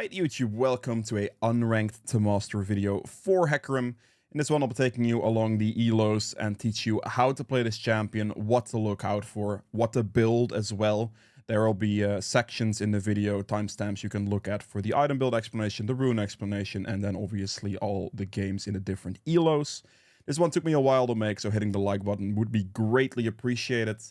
Alright YouTube, welcome to a Unranked to Master video for Hecarim. In this one I'll be taking you along the ELOs and teach you how to play this champion, what to look out for, what to build as well. There will be sections in the video, timestamps you can look at for the item build explanation, the rune explanation, and then obviously all the games in the different ELOs. This one took me a while to make, so hitting the like button would be greatly appreciated.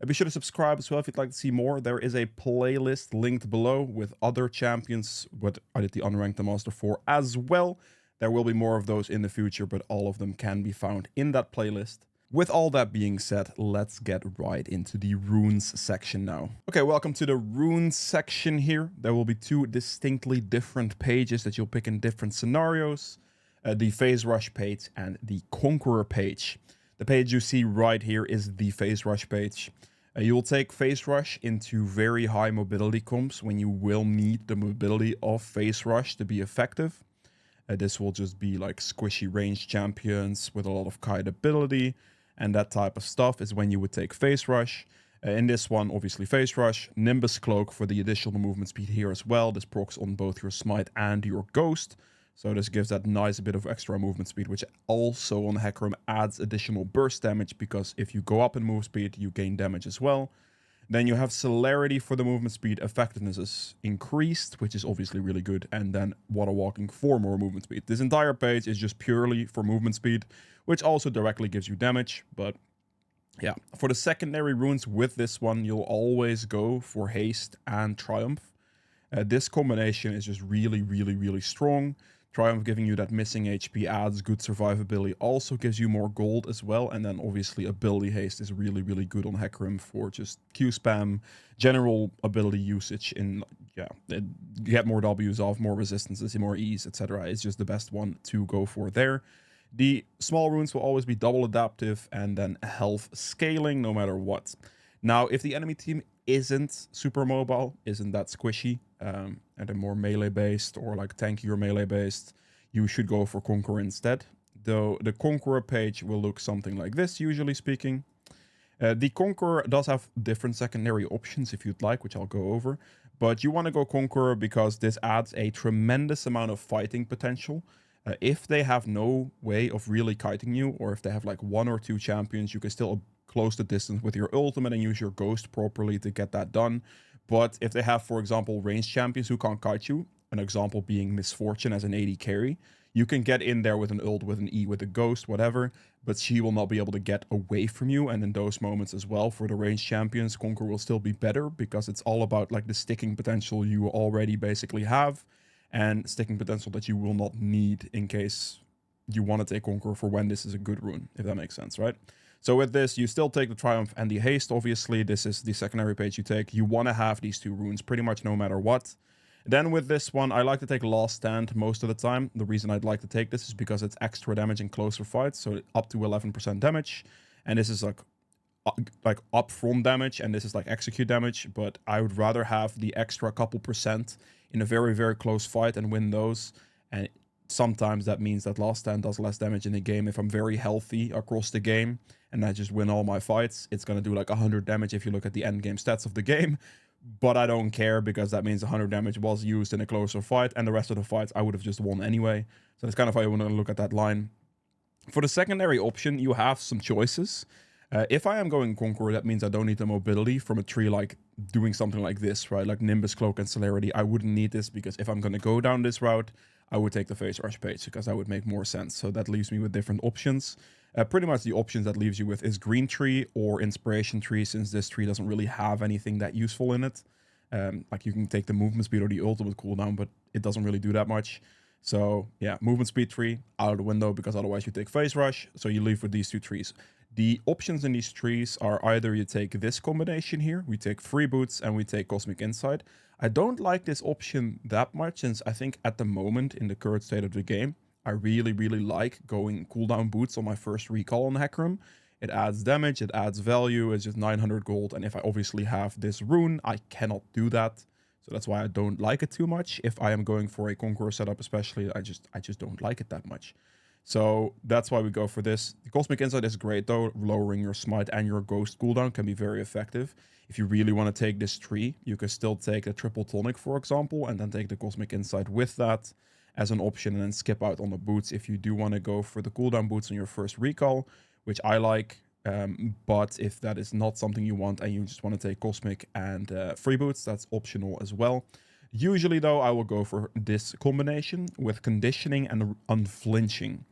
Be sure to subscribe as well if you'd like to see more. There is a playlist linked below with other champions, what I did the Unranked the Master for as well. There will be more of those in the future, but all of them can be found in that playlist. With all that being said, let's get right into the runes section now. Okay, welcome to the runes section here. There will be two distinctly different pages that you'll pick in different scenarios. The Phase Rush page and the Conqueror page. The page you see right here is the Phase Rush page. You will take Phase Rush into very high mobility comps when you will need the mobility of Phase Rush to be effective. This will just be like squishy range champions with a lot of kite ability, and that type of stuff is when you would take Phase Rush. In this one, obviously Phase Rush, Nimbus Cloak for the additional movement speed here as well. This procs on both your Smite and your Ghost. So this gives that nice bit of extra movement speed, which also on Hecarim adds additional burst damage, because if you go up in move speed, you gain damage as well. Then you have Celerity for the movement speed. Effectiveness is increased, which is obviously really good. And then Water Walking for more movement speed. This entire page is just purely for movement speed, which also directly gives you damage. But yeah, for the secondary runes with this one, you'll always go for Haste and Triumph. This combination is just really strong. Triumph giving you that missing HP adds good survivability, also gives you more gold as well, and then obviously ability haste is really good on Hecarim for just Q spam, general ability usage in, you get more Ws off, more resistances, more ease, etc. It's just the best one to go for there. The small runes will always be double adaptive and then health scaling no matter what. Now, if the enemy team isn't super mobile, isn't that squishy, and they're more melee based or like tankier melee based, you should go for Conqueror instead. Though the Conqueror page will look something like this, usually speaking. The Conqueror does have different secondary options if you'd like, which I'll go over. But you want to go Conqueror because this adds a tremendous amount of fighting potential. If they have no way of really kiting you, or if they have like one or two champions, you can still close the distance with your ultimate and use your Ghost properly to get that done. But if they have, for example, ranged champions who can't kite you, an example being Misfortune as an AD carry, you can get in there with an ult, with an E, with a Ghost, whatever, but she will not be able to get away from you. And in those moments as well, for the ranged champions, Conqueror will still be better, because it's all about like the sticking potential you already basically have, and sticking potential that you will not need in case you want to take Conqueror for when this is a good rune, if that makes sense, right? So with this, you still take the Triumph and the Haste, obviously. This is the secondary page you take. You want to have these two runes pretty much no matter what. Then with this one, I like to take Last Stand most of the time. The reason I'd like to take this is because it's extra damage in closer fights, so up to 11% damage. And this is like upfront damage, and this is like execute damage, but I would rather have the extra couple percent in a very close fight and win those. And sometimes that means that Last Stand does less damage in the game. If I'm very healthy across the game and I just win all my fights, it's going to do like 100 damage if you look at the end game stats of the game. But I don't care, because that means 100 damage was used in a closer fight, and the rest of the fights I would have just won anyway. So that's kind of how you want to look at that line. For the secondary option, you have some choices. If I am going Conqueror, that means I don't need the mobility from a tree, like doing something like this, right? Like Nimbus Cloak and Celerity. I wouldn't need this, because if I'm going to go down this route, I would take the Phase Rush page, because that would make more sense. So that leaves me with different options. Pretty much the options that leaves you with is Green Tree or Inspiration Tree, since this tree doesn't really have anything that useful in it. Like you can take the movement speed or the ultimate cooldown, but it doesn't really do that much. So yeah, movement speed tree out of the window, because otherwise you take Phase Rush. So you leave with these two trees. The options in these trees are either you take this combination here, we take Freeboots and we take Cosmic Insight. I don't like this option that much, since I think at the moment in the current state of the game, I really like going cooldown boots on my first recall on Hecarim. It adds damage, it adds value, it's just 900 gold, and if I obviously have this rune, I cannot do that. So that's why I don't like it too much. If I am going for a Conqueror setup especially, I just don't like it that much. So that's why we go for this. The Cosmic Insight is great though. Lowering your smite and your ghost cooldown can be very effective. If you really want to take this tree, you can still take a triple tonic, for example, and then take the Cosmic Insight with that as an option, and then skip out on the boots if you do want to go for the cooldown boots on your first recall, which I like. But if that is not something you want and you just want to take Cosmic and free boots, that's optional as well. Usually though, I will go for this combination with conditioning and unflinching.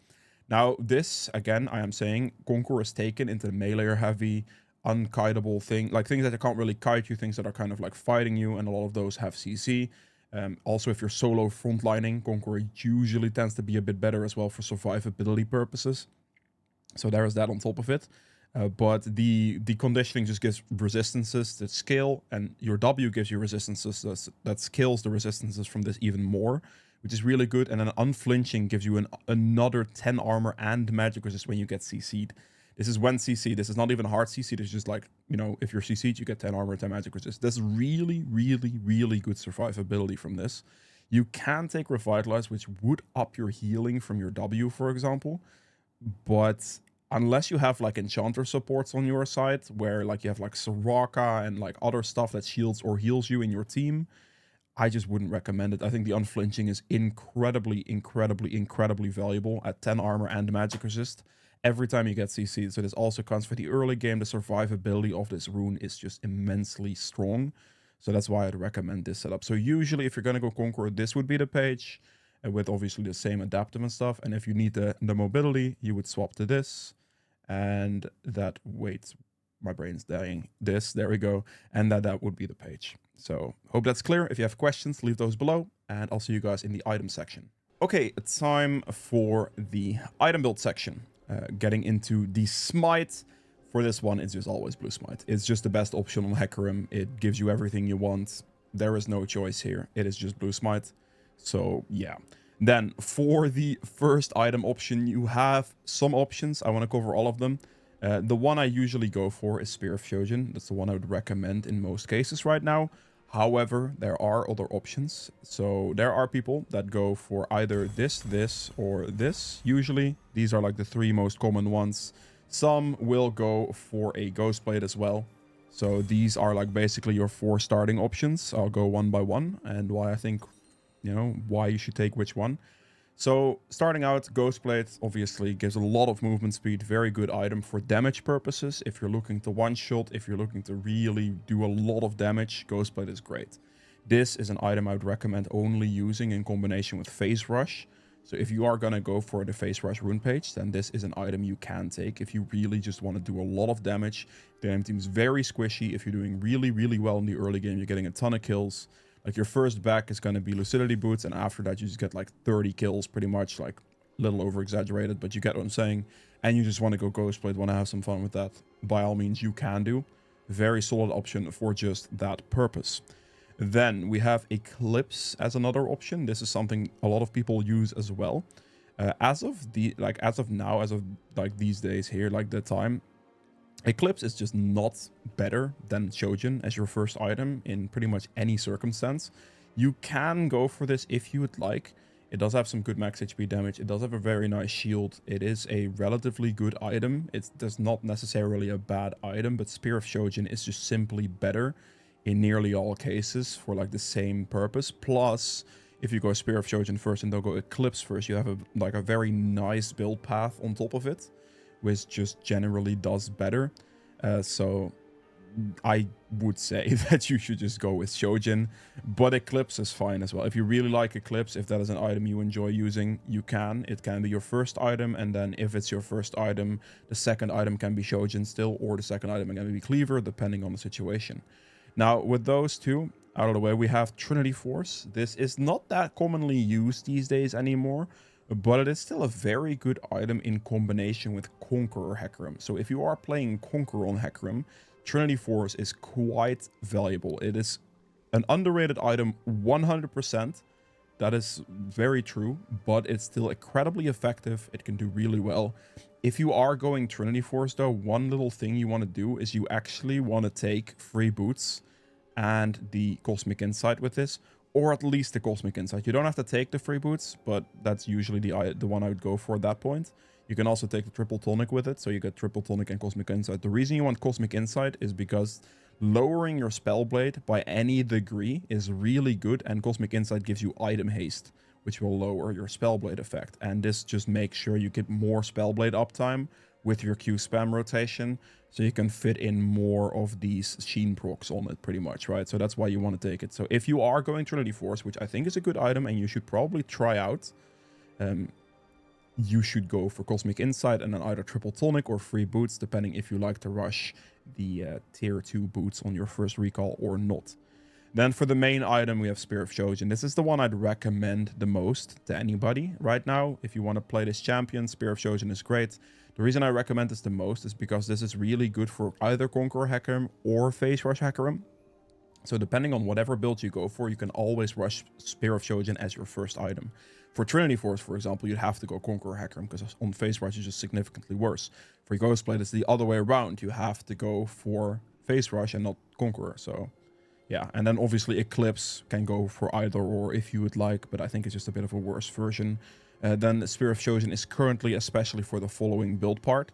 Now this, again, I am saying Conqueror is taken into the melee heavy, unkiteable thing, like things that you can't really kite you, things that are kind of like fighting you, and a lot of those have CC. Also, if you're solo frontlining, Conqueror usually tends to be a bit better as well for survivability purposes. So there is that on top of it. But the conditioning just gives resistances that scale, and your W gives you resistances that scales the resistances from this even more, which is really good. And then unflinching gives you another 10 armor and magic resist when you get CC'd. This is when CC. This is not even hard CC. This is just like, you know, if you're CC'd, you get 10 armor, 10 magic resist. That's really, really, really good survivability from this. You can take Revitalize, which would up your healing from your W, for example. But unless you have like enchanter supports on your side, where like you have like Soraka and like other stuff that shields or heals you in your team, I just wouldn't recommend it. I think the unflinching is incredibly, incredibly, incredibly valuable at 10 armor and magic resist every time you get CC'd. So this also counts for the early game. The survivability of this rune is just immensely strong. So that's why I'd recommend this setup. So usually if you're going to go Conqueror, this would be the page, with obviously the same adaptive and stuff. And if you need the mobility, you would swap to this. And that, wait, my brain's dying. This, there we go. And that would be the page. So hope that's clear. If you have questions, leave those below, and I'll see you guys in the item section. Okay, it's time for the item build section. Getting into the smite. For this one, it's just always blue smite. It's just the best option on Hecarim. It gives you everything you want. There is no choice here. It is just blue smite. So yeah. Then for the first item option, you have some options. I want to cover all of them. The one I usually go for is Spear of Shojin. That's the one I would recommend in most cases right now. However, there are other options. So there are people that go for either this, or this. Usually, these are like the three most common ones. Some will go for a Ghost Blade as well. So these are like basically your 4 starting options. I'll go one by one, and why I think, you know, why you should take which one. So starting out, Ghost Blade obviously gives a lot of movement speed. Very good item for damage purposes. If you're looking to one-shot, if you're looking to really do a lot of damage, Ghost Blade is great. This is an item I would recommend only using in combination with Phase Rush. So if you are going to go for the Phase Rush rune page, then this is an item you can take if you really just want to do a lot of damage. The enemy team is very squishy. If you're doing really, really well in the early game, you're getting a ton of kills. Like your first back is going to be Lucidity Boots, and after that you just get like 30 kills, pretty much, like a little over exaggerated, but you get what I'm saying. And you just want to go Ghost Blade, want to have some fun with that. By all means, you can do. Very solid option for just that purpose. Then we have Eclipse as another option. This is something a lot of people use as well. As of now, as of like these days here, like the time, Eclipse is just not better than Shojin as your first item in pretty much any circumstance. You can go for this if you would like. It does have some good max HP damage. It does have a very nice shield. It is a relatively good item. There's not necessarily a bad item, but Spear of Shojin is just simply better in nearly all cases for like the same purpose. Plus, if you go Spear of Shojin first and don't go Eclipse first, you have a very nice build path on top of it, which just generally does better. So I would say that you should just go with Shojin, but Eclipse is fine as well. If you really like Eclipse, if that is an item you enjoy using, you can. It can be your first item, and then if it's your first item, the second item can be Shojin still, or the second item can be Cleaver, depending on the situation. Now, with those two out of the way, we have Trinity Force. This is not that commonly used these days anymore, but it is still a very good item in combination with Conqueror Hecarim. So if you are playing Conqueror on Hecarim, Trinity Force is quite valuable. It is an underrated item 100%. That is very true, but it's still incredibly effective. It can do really well. If you are going Trinity Force though, one little thing you want to do is you actually want to take free boots and the Cosmic Insight with this, or at least the Cosmic Insight. You don't have to take the free boots, but that's usually the one I would go for at that point. You can also take the triple tonic with it, so you get triple tonic and Cosmic Insight. The reason you want Cosmic Insight is because lowering your Spellblade by any degree is really good, and Cosmic Insight gives you item haste, which will lower your Spellblade effect. And this just makes sure you get more Spellblade uptime with your Q spam rotation, so you can fit in more of these Sheen procs on it, pretty much, right? So that's why you want to take it. So if you are going Trinity Force, which I think is a good item and you should probably try out, you should go for Cosmic Insight and then either triple tonic or free boots, depending if you like to rush the tier 2 boots on your first recall or not. Then for the main item, we have Spear of Shojin. This is the one I'd recommend the most to anybody right now. If you want to play this champion, Spear of Shojin is great. The reason I recommend this the most is because this is really good for either Conqueror Hecarim or Phase Rush Hecarim. So depending on whatever build you go for, you can always rush Spear of Shojin as your first item. For Trinity Force, for example, you'd have to go Conqueror Hecarim, because on Phase Rush it's just significantly worse. For Ghostblade, it's the other way around. You have to go for Phase Rush and not Conqueror, so yeah. And then obviously Eclipse can go for either or if you would like, but I think it's just a bit of a worse version. Then Spear of Shojin is currently especially for the following build part.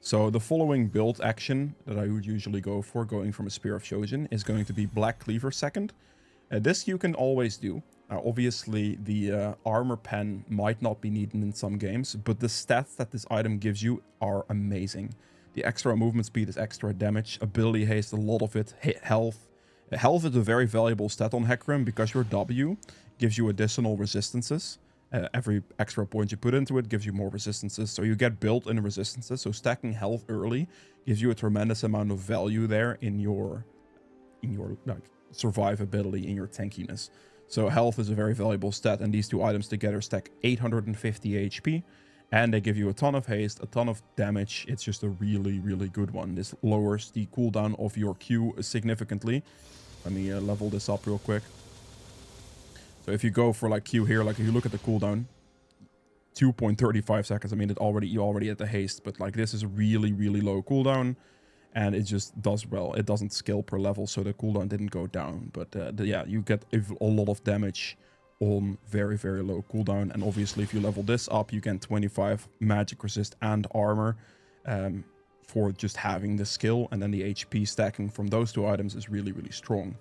So the following build action that I would usually go for, going from a Spear of Shojin, is going to be Black Cleaver second. This you can always do. Obviously, the armor pen might not be needed in some games, but the stats that this item gives you are amazing. The extra movement speed is extra damage, ability haste, a lot of it, health. Health is a very valuable stat on Hecarim because your W gives you additional resistances. Every extra point you put into it gives you more resistances, so you get built-in resistances. So stacking health early gives you a tremendous amount of value there in your like, survivability, in your tankiness. So health is a very valuable stat, and these two items together stack 850 HP, and they give you a ton of haste, a ton of damage. It's just a really, really good one. This lowers the cooldown of your Q significantly. Let me level this up real quick. So if you go for like Q here, like if you look at the cooldown, 2.35 seconds. I mean, you already had the haste, but like this is really, really low cooldown, and it just does well. It doesn't scale per level, so the cooldown didn't go down. But yeah, you get a lot of damage on very, very low cooldown. And obviously, if you level this up, you get 25 magic resist and armor for just having the skill. And then the HP stacking from those two items is really, really strong.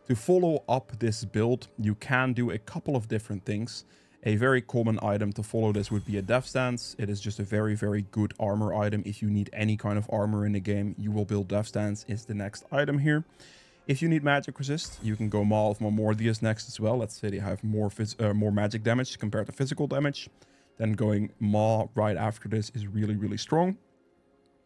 To follow up this build, you can do a couple of different things. A very common item to follow this would be a Death Stance. It is just a very, very good armor item. If you need any kind of armor in the game, you will build Death Stance is the next item here. If you need magic resist, you can go Maw of Mormordius next as well. Let's say they have more magic damage compared to physical damage. Then going Maw right after this is really, really strong.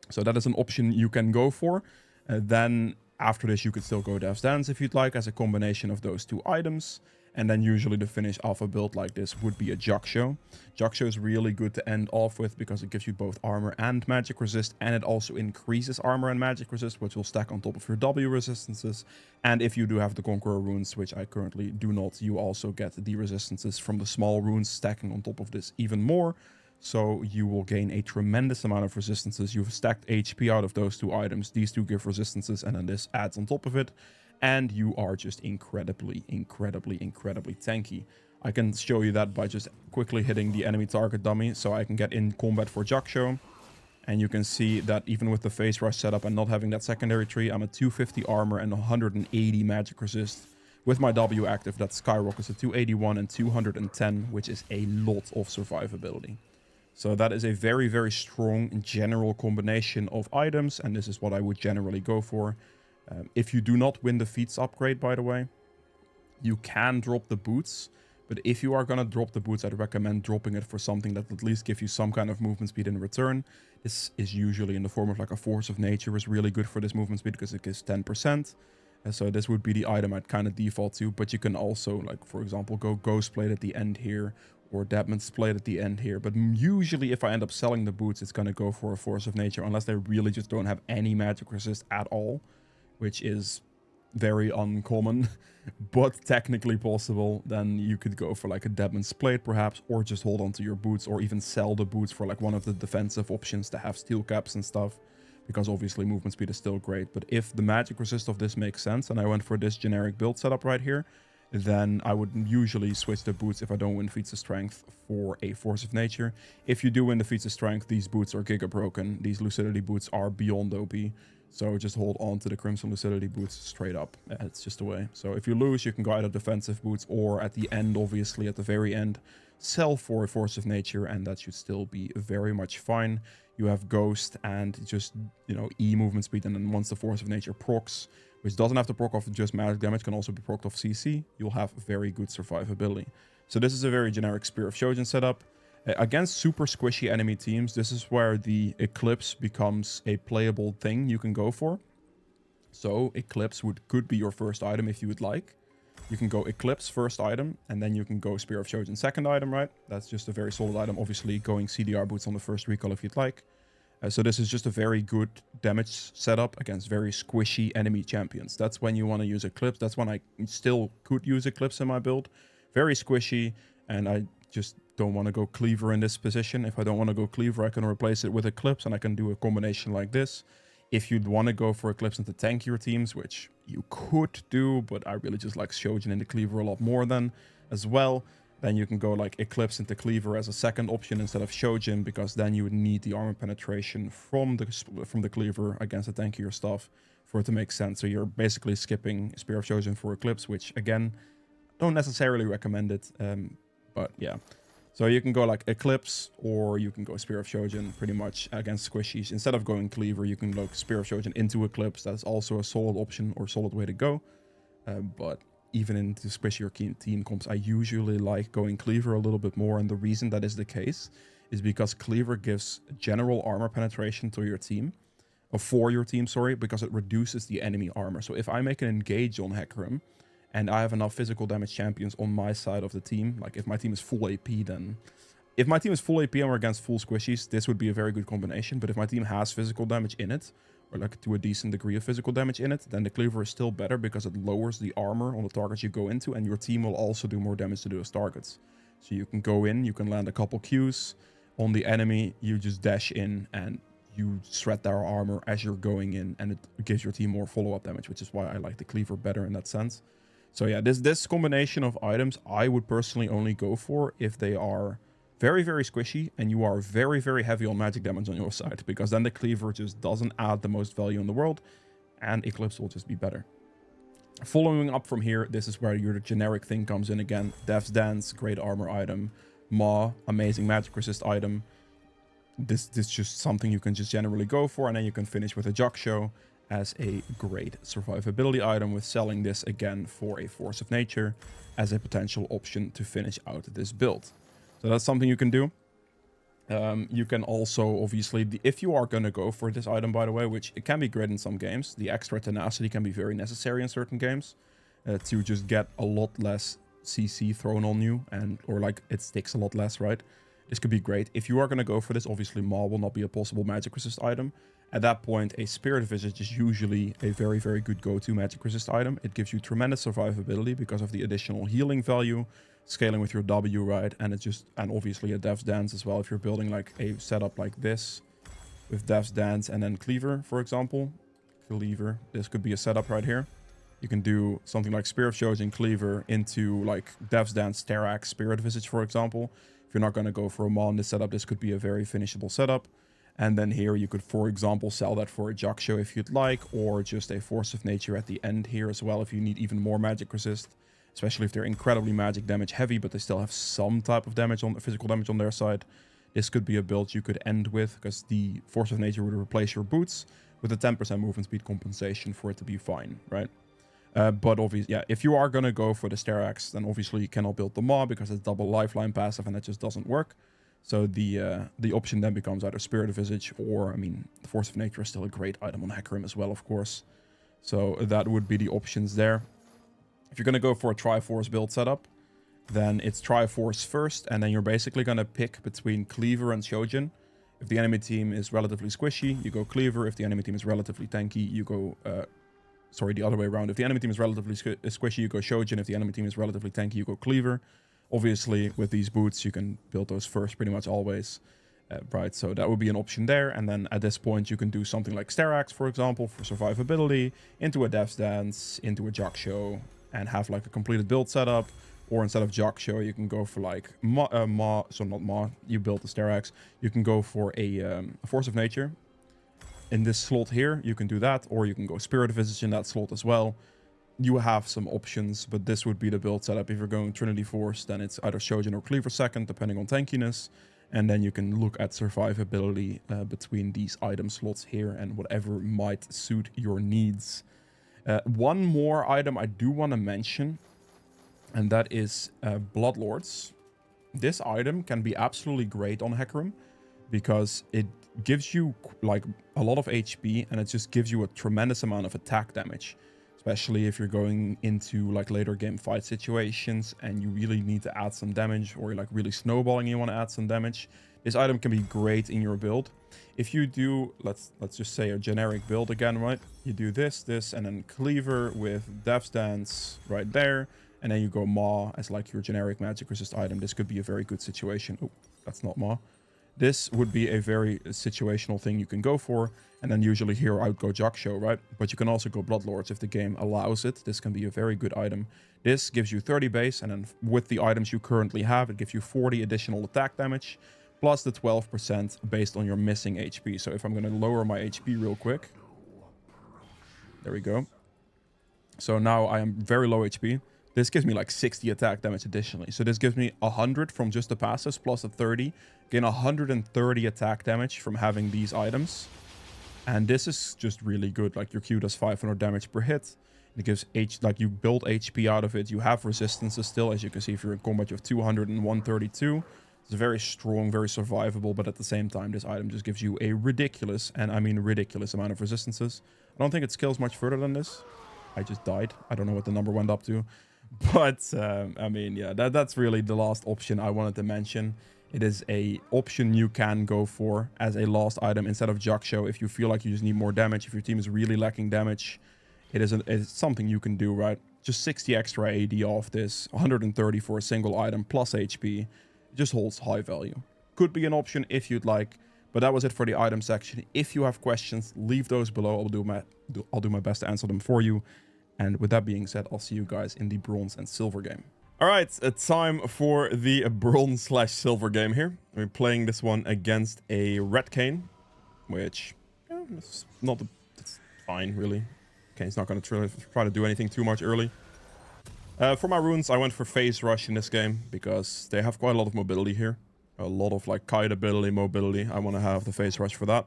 So that is an option you can go for. Then after this, you could still go Death Stance if you'd like, as a combination of those two items. And then usually the finish off a build like this would be a Jaksho. Jaksho is really good to end off with because it gives you both armor and magic resist, and it also increases armor and magic resist, which will stack on top of your W resistances. And if you do have the Conqueror runes, which I currently do not, you also get the resistances from the small runes stacking on top of this even more. So you will gain a tremendous amount of resistances. You've stacked HP out of those two items. These two give resistances, and then this adds on top of it. And you are just incredibly, incredibly, incredibly tanky. I can show you that by just quickly hitting the enemy target dummy, so I can get in combat for Jaksho. And you can see that even with the Phase Rush setup and not having that secondary tree, I'm at 250 armor and 180 magic resist. With my W active, that skyrockets to 281 and 210, which is a lot of survivability. So that is a very, very strong general combination of items, and this is what I would generally go for. If you do not win the feats upgrade, by the way, you can drop the boots. But if you are going to drop the boots, I'd recommend dropping it for something that at least gives you some kind of movement speed in return. This is usually in the form of like a Force of Nature is really good for this movement speed because it gives 10%. So this would be the item I'd kind of default to. But you can also, like, for example, go Ghostblade at the end here, or Deadman's Blade at the end here. But usually if I end up selling the boots, it's going to go for a Force of Nature, unless they really just don't have any magic resist at all, which is very uncommon, but technically possible. Then you could go for like a Deadman's Blade perhaps, or just hold on to your boots, or even sell the boots for like one of the defensive options to have steel caps and stuff, because obviously movement speed is still great. But if the magic resist of this makes sense, and I went for this generic build setup right here, then I would usually switch the boots if I don't win feats of strength for a force of nature. If you do win the feats of strength, these boots are giga broken. These lucidity boots are beyond OP. So just hold on to the crimson lucidity boots straight up. It's just a way. So if you lose, you can go either defensive boots or at the end, obviously at the very end, sell for a force of nature, and that should still be very much fine. You have ghost and just, you know, E movement speed, and then once the force of nature procs, which doesn't have to proc off just magic damage, can also be procced off CC, you'll have very good survivability. So this is a very generic Spear of Shojin setup. Against super squishy enemy teams, this is where the Eclipse becomes a playable thing you can go for. So Eclipse could be your first item if you would like. You can go Eclipse first item, and then you can go Spear of Shojin second item, right? That's just a very solid item. Obviously, going CDR boots on the first recall if you'd like. So this is just a very good damage setup against very squishy enemy champions. That's when you want to use Eclipse. That's when I still could use Eclipse in my build. Very squishy, and I just don't want to go Cleaver in this position. If I don't want to go Cleaver, I can replace it with Eclipse, and I can do a combination like this. If you'd want to go for Eclipse into tankier teams, which you could do, but I really just like Shojin in the Cleaver a lot more than as well, then you can go like Eclipse into Cleaver as a second option instead of Shojin, because then you would need the armor penetration from the Cleaver against the tankier stuff for it to make sense. So you're basically skipping Spear of Shojin for Eclipse, which again, don't necessarily recommend it, but yeah. So you can go like Eclipse, or you can go Spear of Shojin pretty much against squishies. Instead of going Cleaver, you can look Spear of Shojin into Eclipse. That's also a solid option or solid way to go. But even in the squishier team comps, I usually like going Cleaver a little bit more. And the reason that is the case is because Cleaver gives general armor penetration to your team. Or for your team, sorry, because it reduces the enemy armor. So if I make an engage on Hecarim, and I have enough physical damage champions on my side of the team, like if my team is full AP, then... If my team is full AP and we're against full squishies, this would be a very good combination. But if my team has physical damage in it, or like to a decent degree of physical damage in it, then the Cleaver is still better because it lowers the armor on the targets you go into, and your team will also do more damage to those targets. So you can go in, you can land a couple Qs on the enemy, you just dash in, and you shred their armor as you're going in, and it gives your team more follow-up damage, which is why I like the Cleaver better in that sense. So yeah, this combination of items I would personally only go for if they are very, very squishy and you are very, very heavy on magic damage on your side, because then the Cleaver just doesn't add the most value in the world, and Eclipse will just be better. Following up from here, this is where your generic thing comes in again. Death's Dance, great armor item. Maw, amazing magic resist item. This is just something you can just generally go for, and then you can finish with a Jaksho as a great survivability item, with selling this again for a Force of Nature as a potential option to finish out this build. So that's something you can do. You can also, obviously, if you are going to go for this item, by the way, which it can be great in some games, the extra tenacity can be very necessary in certain games to just get a lot less CC thrown on you, or like it sticks a lot less, right? This could be great. If you are going to go for this, obviously Maw will not be a possible magic resist item. At that point, a Spirit Visage is usually a very, very good go-to magic resist item. It gives you tremendous survivability because of the additional healing value, scaling with your W, right? And obviously a Death's Dance as well. If you're building like a setup like this with Death's Dance and then Cleaver, for example. Cleaver, this could be a setup right here. You can do something like Spear of Shojin Cleaver into like Death's Dance, Sterax, Spirit Visage, for example. If you're not going to go for a Maw in this setup, this could be a very finishable setup. And then here you could, for example, sell that for a Jaksho if you'd like, or just a Force of Nature at the end here as well if you need even more magic resist, especially if they're incredibly magic damage heavy, but they still have some type of damage on physical damage on their side. This could be a build you could end with, because the Force of Nature would replace your boots with a 10% movement speed compensation for it to be fine, right? But obviously, yeah, if you are going to go for the Sterax, then obviously you cannot build the Maw because it's double lifeline passive and that just doesn't work. So the option then becomes either Spirit Visage or, I mean, the Force of Nature is still a great item on Hecarim as well, of course. So that would be the options there. If you're going to go for a Triforce build setup, then it's Triforce first, and then you're basically going to pick between Cleaver and Shojin. If the enemy team is relatively squishy, you go Cleaver. If the enemy team is relatively tanky, you go... sorry, the other way around. If the enemy team is relatively squishy, you go Shojin. If the enemy team is relatively tanky, you go Cleaver. Obviously, with these boots, you can build those first pretty much always, right? So that would be an option there. And then at this point, you can do something like Sterax, for example, for survivability, into a Death's Dance, into a Jaksho, and have like a completed build setup. Or instead of Jock Show, you can go for like you build the Stair Axe. You can go for a Force of Nature. In this slot here, you can do that, or you can go Spirit Visage in that slot as well. You have some options, but this would be the build setup. If you're going Trinity Force, then it's either Shojin or Cleaver second, depending on tankiness. And then you can look at survivability between these item slots here and whatever might suit your needs. One more item I do want to mention, and that is Bloodlords. This item can be absolutely great on Hecarim because it gives you like a lot of HP and it just gives you a tremendous amount of attack damage, especially if you're going into like later game fight situations and you really need to add some damage, or you're like really snowballing and you want to add some damage. This item can be great in your build. If you do, let's just say a generic build again, right? You do this, and then Cleaver with Death's Dance right there. And then you go Maw as like your generic magic resist item. This could be a very good situation. Oh, that's not Maw. This would be a very situational thing you can go for. And then usually here I would go Jock Show, right? But you can also go Bloodlords if the game allows it. This can be a very good item. This gives you 30 base. And then with the items you currently have, it gives you 40 additional attack damage. Plus the 12% based on your missing HP. So if I'm going to lower my HP real quick. There we go. So now I am very low HP. This gives me like 60 attack damage additionally. So this gives me 100 from just the passives plus a 30. Gain 130 attack damage from having these items. And this is just really good. Like your Q does 500 damage per hit. It gives like you build HP out of it. You have resistances still, as you can see if you're in combat you have 200 and 132. It's very strong, very survivable, but at the same time this item just gives you a ridiculous, and I mean ridiculous amount of resistances. I don't think it scales much further than this. I just died. I don't know what the number went up to. But, I mean, yeah, that's really the last option I wanted to mention. It is a option you can go for as a last item instead of Jock Show if you feel like you just need more damage. If your team is really lacking damage, it's something you can do, right? Just 60 extra AD off this, 130 for a single item plus HP. It just holds high value. Could be an option if you'd like. But that was it for the item section. If you have questions, leave those below. I'll do my best to answer them for you. And with that being said, I'll see you guys in the bronze and silver game. All right, it's time for the bronze/silver game here. We're playing this one against a Red Cane, which it's fine, really. Kane's not going to try to do anything too much early. For my runes, I went for Phase Rush in this game because they have quite a lot of mobility here. A lot of like kite ability, mobility. I want to have the Phase Rush for that.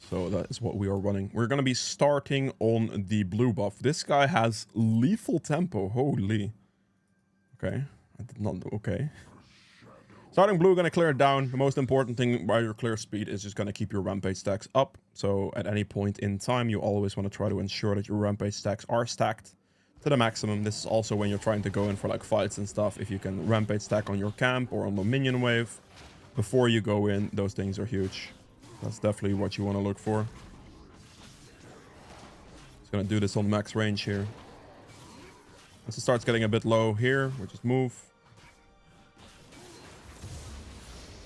So that is what we are running. We're going to be starting on the blue buff. This guy has lethal tempo. Holy. Okay. I did not... Okay. Starting blue, going to clear it down. The most important thing by your clear speed is just going to keep your rampage stacks up. So at any point in time, you always want to try to ensure that your rampage stacks are stacked to the maximum. This is also when you're trying to go in for like fights and stuff. If you can rampage stack on your camp or on the minion wave before you go in, those things are huge. That's definitely what you want to look for. Just going to do this on max range here. Once it starts getting a bit low here, we'll just move.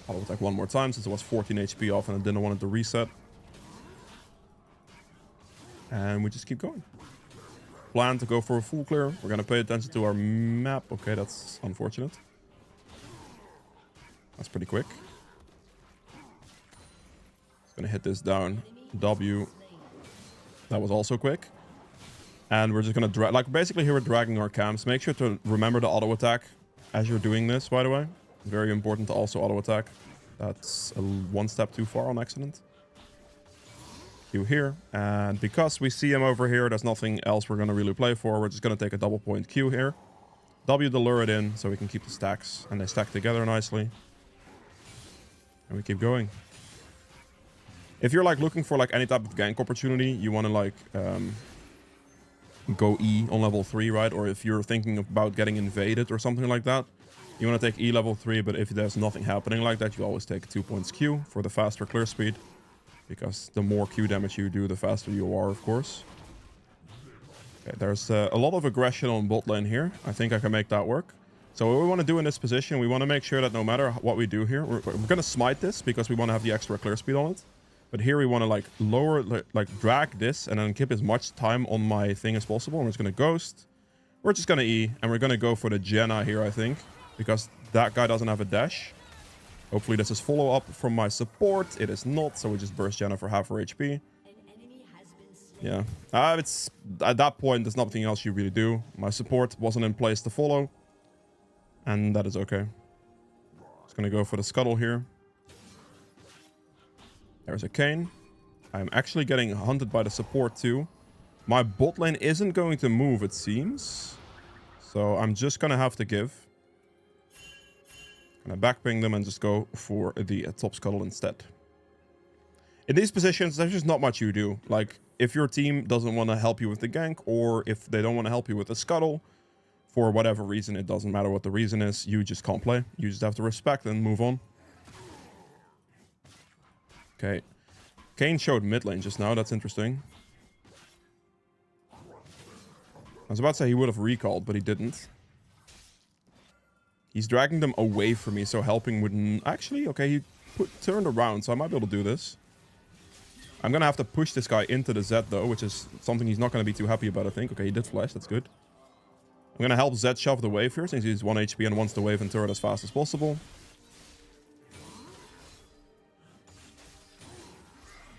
I'll attack one more time since it was 14 HP off and I didn't want it to reset. And we just keep going. Plan to go for a full clear. We're going to pay attention to our map. Okay, that's unfortunate. That's pretty quick. Gonna hit this down. W. That was also quick. And we're just gonna drag, like basically here we're dragging our camps. Make sure to remember the auto attack as you're doing this, by the way. Very important to also auto attack. That's one step too far on accident. Q here. And because we see him over here, there's nothing else we're gonna really play for. We're just gonna take a double point Q here. W to lure it in so we can keep the stacks. And they stack together nicely. And we keep going. If you're like looking for like any type of gank opportunity, you want to like go E on level 3, right? Or if you're thinking about getting invaded or something like that, you want to take E level 3. But if there's nothing happening like that, you always take 2 points Q for the faster clear speed. Because the more Q damage you do, the faster you are, of course. Okay, there's a lot of aggression on bot lane here. I think I can make that work. So what we want to do in this position, we want to make sure that no matter what we do here, we're going to smite this because we want to have the extra clear speed on it. But here we want to like lower, like drag this and then keep as much time on my thing as possible. And we're just going to ghost. We're just going to E and we're going to go for the Jenna here, I think, because that guy doesn't have a dash. Hopefully this is follow up from my support. It is not, so we just burst Jenna for half her HP. Yeah, it's at that point there's nothing else you really do. My support wasn't in place to follow, and that is okay. Just gonna go for the scuttle here. There's a Kayn. I'm actually getting hunted by the support too. My bot lane isn't going to move, it seems, so I'm just gonna have to give. Gonna backping them and just go for the top scuttle instead. In these positions, there's just not much you do. Like, if your team doesn't want to help you with the gank, or if they don't want to help you with the scuttle, for whatever reason, it doesn't matter what the reason is, you just can't play. You just have to respect and move on. Okay. Kayn showed mid lane just now, that's interesting. I was about to say he would have recalled, but he didn't. He's dragging them away from me, so helping wouldn't... Actually, okay, he turned around, so I might be able to do this. I'm going to have to push this guy into the Z, though, which is something he's not going to be too happy about, I think. Okay, he did flash. That's good. I'm going to help Z shove the wave here, since he's 1 HP and wants the wave and turret as fast as possible.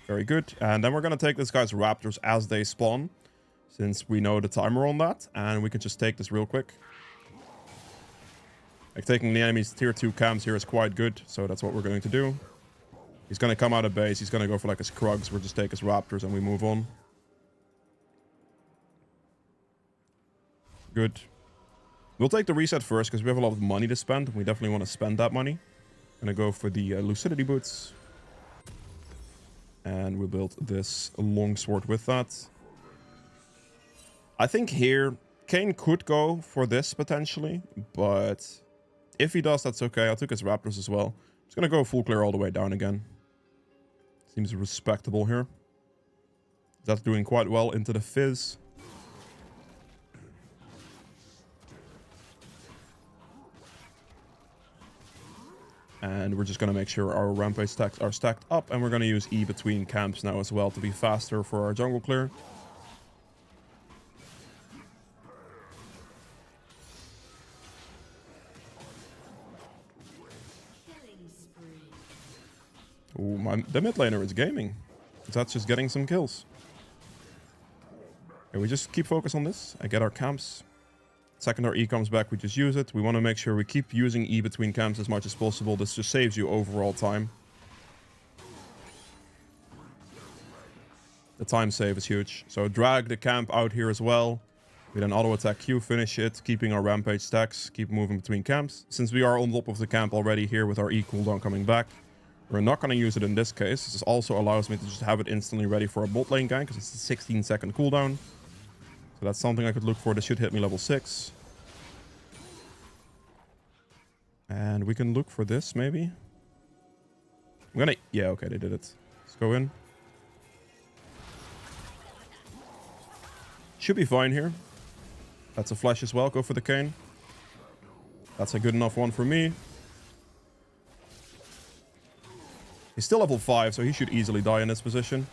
Very good. And then we're going to take this guy's raptors as they spawn, since we know the timer on that. And we can just take this real quick. Like, taking the enemy's tier 2 camps here is quite good, so that's what we're going to do. He's going to come out of base. He's going to go for like his Krugs. We'll just take his Raptors and we move on. Good. We'll take the reset first because we have a lot of money to spend. We definitely want to spend that money. Going to go for the Lucidity Boots. And we build this longsword with that. I think here, Kayn could go for this potentially, but if he does, that's okay. I took his Raptors as well. Just going to go full clear all the way down again. Seems respectable here. That's doing quite well into the Fizz. And we're just going to make sure our rampage stacks are stacked up. And we're going to use E between camps now as well to be faster for our jungle clear. Ooh, the mid laner is gaming. That's just getting some kills. Okay, we just keep focus on this. I get our camps. Second our E comes back, we just use it. We want to make sure we keep using E between camps as much as possible. This just saves you overall time. The time save is huge. So drag the camp out here as well. We then auto attack Q, finish it, keeping our rampage stacks, keep moving between camps. Since we are on top of the camp already here with our E cooldown coming back, we're not going to use it in this case. This also allows me to just have it instantly ready for a bot lane gank because it's a 16-second cooldown. So that's something I could look for. This should hit me level 6. And we can look for this, maybe. I'm gonna... Yeah, okay, they did it. Let's go in. Should be fine here. That's a flash as well. Go for the Kayn. That's a good enough one for me. He's still level 5, so he should easily die in this position.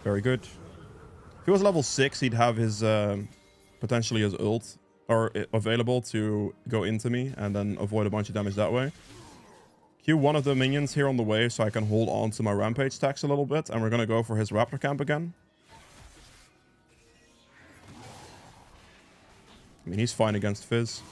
Very good. If he was level 6, he'd have his... potentially his ult or available to go into me and then avoid a bunch of damage that way. Q one of the minions here on the wave so I can hold on to my rampage stacks a little bit. And we're going to go for his raptor camp again. I mean, he's fine against Fizz.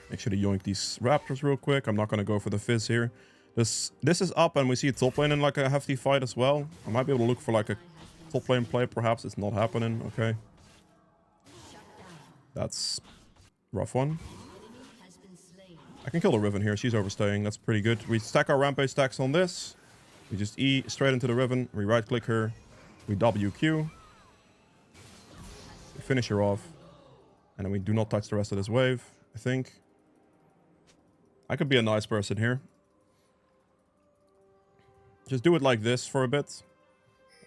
Make sure to yoink these raptors real quick. I'm not going to go for the Fizz here. This is up and we see a top lane in like a hefty fight as well. I might be able to look for like a top lane play. Perhaps it's not happening. Okay. That's a rough one. I can kill the Riven here. She's overstaying. That's pretty good. We stack our rampage stacks on this. We just E straight into the Riven. We right click her. We WQ. We finish her off. And then we do not touch the rest of this wave, I think. I could be a nice person here. Just do it like this for a bit.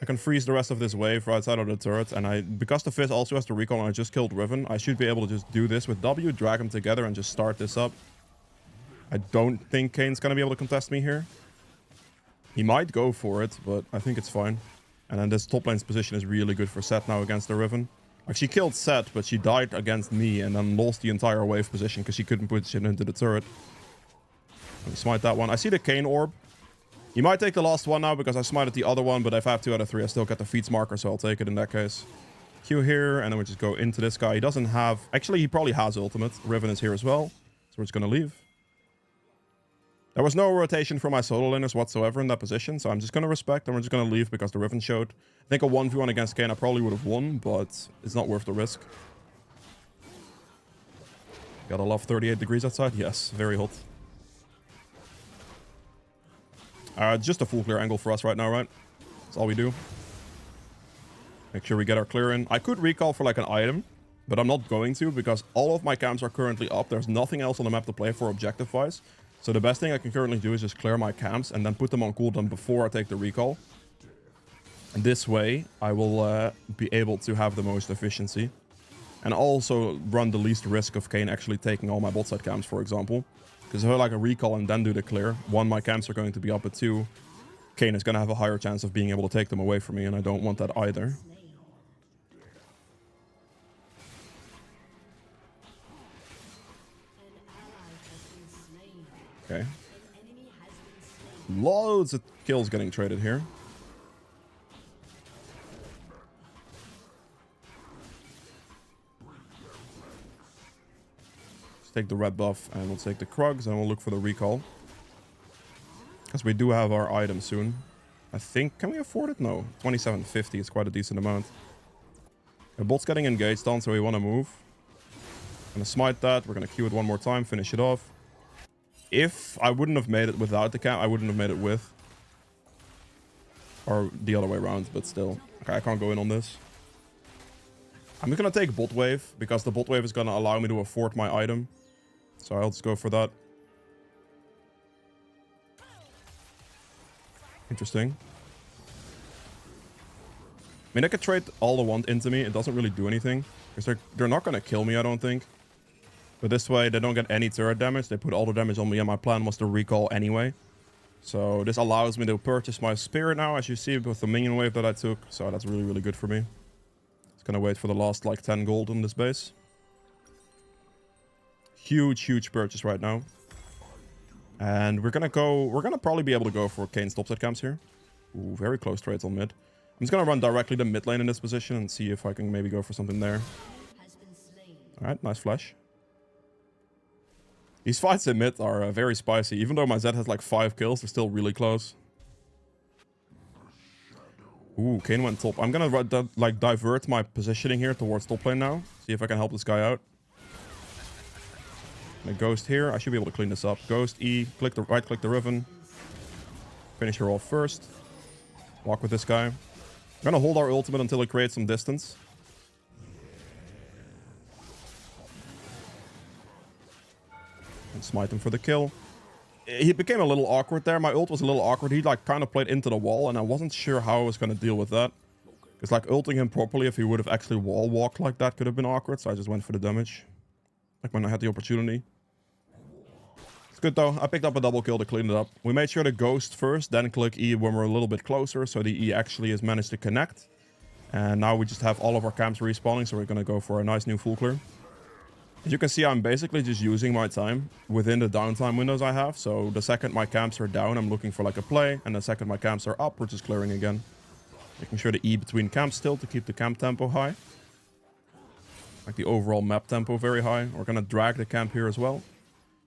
I can freeze the rest of this wave right side of the turret. And because the Fizz also has to recall and I just killed Riven, I should be able to just do this with W, drag them together and just start this up. I don't think Kane's going to be able to contest me here. He might go for it, but I think it's fine. And then this top lane's position is really good for Sett now against the Riven. Like, she killed Sett, but she died against me and then lost the entire wave position because she couldn't put shit into the turret. Let me smite that one. I see the Kane orb. He might take the last one now because I smited the other one, but if I have 2 out of 3, I still get the feats marker, so I'll take it in that case. Q here, and then we just go into this guy. He doesn't have... Actually, he probably has ultimate. Riven is here as well, so we're just going to leave. There was no rotation for my solo laners whatsoever in that position, so I'm just going to respect, and we're just going to leave because the Riven showed. I think a 1v1 against Kane I probably would have won, but it's not worth the risk. Gotta love 38 degrees outside. Yes, very hot. Just a full clear angle for us right now, right? That's all we do. Make sure we get our clear in. I could recall for like an item, but I'm not going to because all of my camps are currently up. There's nothing else on the map to play for objective-wise. So the best thing I can currently do is just clear my camps and then put them on cooldown before I take the recall. And this way, I will be able to have the most efficiency. And also run the least risk of Kane actually taking all my bot side camps, for example. Because if I like a recall and then do the clear, 1, my camps are going to be up, at 2, Kane is going to have a higher chance of being able to take them away from me, and I don't want that either. Okay. Loads of kills getting traded here. Take the red buff and we'll take the Krugs and we'll look for the recall. Because we do have our item soon. I think, can we afford it? No. 2750 is quite a decent amount. The bot's getting engaged on, so we want to move. Gonna smite that. We're gonna Q it one more time, finish it off. If I wouldn't have made it without the camp, I wouldn't have made it with. Or the other way around, but still. Okay, I can't go in on this. I'm just gonna take bot wave, because the bot wave is gonna allow me to afford my item. So I'll just go for that. Interesting. I mean, I could trade all the want into me. It doesn't really do anything. Because they're not going to kill me, I don't think. But this way, they don't get any turret damage. They put all the damage on me, and my plan was to recall anyway. So this allows me to purchase my spirit now, as you see, with the minion wave that I took. So that's really, really good for me. Just going to wait for the last, like, 10 gold on this base. Huge, huge purchase right now. And we're gonna probably be able to go for Kane's topside camps here. Ooh, very close trades on mid. I'm just gonna run directly to mid lane in this position and see if I can maybe go for something there. Alright, nice flash. These fights in mid are very spicy. Even though my Zed has like 5 kills, they're still really close. Ooh, Kane went top. I'm gonna like divert my positioning here towards top lane now. See if I can help this guy out. A ghost here. I should be able to clean this up. Ghost E. Click the right click the Riven. Finish her off first. Walk with this guy. I'm gonna hold our ultimate until it creates some distance. And smite him for the kill. He became a little awkward there. My ult was a little awkward. He like kind of played into the wall, and I wasn't sure how I was gonna deal with that. Because like ulting him properly, if he would have actually wall walked like that, could have been awkward. So I just went for the damage. Like when I had the opportunity. Good though, I picked up a double kill to clean it up. We made sure to ghost first, then click E when we're a little bit closer, so the E actually has managed to connect. And now we just have all of our camps respawning, so we're gonna go for a nice new full clear. As you can see, I'm basically just using my time within the downtime windows I have. So the second my camps are down, I'm looking for like a play, and the second my camps are up, we're just clearing again. Making sure the E between camps still to keep the camp tempo high. Like the overall map tempo very high. We're gonna drag the camp here as well.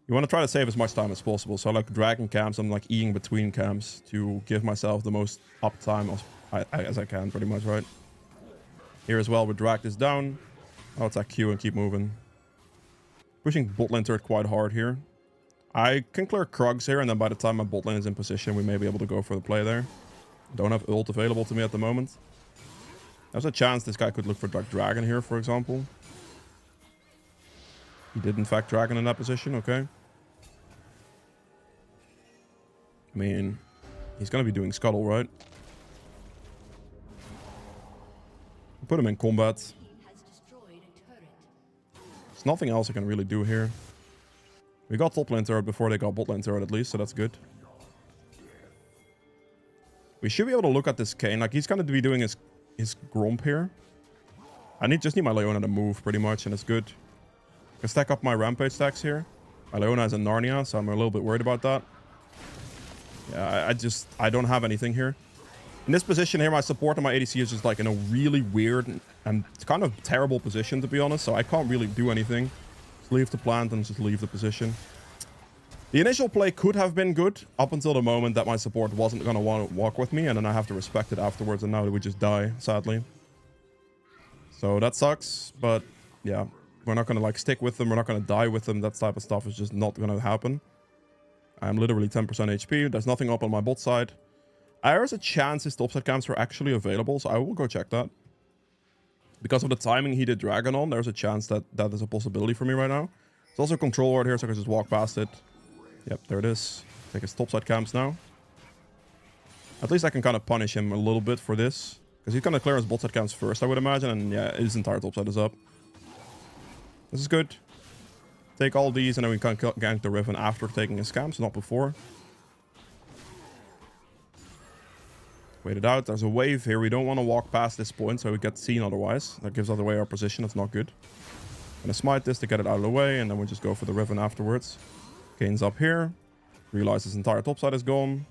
You want to try to save as much time as possible. So like dragging camps, I'm like E-ing between camps to give myself the most uptime as I can, pretty much, right? Here as well, we drag this down. I'll attack Q and keep moving. Pushing bot lane turret quite hard here. I can clear Krugs here, and then by the time my bot lane is in position, we may be able to go for the play there. Don't have ult available to me at the moment. There's a chance this guy could look for Dragon here, for example. He did in fact Dragon in that position, okay. I mean, he's gonna be doing Scuttle, right? Put him in combat. There's nothing else I can really do here. We got top lane turret before they got bot lane turret at least, so that's good. We should be able to look at this Kayn. Like, he's going to be doing his Gromp here. I just need my Leona to move pretty much, and it's good. I can stack up my Rampage stacks here. My Leona is in Narnia, so I'm a little bit worried about that. Yeah, I don't have anything here. In this position here, my support and my ADC is just like in a really weird and kind of terrible position, to be honest. So I can't really do anything. Just leave the plant and just leave the position. The initial play could have been good up until the moment that my support wasn't going to want to walk with me. And then I have to respect it afterwards. And now we just die, sadly. So that sucks. But yeah, we're not going to like stick with them. We're not going to die with them. That type of stuff is just not going to happen. I'm literally 10% HP. There's nothing up on my bot side. There's a chance his topside camps are actually available, so I will go check that. Because of the timing he did Dragon on, there's a chance that that is a possibility for me right now. There's also a control ward here, so I can just walk past it. Yep, there it is. Take his topside camps now. At least I can kind of punish him a little bit for this. Because he's going to clear his bot side camps first, I would imagine. And yeah, his entire topside is up. This is good. Take all these, and then we can gank the Riven after taking his camps, not before. Wait it out. There's a wave here. We don't want to walk past this point, so we get seen otherwise. That gives away our position. That's not good. I'm going to smite this to get it out of the way, and then we just go for the Riven afterwards. Kane's up here. Realize his entire topside is gone.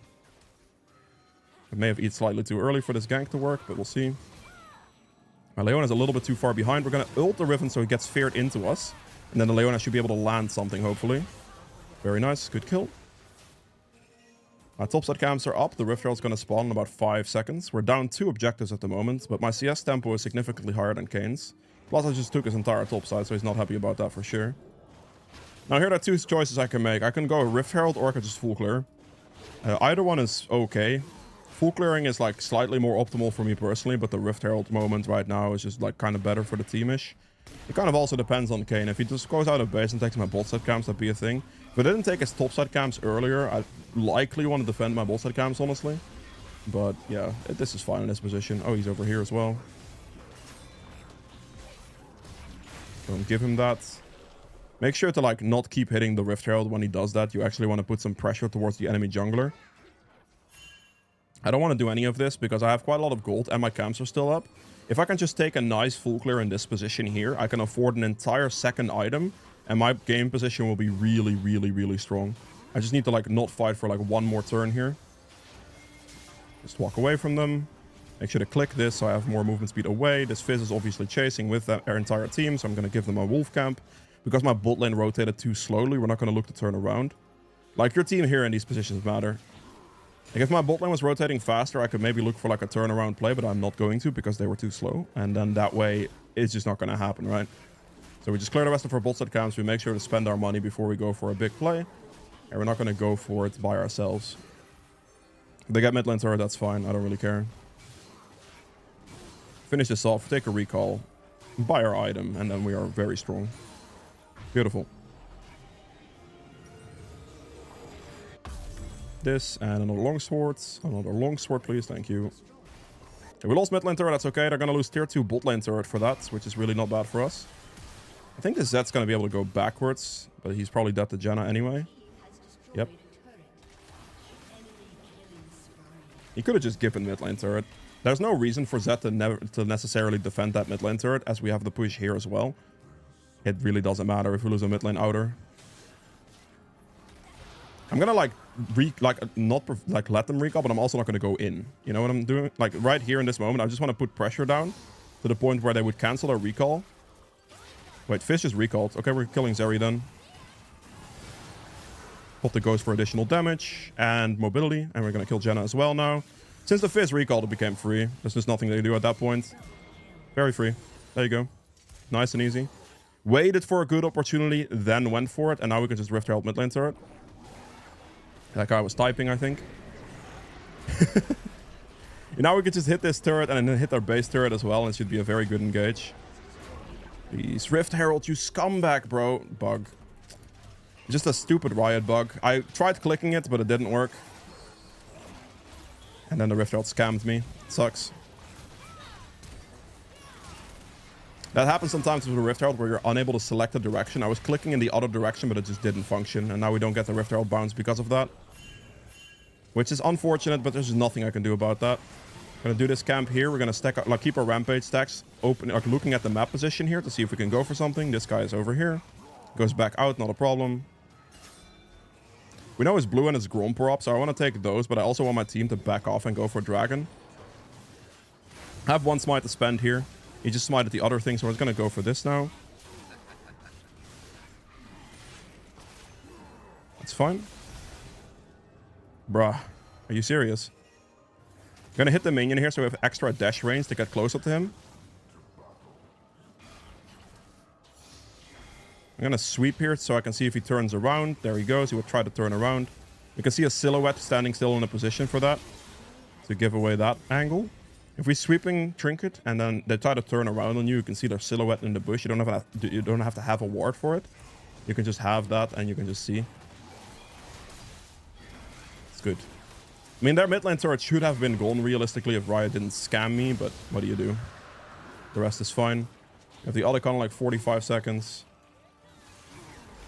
I may have eaten slightly too early for this gank to work, but we'll see. My Leona is a little bit too far behind. We're going to ult the Riven so he gets feared into us. And then the Leona should be able to land something, hopefully. Very nice. Good kill. My topside camps are up. The Rift Herald's going to spawn in about 5 seconds. We're down 2 objectives at the moment, but my CS tempo is significantly higher than Kane's. Plus, I just took his entire topside, so he's not happy about that for sure. Now, here are 2 choices I can make. I can go Rift Herald, or I can just full clear. Either one is okay. Full clearing is like slightly more optimal for me personally, but the Rift Herald moment right now is just like kind of better for the teamish. It kind of also depends on Kayn. If he just goes out of base and takes my bot side camps, that'd be a thing. If I didn't take his top side camps earlier, I'd likely want to defend my bot side camps, honestly. But yeah, this is fine in this position. Oh, he's over here as well. Don't give him that. Make sure to like not keep hitting the Rift Herald when he does that. You actually want to put some pressure towards the enemy jungler. I don't want to do any of this because I have quite a lot of gold and my camps are still up. If I can just take a nice full clear in this position here, I can afford an entire second item and my game position will be really, really, really strong. I just need to like not fight for like one more turn here. Just walk away from them. Make sure to click this so I have more movement speed away. This Fizz is obviously chasing with our entire team, so I'm going to give them a wolf camp. Because my bot lane rotated too slowly, we're not going to look to turn around. Like, your team here in these positions matter. Like, if my bot lane was rotating faster, I could maybe look for like a turnaround play, but I'm not going to because they were too slow. And then that way, it's just not going to happen, right? So we just clear the rest of our bot side camps. We make sure to spend our money before we go for a big play. And we're not going to go for it by ourselves. If they get mid lane turret, that's fine. I don't really care. Finish this off, take a recall, buy our item, and then we are very strong. Beautiful. This and another longsword. Another longsword, please. Thank you. Okay, we lost mid lane turret. That's okay. They're going to lose tier 2 bot lane turret for that, which is really not bad for us. I think this Zed's going to be able to go backwards, but he's probably dead to Janna anyway. Yep. He could have just given mid lane turret. There's no reason for Zed to necessarily defend that mid lane turret, as we have the push here as well. It really doesn't matter if we lose a mid lane outer. I'm gonna like let them recall, but I'm also not gonna go in. You know what I'm doing? Like right here in this moment, I just want to put pressure down to the point where they would cancel our recall. Wait, Fish is recalled. Okay, we're killing Zeri then. Potter goes for additional damage and mobility, and we're gonna kill Janna as well now. Since the Fizz recalled, it became free. There's just nothing they do at that point. Very free. There you go. Nice and easy. Waited for a good opportunity, then went for it, and now we can just Rift Herald mid lane turret. That guy was typing, I think. Now we can just hit this turret and then hit our base turret as well, and it should be a very good engage. Please, Rift Herald, you scumbag, bro. Bug. Just a stupid Riot bug. I tried clicking it, but it didn't work. And then the Rift Herald scammed me. It sucks. That happens sometimes with the Rift Herald where you're unable to select a direction. I was clicking in the other direction, but it just didn't function. And now we don't get the Rift Herald bounce because of that. Which is unfortunate, but there's nothing I can do about that. Gonna do this camp here. We're gonna stack up, like, keep our rampage stacks open, like looking at the map position here to see if we can go for something. This guy is over here. Goes back out, not a problem. We know it's blue and it's Gromper up, so I want to take those, but I also want my team to back off and go for Dragon. I have one smite to spend here. He just smited the other thing, so we're just gonna go for this now. That's fine. Bruh, are you serious? I'm gonna hit the minion here so we have extra dash range to get closer to him. I'm gonna sweep here so I can see if he turns around. There he goes. He would try to turn around. We can see a silhouette standing still in a position for that, to give away that angle. If we're sweeping Trinket and then they try to turn around on you, you can see their silhouette in the bush. You don't have to have a ward for it. You can just have that and you can just see. It's good. I mean, their mid lane turret should have been gone realistically if Riot didn't scam me, but what do you do? The rest is fine. We have the other con like 45 seconds.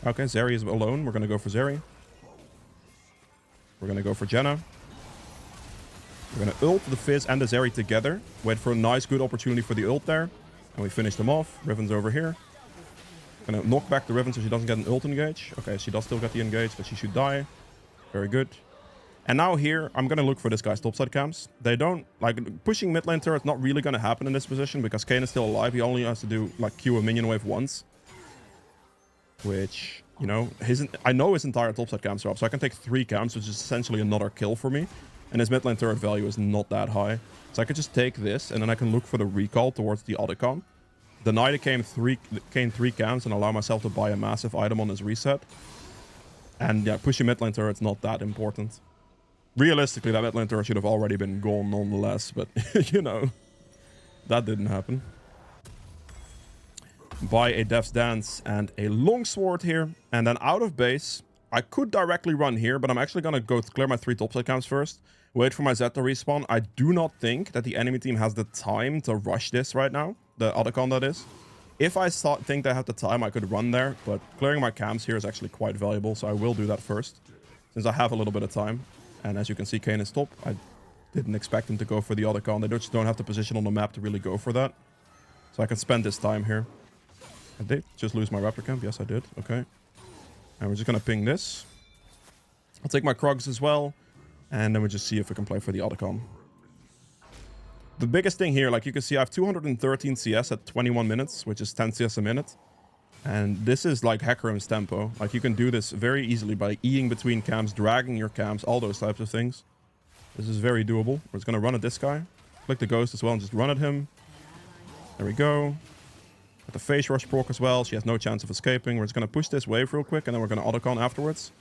Okay, Zeri is alone. We're going to go for Zeri. We're going to go for Jenna. We're going to ult the Fizz and the Zeri together. Wait for a nice, good opportunity for the ult there. And we finish them off. Riven's over here. Going to knock back the Riven so she doesn't get an ult engage. Okay, she does still get the engage, but she should die. Very good. And now here, I'm going to look for this guy's topside camps. They don't, like, pushing mid lane turret not really going to happen in this position because Kayn is still alive. He only has to do, like, Q a minion wave once. Which, you know, I know his entire topside camps are up, so I can take 3 camps, which is essentially another kill for me. And his mid lane turret value is not that high. So I could just take this, and then I can look for the recall towards the other con. Deny the Kayn 3 camps and allow myself to buy a massive item on his reset. And yeah, pushing mid lane turret's not that important. Realistically, that mid lane turret should have already been gone nonetheless, but, you know, that didn't happen. Buy a Death's Dance and a Longsword here. And then out of base, I could directly run here, but I'm actually going to go clear my 3 topside camps first. Wait for my Z to respawn. I do not think that the enemy team has the time to rush this right now. The other con, that is. If I think they have the time, I could run there. But clearing my camps here is actually quite valuable, so I will do that first. Since I have a little bit of time. And as you can see, Kayn is top. I didn't expect him to go for the other con. They just don't have the position on the map to really go for that. So I can spend this time here. I did just lose my Raptor camp. Yes, I did. Okay. And we're just going to ping this. I'll take my Krugs as well. And then we'll just see if we can play for the other con. The biggest thing here, like you can see, I have 213 CS at 21 minutes, which is 10 CS a minute. And this is like Hecarim's tempo. Like you can do this very easily by Eing between camps, dragging your camps, all those types of things. This is very doable. We're just going to run at this guy. Click the Ghost as well and just run at him. There we go. With the Phase Rush proc as well, she has no chance of escaping. We're just going to push this wave real quick, and then we're going to autocon afterwards.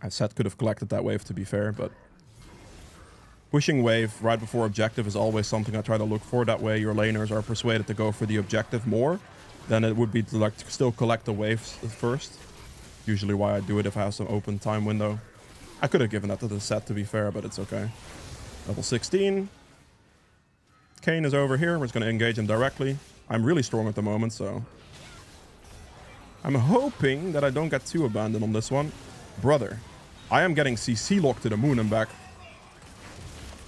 I said could have collected that wave, to be fair, but... pushing wave right before objective is always something I try to look for. That way your laners are persuaded to go for the objective more than it would be to, like, still collect the waves first. Usually why I do it if I have some open time window. I could have given that to the set, to be fair, but it's okay. Level 16. Kayn is over here. We're just going to engage him directly. I'm really strong at the moment, so... I'm hoping that I don't get too abandoned on this one. Brother, I am getting CC locked to the moon and back.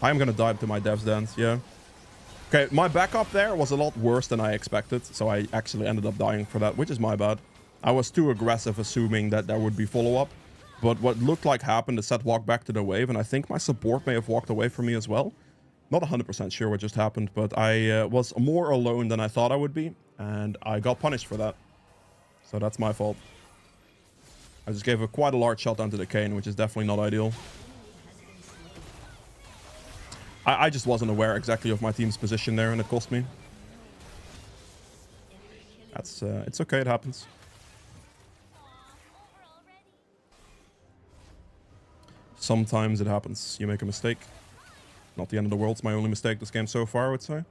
I am going to dive to my Death's Dance, yeah. Okay, my backup there was a lot worse than I expected, so I actually ended up dying for that, which is my bad. I was too aggressive assuming that there would be follow-up. But what looked like happened, the set walked back to the wave, and I think my support may have walked away from me as well. Not 100% sure what just happened, but I was more alone than I thought I would be, and I got punished for that. So that's my fault. I just gave quite a large shot down to the Kayn, which is definitely not ideal. I just wasn't aware exactly of my team's position there, and it cost me. That's it's okay, it happens. Sometimes it happens. You make a mistake. Not the end of the world. It's my only mistake this game so far, I would say.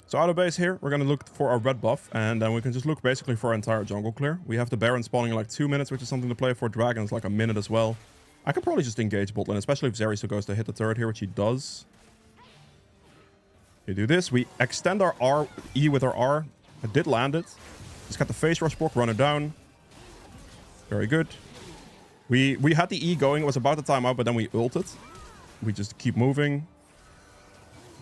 So out of base here, we're going to look for our red buff, and then we can just look basically for our entire jungle clear. We have the Baron spawning in like 2 minutes, which is something to play for. Dragon's like a minute as well. I could probably just engage bot lane, especially if Zeri goes to hit the turret here, which he does. We do this. We extend our R, E with our R. I did land it. Just got the phase rush block, run it down. Very good. We had the E going. It was about to time out, but then we ulted. We just keep moving.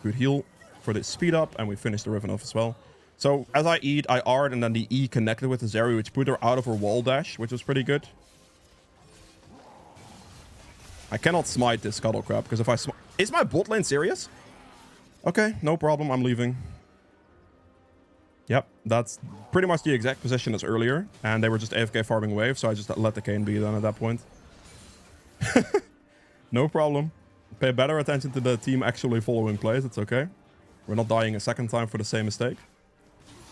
Good heal for the speed up, and we finished the Riven off as well. So as I E'd, I R'd, and then the E connected with the Zeri, which put her out of her wall dash, which was pretty good. I cannot smite this Scuttle Crab, because if I smite... Is my bot lane serious? Okay, no problem. I'm leaving. Yep, that's pretty much the exact position as earlier. And they were just AFK farming wave, so I just let the Kayn be done at that point. No problem. Pay better attention to the team actually following plays. It's okay. We're not dying a second time for the same mistake.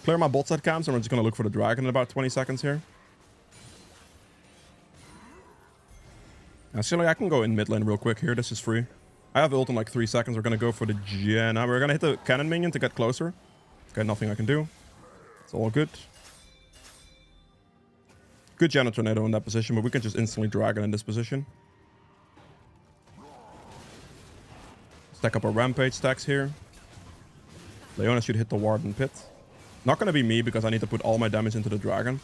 Clear my bot side camps, and we're just going to look for the dragon in about 20 seconds here. Actually, I can go in mid lane real quick here. This is free. I have ult in like 3 seconds. We're going to go for the Jenna. We're going to hit the cannon minion to get closer. Okay, nothing I can do. It's all good. Good Jenna tornado in that position, but we can just instantly dragon in this position. Stack up our rampage stacks here. Leona should hit the Warden pit. Not going to be me because I need to put all my damage into the dragon.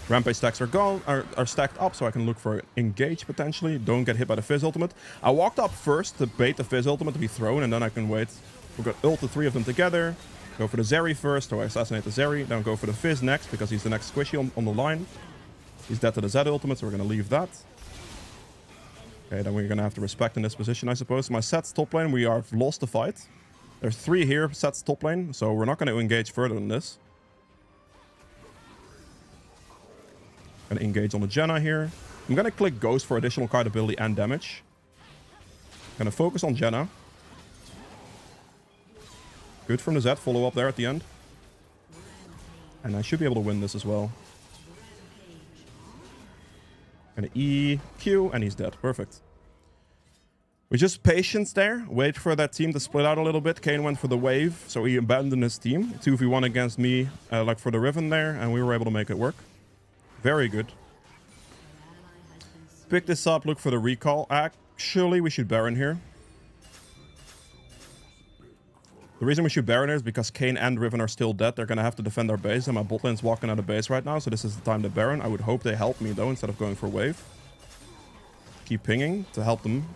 Rampage stacks are gone, are stacked up, so I can look for engage potentially. Don't get hit by the Fizz ultimate. I walked up first to bait the Fizz ultimate to be thrown, and then I can wait. We're going to ult the 3 of them together. Go for the Zeri first, so I assassinate the Zeri. Then go for the Fizz next, because he's the next squishy on the line. He's dead to the Z ultimate, so we're going to leave that. Okay, then we're going to have to respect in this position, I suppose. My Set's top lane, we have lost the fight. There's 3 here, Set's top lane, so we're not going to engage further than this. Going to engage on the Jenna here. I'm going to click Ghost for additional card ability and damage. Going to focus on Jenna. Good from the Z, follow up there at the end. And I should be able to win this as well. Gonna E, Q, and he's dead. Perfect. We just patience there. Wait for that team to split out a little bit. Kayn went for the wave, so he abandoned his team. 2v1 against me, like for the Riven there, and we were able to make it work. Very good. Pick this up, look for the recall. Actually, we should Baron here. The reason we should Baron here is because Kayn and Riven are still dead. They're going to have to defend our base, and my bot lane's walking out of base right now, so this is the time to Baron. I would hope they help me, though, instead of going for wave. Keep pinging to help them.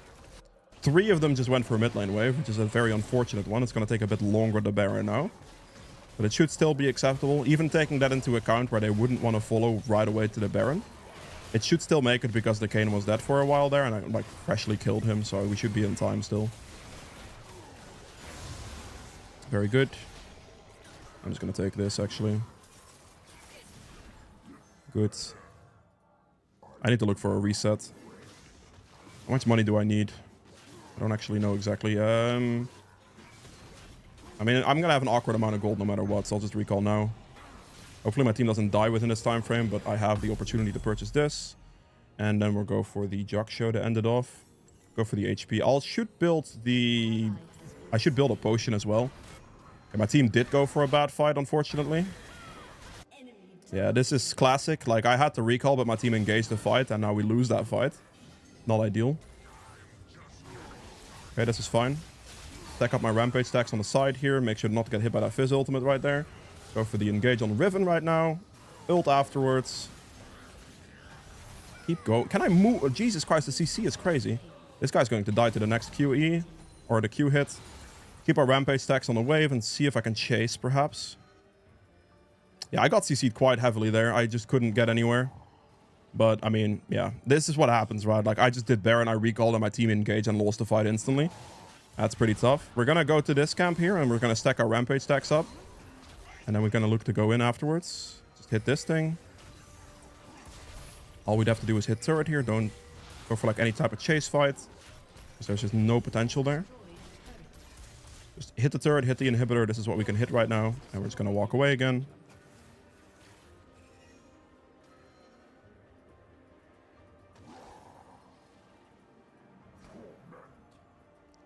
3 of them just went for a mid lane wave, which is a very unfortunate one. It's going to take a bit longer to Baron now. But it should still be acceptable, even taking that into account where they wouldn't want to follow right away to the Baron. It should still make it because the Kayn was dead for a while there, and I like freshly killed him, so we should be in time still. Very good. I'm just going to take this, actually. Good. I need to look for a reset. How much money do I need? I don't actually know exactly. I mean, I'm going to have an awkward amount of gold no matter what, so I'll just recall now. Hopefully my team doesn't die within this time frame, but I have the opportunity to purchase this. And then we'll go for the Jug Show to end it off. Go for the HP. I should build a potion as well. Okay, my team did go for a bad fight, unfortunately. Yeah, this is classic. Like, I had to recall, but my team engaged the fight, and now we lose that fight. Not ideal. Okay, this is fine. Stack up my rampage stacks on the side here. Make sure not to get hit by that Fizz ultimate right there. Go for the engage on Riven right now. Ult afterwards. Keep going. Can I move? Oh, Jesus Christ, the CC is crazy. This guy's going to die to the next QE or the Q hit. Keep our rampage stacks on the wave and see if I can chase, perhaps. Yeah, I got CC'd quite heavily there. I just couldn't get anywhere. But, I mean, yeah. This is what happens, right? Like, I just did Baron, I recalled, and my team engaged and lost the fight instantly. That's pretty tough. We're going to go to this camp here, and we're going to stack our rampage stacks up. And then we're going to look to go in afterwards. Just hit this thing. All we'd have to do is hit turret here. Don't go for, like, any type of chase fight. Because there's just no potential there. Just hit the turret, hit the inhibitor. This is what we can hit right now. And we're just going to walk away again.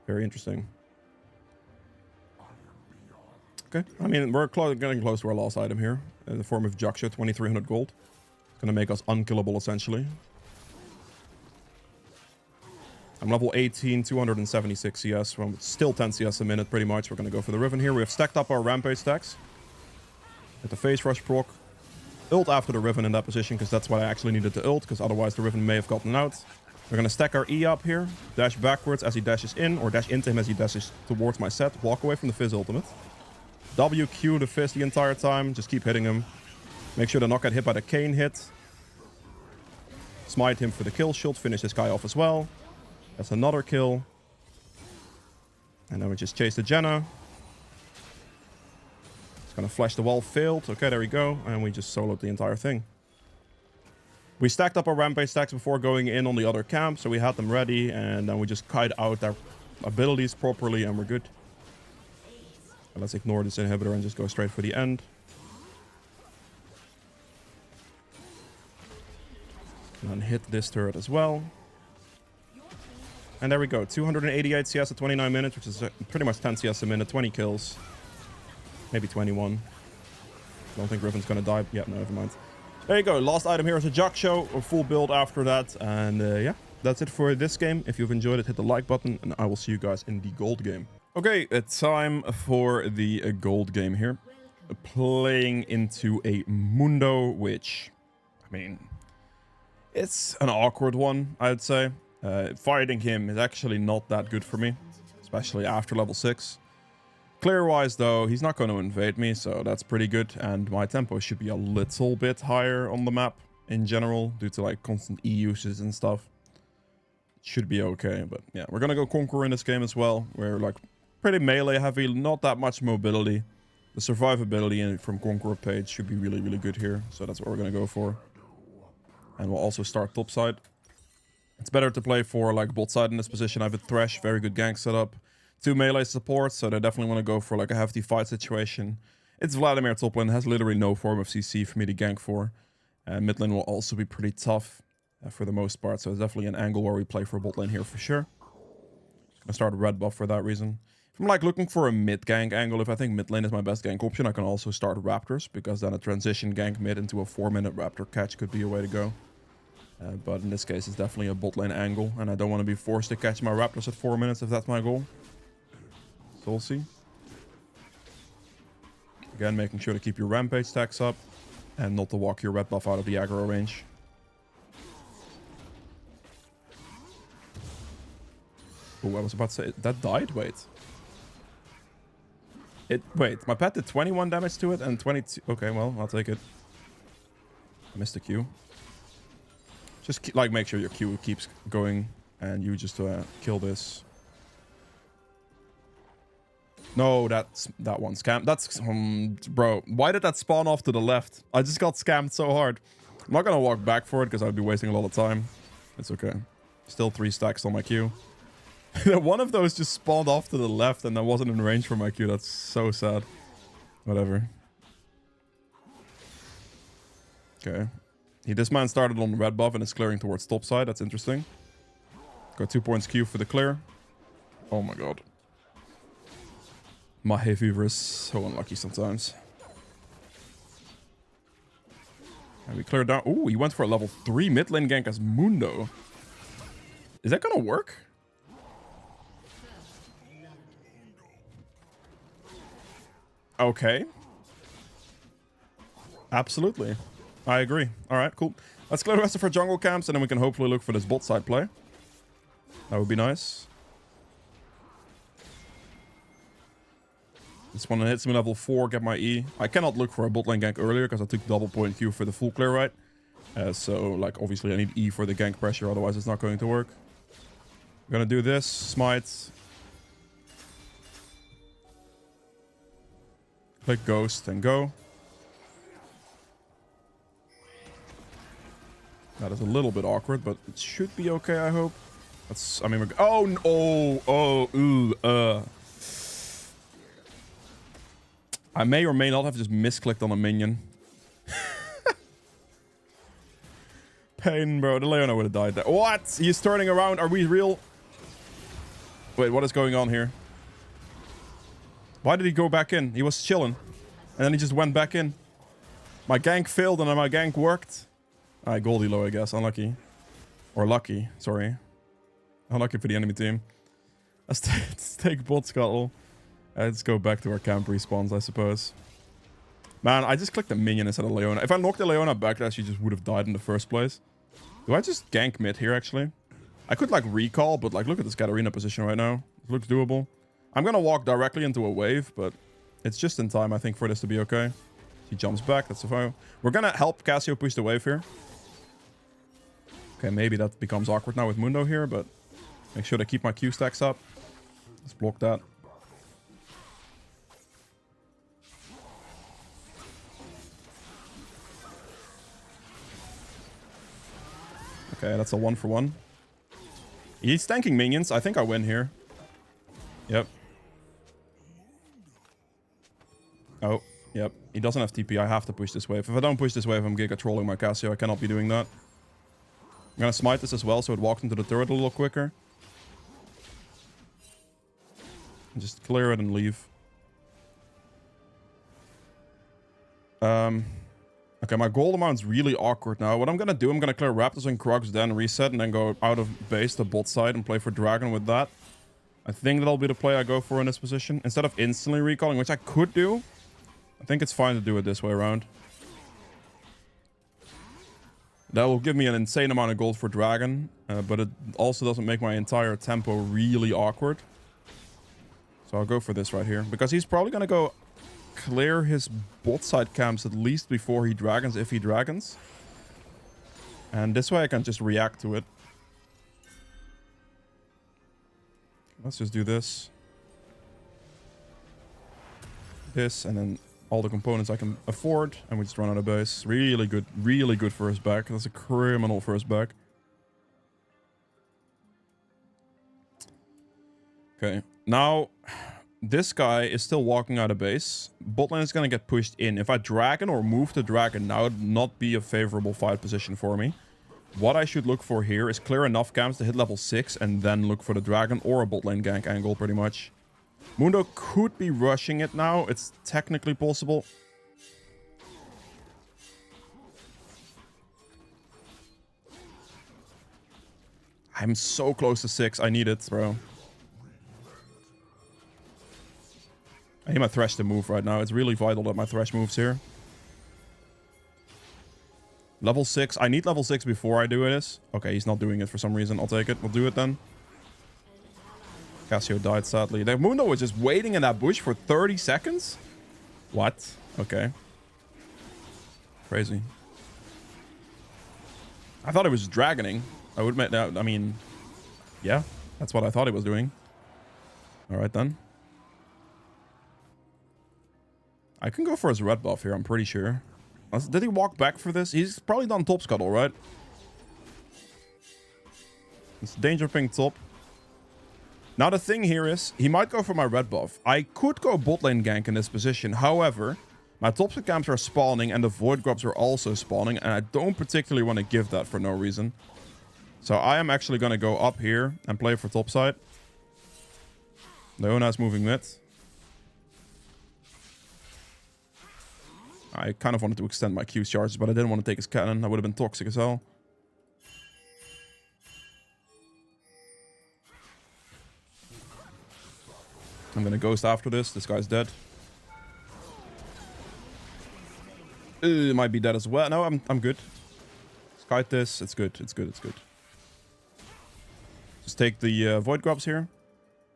Very interesting. Okay, I mean, we're getting close to our last item here. In the form of Jaksha, 2300 gold. It's going to make us unkillable, essentially. I'm level 18, 276 CS. Well, still 10 CS a minute, pretty much. We're going to go for the Riven here. We have stacked up our Rampage stacks. With the Phase Rush proc. Ult after the Riven in that position, because that's why I actually needed to ult, because otherwise the Riven may have gotten out. We're going to stack our E up here. Dash backwards as he dashes in, or dash into him as he dashes towards my set. Walk away from the Fizz ultimate. WQ the Fizz the entire time. Just keep hitting him. Make sure to not get hit by the Kayn hit. Smite him for the kill shield. Finish this guy off as well. That's another kill. And then we just chase the Janna. It's gonna flash the wall. Failed. Okay, there we go. And we just soloed the entire thing. We stacked up our Rampage stacks before going in on the other camp, so we had them ready, and then we just kite out their abilities properly, and we're good. And let's ignore this inhibitor and just go straight for the end. And then hit this turret as well. And there we go. 288 CS at 29 minutes, which is pretty much 10 CS a minute, 20 kills. Maybe 21. Don't think Riven's gonna die. Yeah, no, never mind. There you go. Last item here is a Jug Show, a full build after that. And yeah, that's it for this game. If you've enjoyed it, hit the like button, and I will see you guys in the gold game. Okay, it's time for the gold game here. Playing into a Mundo, which, I mean, it's an awkward one, I'd say. Fighting him is actually not that good for me, especially after level 6. Clear-wise, though, he's not going to invade me, so that's pretty good. And my tempo should be a little bit higher on the map in general, due to like constant E uses and stuff. Should be okay, but yeah, we're going to go Conqueror in this game as well. We're like pretty melee heavy, not that much mobility. The survivability from Conqueror page should be really, really good here, so that's what we're going to go for. And we'll also start topside. It's better to play for like bot side in this position. I have a Thresh, very good gank setup. 2 melee supports, so they definitely want to go for like a hefty fight situation. It's Vladimir top lane, has literally no form of CC for me to gank for. Mid lane will also be pretty tough for the most part, so it's definitely an angle where we play for bot lane here for sure. Gonna start a red buff for that reason. If I'm like looking for a mid gank angle, if I think mid lane is my best gank option, I can also start Raptors, because then a transition gank mid into a 4-minute Raptor catch could be a way to go. But in this case, it's definitely a bot lane angle, and I don't want to be forced to catch my Raptors at 4 minutes if that's my goal. So we'll see. Again, making sure to keep your Rampage stacks up, and not to walk your red buff out of the aggro range. Oh, I was about to say, that died? Wait. Wait, my pet did 21 damage to it and 22. Okay, well, I'll take it. I missed the Q. Just like make sure your Q keeps going and you just kill this. No, that one scam. That's bro. Why did that spawn off to the left? I just got scammed so hard. I'm not gonna walk back for it because I'd be wasting a lot of time. It's okay. Still 3 stacks on my Q. One of those just spawned off to the left and I wasn't in range for my Q. That's so sad. Whatever. Okay. This man started on red buff and is clearing towards top side. That's interesting. Got 2 points Q for the clear. Oh my god. My hay fever is so unlucky sometimes. And we cleared down. Ooh, he went for a level 3 mid lane gank as Mundo. Is that gonna work? Okay. Absolutely. I agree. Alright, cool. Let's clear the rest of our jungle camps and then we can hopefully look for this bot side play. That would be nice. This one hits me level 4, get my E. I cannot look for a bot lane gank earlier because I took double point Q for the full clear right. So, like, obviously I need E for the gank pressure, otherwise it's not going to work. I'm gonna do this, smite. Click ghost and go. That is a little bit awkward, but it should be okay, I hope. That's, I mean, I may or may not have just misclicked on a minion. Pain, bro. The Leona would have died there. What? He's turning around. Are we real? Wait, what is going on here? Why did he go back in? He was chilling. And then he just went back in. My gank failed and then my gank worked. Alright, Goldie low, I guess. Unlucky. Or lucky. Sorry. Unlucky for the enemy team. Let's take bot scuttle. Let's go back to our camp respawns, I suppose. Man, I just clicked the minion instead of Leona. If I knocked the Leona back there, she just would have died in the first place. Do I just gank mid here, actually? I could, like, recall, but, like, look at this Katarina position right now. It looks doable. I'm gonna walk directly into a wave, but it's just in time, I think, for this to be okay. She jumps back. That's the foe. We're gonna help Cassio push the wave here. Okay, maybe that becomes awkward now with Mundo here, but make sure to keep my Q stacks up. Let's block that. Okay, that's a 1-for-1. He's tanking minions. I think I win here. Yep. Oh, yep. He doesn't have TP. I have to push this wave. If I don't push this wave, I'm Giga trolling my Cassio. I cannot be doing that. I'm gonna smite this as well, so it walks into the turret a little quicker. And just clear it and leave. Okay, my gold amount's really awkward now. What I'm gonna do, I'm gonna clear Raptors and Crocs, then reset, and then go out of base to bot side and play for Dragon with that. I think that'll be the play I go for in this position. Instead of instantly recalling, which I could do, I think it's fine to do it this way around. That will give me an insane amount of gold for Dragon, but it also doesn't make my entire tempo really awkward. So I'll go for this right here, because he's probably gonna go clear his bot side camps at least before he dragons, if he dragons. And this way I can just react to it. Let's just do this. This, and then all the components I can afford, and we just run out of base. Really good first back. That's a criminal first back. Okay, now this guy is still walking out of base. Bot lane is going to get pushed in. If I dragon or move the dragon, now would not be a favorable fight position for me. What I should look for here is clear enough camps to hit level 6 and then look for the dragon or a bot lane gank angle pretty much. Mundo could be rushing it now. It's technically possible. I'm so close to 6. I need it, bro. I need my Thresh to move right now. It's really vital that my Thresh moves here. Level 6. I need level 6 before I do this. Okay, he's not doing it for some reason. I'll take it. We'll do it then. Cassio died, sadly. The Mundo was just waiting in that bush for 30 seconds? What? Okay. Crazy. I thought it was dragoning. I would admit that. I mean, yeah. That's what I thought he was doing. Alright then. I can go for his red buff here, I'm pretty sure. Did he walk back for this? He's probably done top scuttle, right? It's danger ping top. Now the thing here is, he might go for my red buff. I could go bot lane gank in this position. However, my top side camps are spawning and the void grubs are also spawning. And I don't particularly want to give that for no reason. So I am actually going to go up here and play for top side. Leona's moving mid. I kind of wanted to extend my Q charges, but I didn't want to take his cannon. That would have been toxic as hell. I'm gonna ghost after this. This guy's dead. It might be dead as well. No, I'm good. Let's kite this. It's good. It's good. It's good. Just take the void grubs here.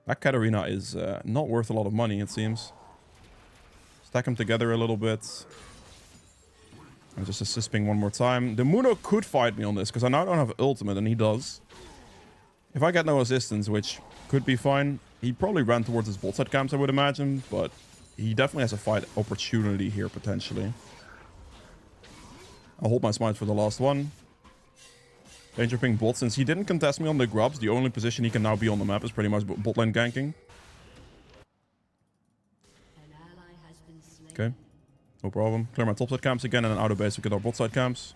That Katarina is not worth a lot of money, it seems. Stack them together a little bit. I'm just assisting one more time. The Mundo could fight me on this, because I now don't have ultimate, and he does. If I get no assistance, which could be fine, he probably ran towards his bot side camps, I would imagine, but he definitely has a fight opportunity here, potentially. I'll hold my smite for the last one. Danger ping bot. Since he didn't contest me on the grubs, the only position he can now be on the map is pretty much bot lane ganking. Okay. No problem. Clear my top side camps again, and then out of base we get our bot side camps.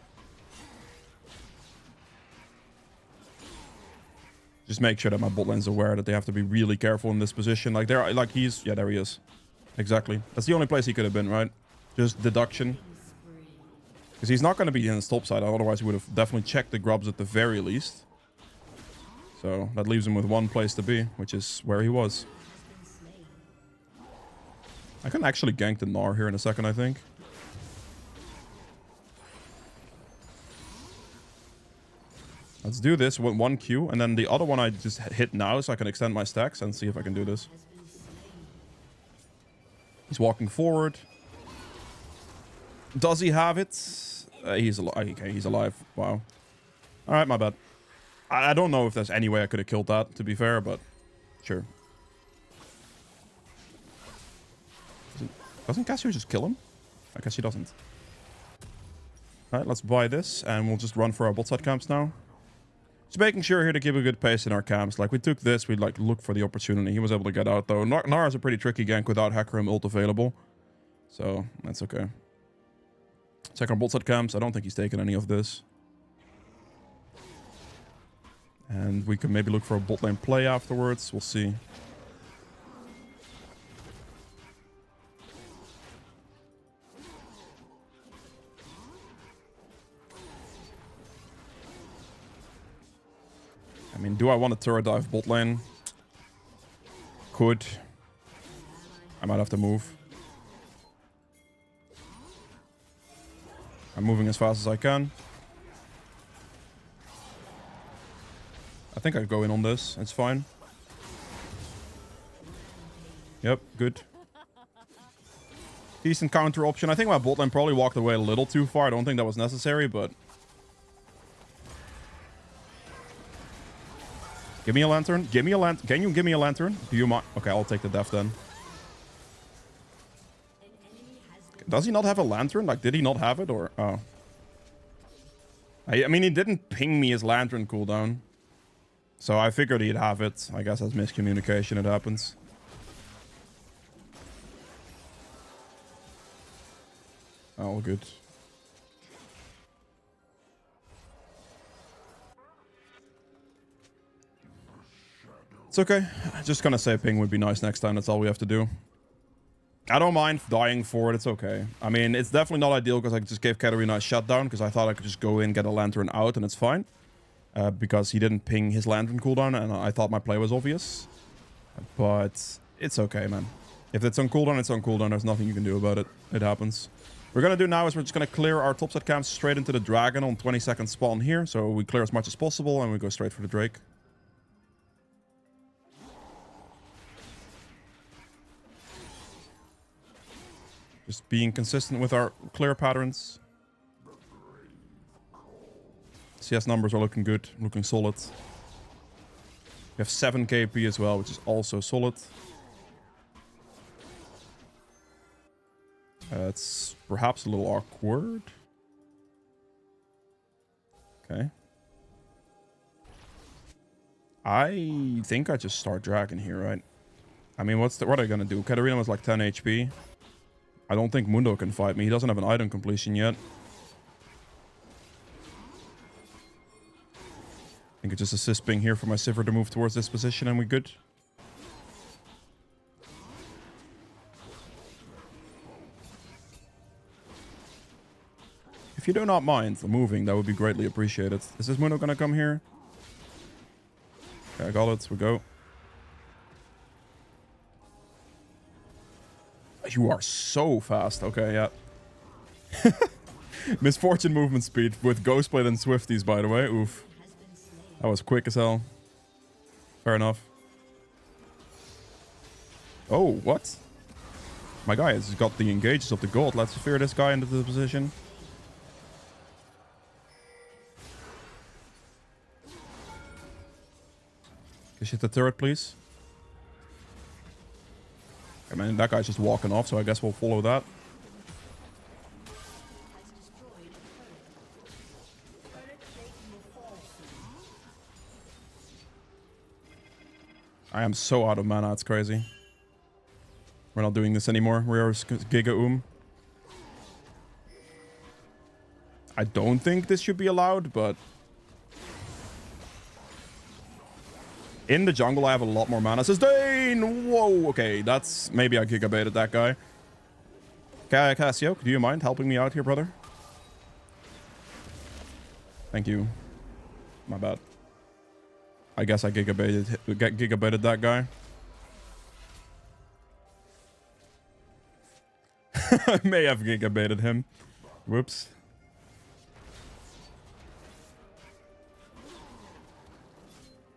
Just make sure that my bot lane's aware that they have to be really careful in this position. Like there, like he's, yeah, there he is. Exactly. That's the only place he could have been, right? Just deduction. Because he's not going to be in his top side, otherwise he would have definitely checked the grubs at the very least. So that leaves him with one place to be, which is where he was. I can actually gank the Gnar here in a second, I think. Let's do this with 1 Q, and then the other one I just hit now so I can extend my stacks and see if I can do this. He's walking forward. Does he have it? He's alive. Okay, he's alive. Wow. Alright, my bad. I don't know if there's any way I could have killed that, to be fair, but sure. Doesn't Cassio just kill him? I guess he doesn't. Alright, let's buy this, and we'll just run for our bot side camps now. Just making sure here to keep a good pace in our camps. Like, we took this, we like look for the opportunity. He was able to get out, though. Gnar is a pretty tricky gank without Hecarim ult available. So, that's okay. Check our bot side camps. I don't think he's taken any of this. And we can maybe look for a bot lane play afterwards. We'll see. I mean, do I want to turret dive bot lane? Could. I might have to move. I'm moving as fast as I can. I think I go in on this. It's fine. Yep, good. Decent counter option. I think my bot lane probably walked away a little too far. I don't think that was necessary, but... Give me a lantern. Give me a lantern. Can you give me a lantern? Do you mind? Okay, I'll take the death then. Does he not have a lantern? Like, did he not have it? Or... Oh. I mean, he didn't ping me his lantern cooldown. So I figured he'd have it. I guess that's miscommunication. It happens. All good. It's okay. Just gonna say ping would be nice next time. That's all we have to do. I don't mind dying for it. It's okay. I mean, it's definitely not ideal because I just gave Hecarim a shutdown because I thought I could just go in, get a lantern out, and it's fine. Because he didn't ping his lantern cooldown, and I thought my play was obvious. But it's okay, man. If it's on cooldown, it's on cooldown. There's nothing you can do about it. It happens. What we're gonna do now is we're just gonna clear our topside camps straight into the dragon on 20-second spawn here. So we clear as much as possible, and we go straight for the Drake. Just being consistent with our clear patterns. CS numbers are looking good, looking solid. We have 7 KP as well, which is also solid. It's perhaps a little awkward. Okay. I think I just start dragon here, right? I mean, what are they gonna do? Katarina was like 10 HP. I don't think Mundo can fight me. He doesn't have an item completion yet. I think it's just assist ping here for my Sivir to move towards this position and we're good. If you do not mind moving, that would be greatly appreciated. Is this Mundo gonna come here? Okay, I got it. We go. You are so fast. Okay, yeah. Misfortune movement speed with Ghostblade and Swifties, by the way. Oof. That was quick as hell. Fair enough. Oh, what? My guy has got the engages of the gold. Let's fear this guy into the position. Can you hit the turret, please? I mean, that guy's just walking off, so I guess we'll follow that. I am so out of mana, it's crazy. We're not doing this anymore. We're Giga I don't think this should be allowed, but... In the jungle, I have a lot more mana. Sustain! Whoa, okay, that's... Maybe I gigabaited that guy. Cassio, do you mind helping me out here, brother? Thank you. My bad. I guess I gigabaited that guy. I may have gigabaited him. Whoops.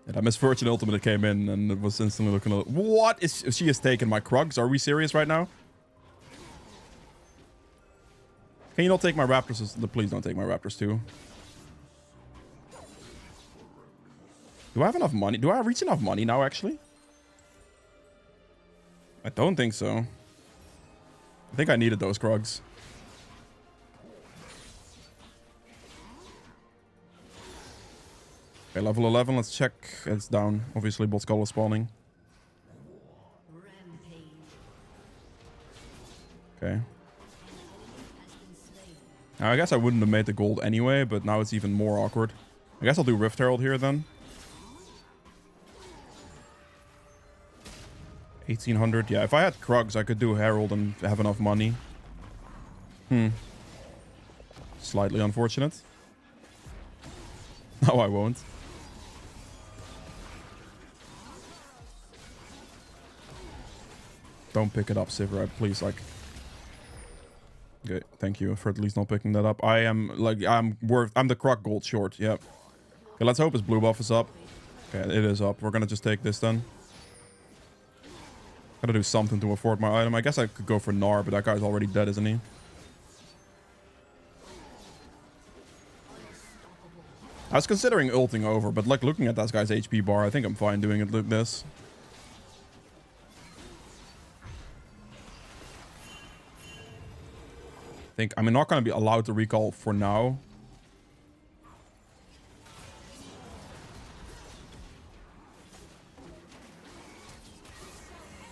Yeah, that Misfortune ultimate that came in and it was instantly looking a little... What? She has taken my Krugs? Are we serious right now? Can you not take my Raptors? Please don't take my Raptors too. Do I have enough money? Do I reach enough money now, actually? I don't think so. I think I needed those Krugs. Okay, level 11. Let's check. It's down. Obviously, bot skull is spawning. Okay. Now, I guess I wouldn't have made the gold anyway, but now it's even more awkward. I guess I'll do Rift Herald here then. 1800. Yeah, if I had Krugs, I could do Herald and have enough money. Slightly unfortunate. No, I won't. Don't pick it up, Sivir, please, like... Okay, thank you for at least not picking that up. I'm the Krug gold short, yep. Okay, let's hope his blue buff is up. Okay, it is up. We're gonna just take this then. Gotta do something to afford my item. I guess I could go for Gnar, but that guy's already dead, isn't he? I was considering ulting over, but like looking at that guy's HP bar, I think I'm fine doing it like this. I'm not going to be allowed to recall for now.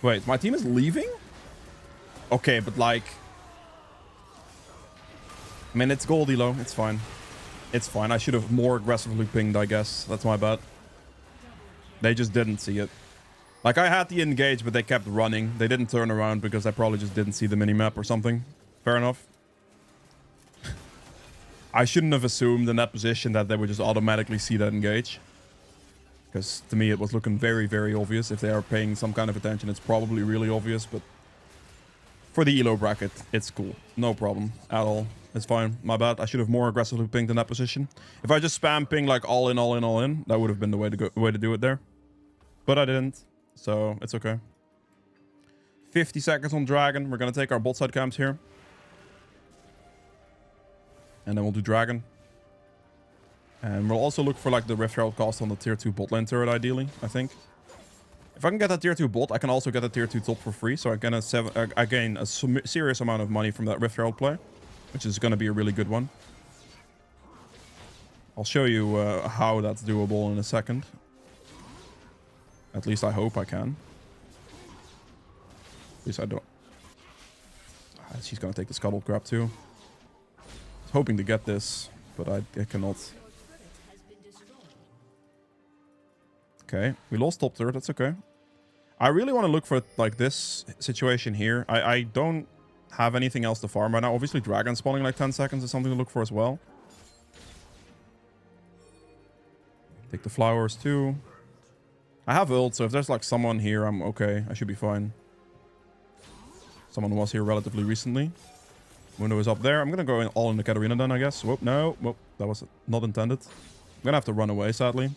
Wait, my team is leaving? Okay, but like... I mean, it's gold elo. It's fine. It's fine. I should have more aggressively pinged, I guess. That's my bad. They just didn't see it. Like, I had the engage, but they kept running. They didn't turn around because I probably just didn't see the minimap or something. Fair enough. I shouldn't have assumed in that position that they would just automatically see that engage. Because to me, it was looking very, very obvious. If they are paying some kind of attention, it's probably really obvious. But for the ELO bracket, it's cool. No problem at all. It's fine. My bad. I should have more aggressively pinged in that position. If I just spam ping like all in, all in, all in, that would have been the way to do it there. But I didn't. So it's okay. 50 seconds on Dragon. We're going to take our bot side camps here. And then we'll do Dragon. And we'll also look for like the Rift Herald cost on the tier 2 bot lane turret, ideally, I think. If I can get that tier 2 bot, I can also get a tier 2 top for free. So I gain a serious amount of money from that Rift Herald play, which is going to be a really good one. I'll show you how that's doable in a second. At least I hope I can. At least I don't. She's going to take the scuttle grab too. Hoping to get this, but I cannot. Okay, we lost top third. That's okay. I really want to look for like this situation here. I don't have anything else to farm right now. Obviously, dragon spawning like 10 seconds is something to look for as well. Take the flowers too. I have ult, so if there's like someone here, I'm okay. I should be fine. Someone was here relatively recently. Window is up there. I'm gonna go all in the Katarina then, I guess. Whoop, no. Whoop, that was not intended. I'm gonna have to run away, sadly.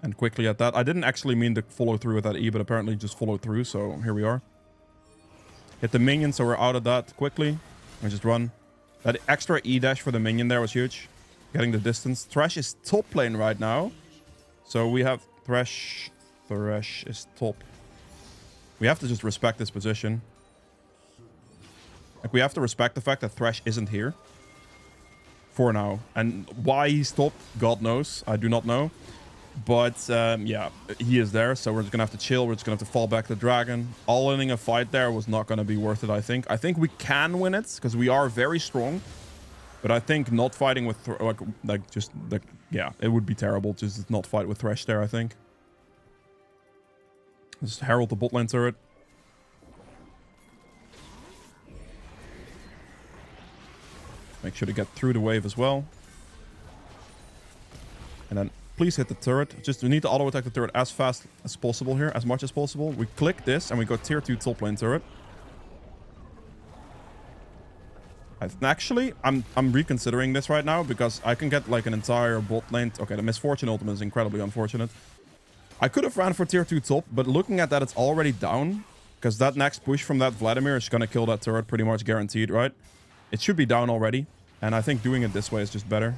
And quickly at that. I didn't actually mean to follow through with that E, but apparently just followed through, so here we are. Hit the minion, so we're out of that quickly. And just run. That extra E dash for the minion there was huge. Getting the distance. Thresh is top lane right now. So we have Thresh. Thresh is top. We have to just respect this position. Like, we have to respect the fact that Thresh isn't here. For now. And why he's top, God knows. I do not know. But, yeah, he is there. So we're just going to have to chill. We're just going to have to fall back to Dragon. All-inning a fight there was not going to be worth it, I think. I think we can win it, because we are very strong. But I think not fighting with... yeah, it would be terrible to just not fight with Thresh there, I think. Just herald the bot lane turret. Make sure to get through the wave as well. And then Please hit the turret. Just we need to auto attack the turret as fast as possible here, as much as possible. We click this and we go tier 2 top lane turret. Actually, I'm reconsidering this right now because I can get like an entire bot lane. Okay, the misfortune ultimate is incredibly unfortunate. I could have ran for tier 2 top, but looking at that, it's already down. Because that next push from that Vladimir is going to kill that turret pretty much guaranteed, right? It should be down already. And I think doing it this way is just better.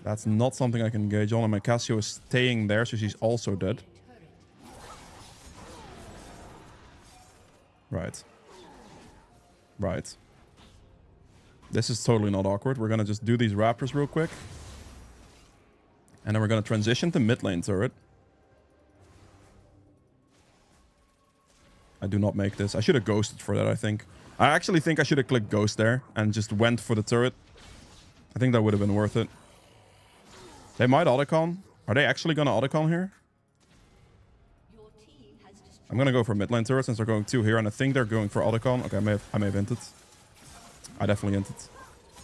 That's not something I can engage on. And my Cassio is staying there, so she's also dead. Right. Right. This is totally not awkward. We're going to just do these raptors real quick. And then we're going to transition to mid lane turret. I do not make this. I should have ghosted for that, I think. I actually think I should have clicked ghost there and just went for the turret. I think that would have been worth it. They might autocon. Are they actually going to autocon here? I'm going to go for mid lane turret since they're going 2 here. And I think they're going for autocon. Okay, I may have hinted. I definitely hinted.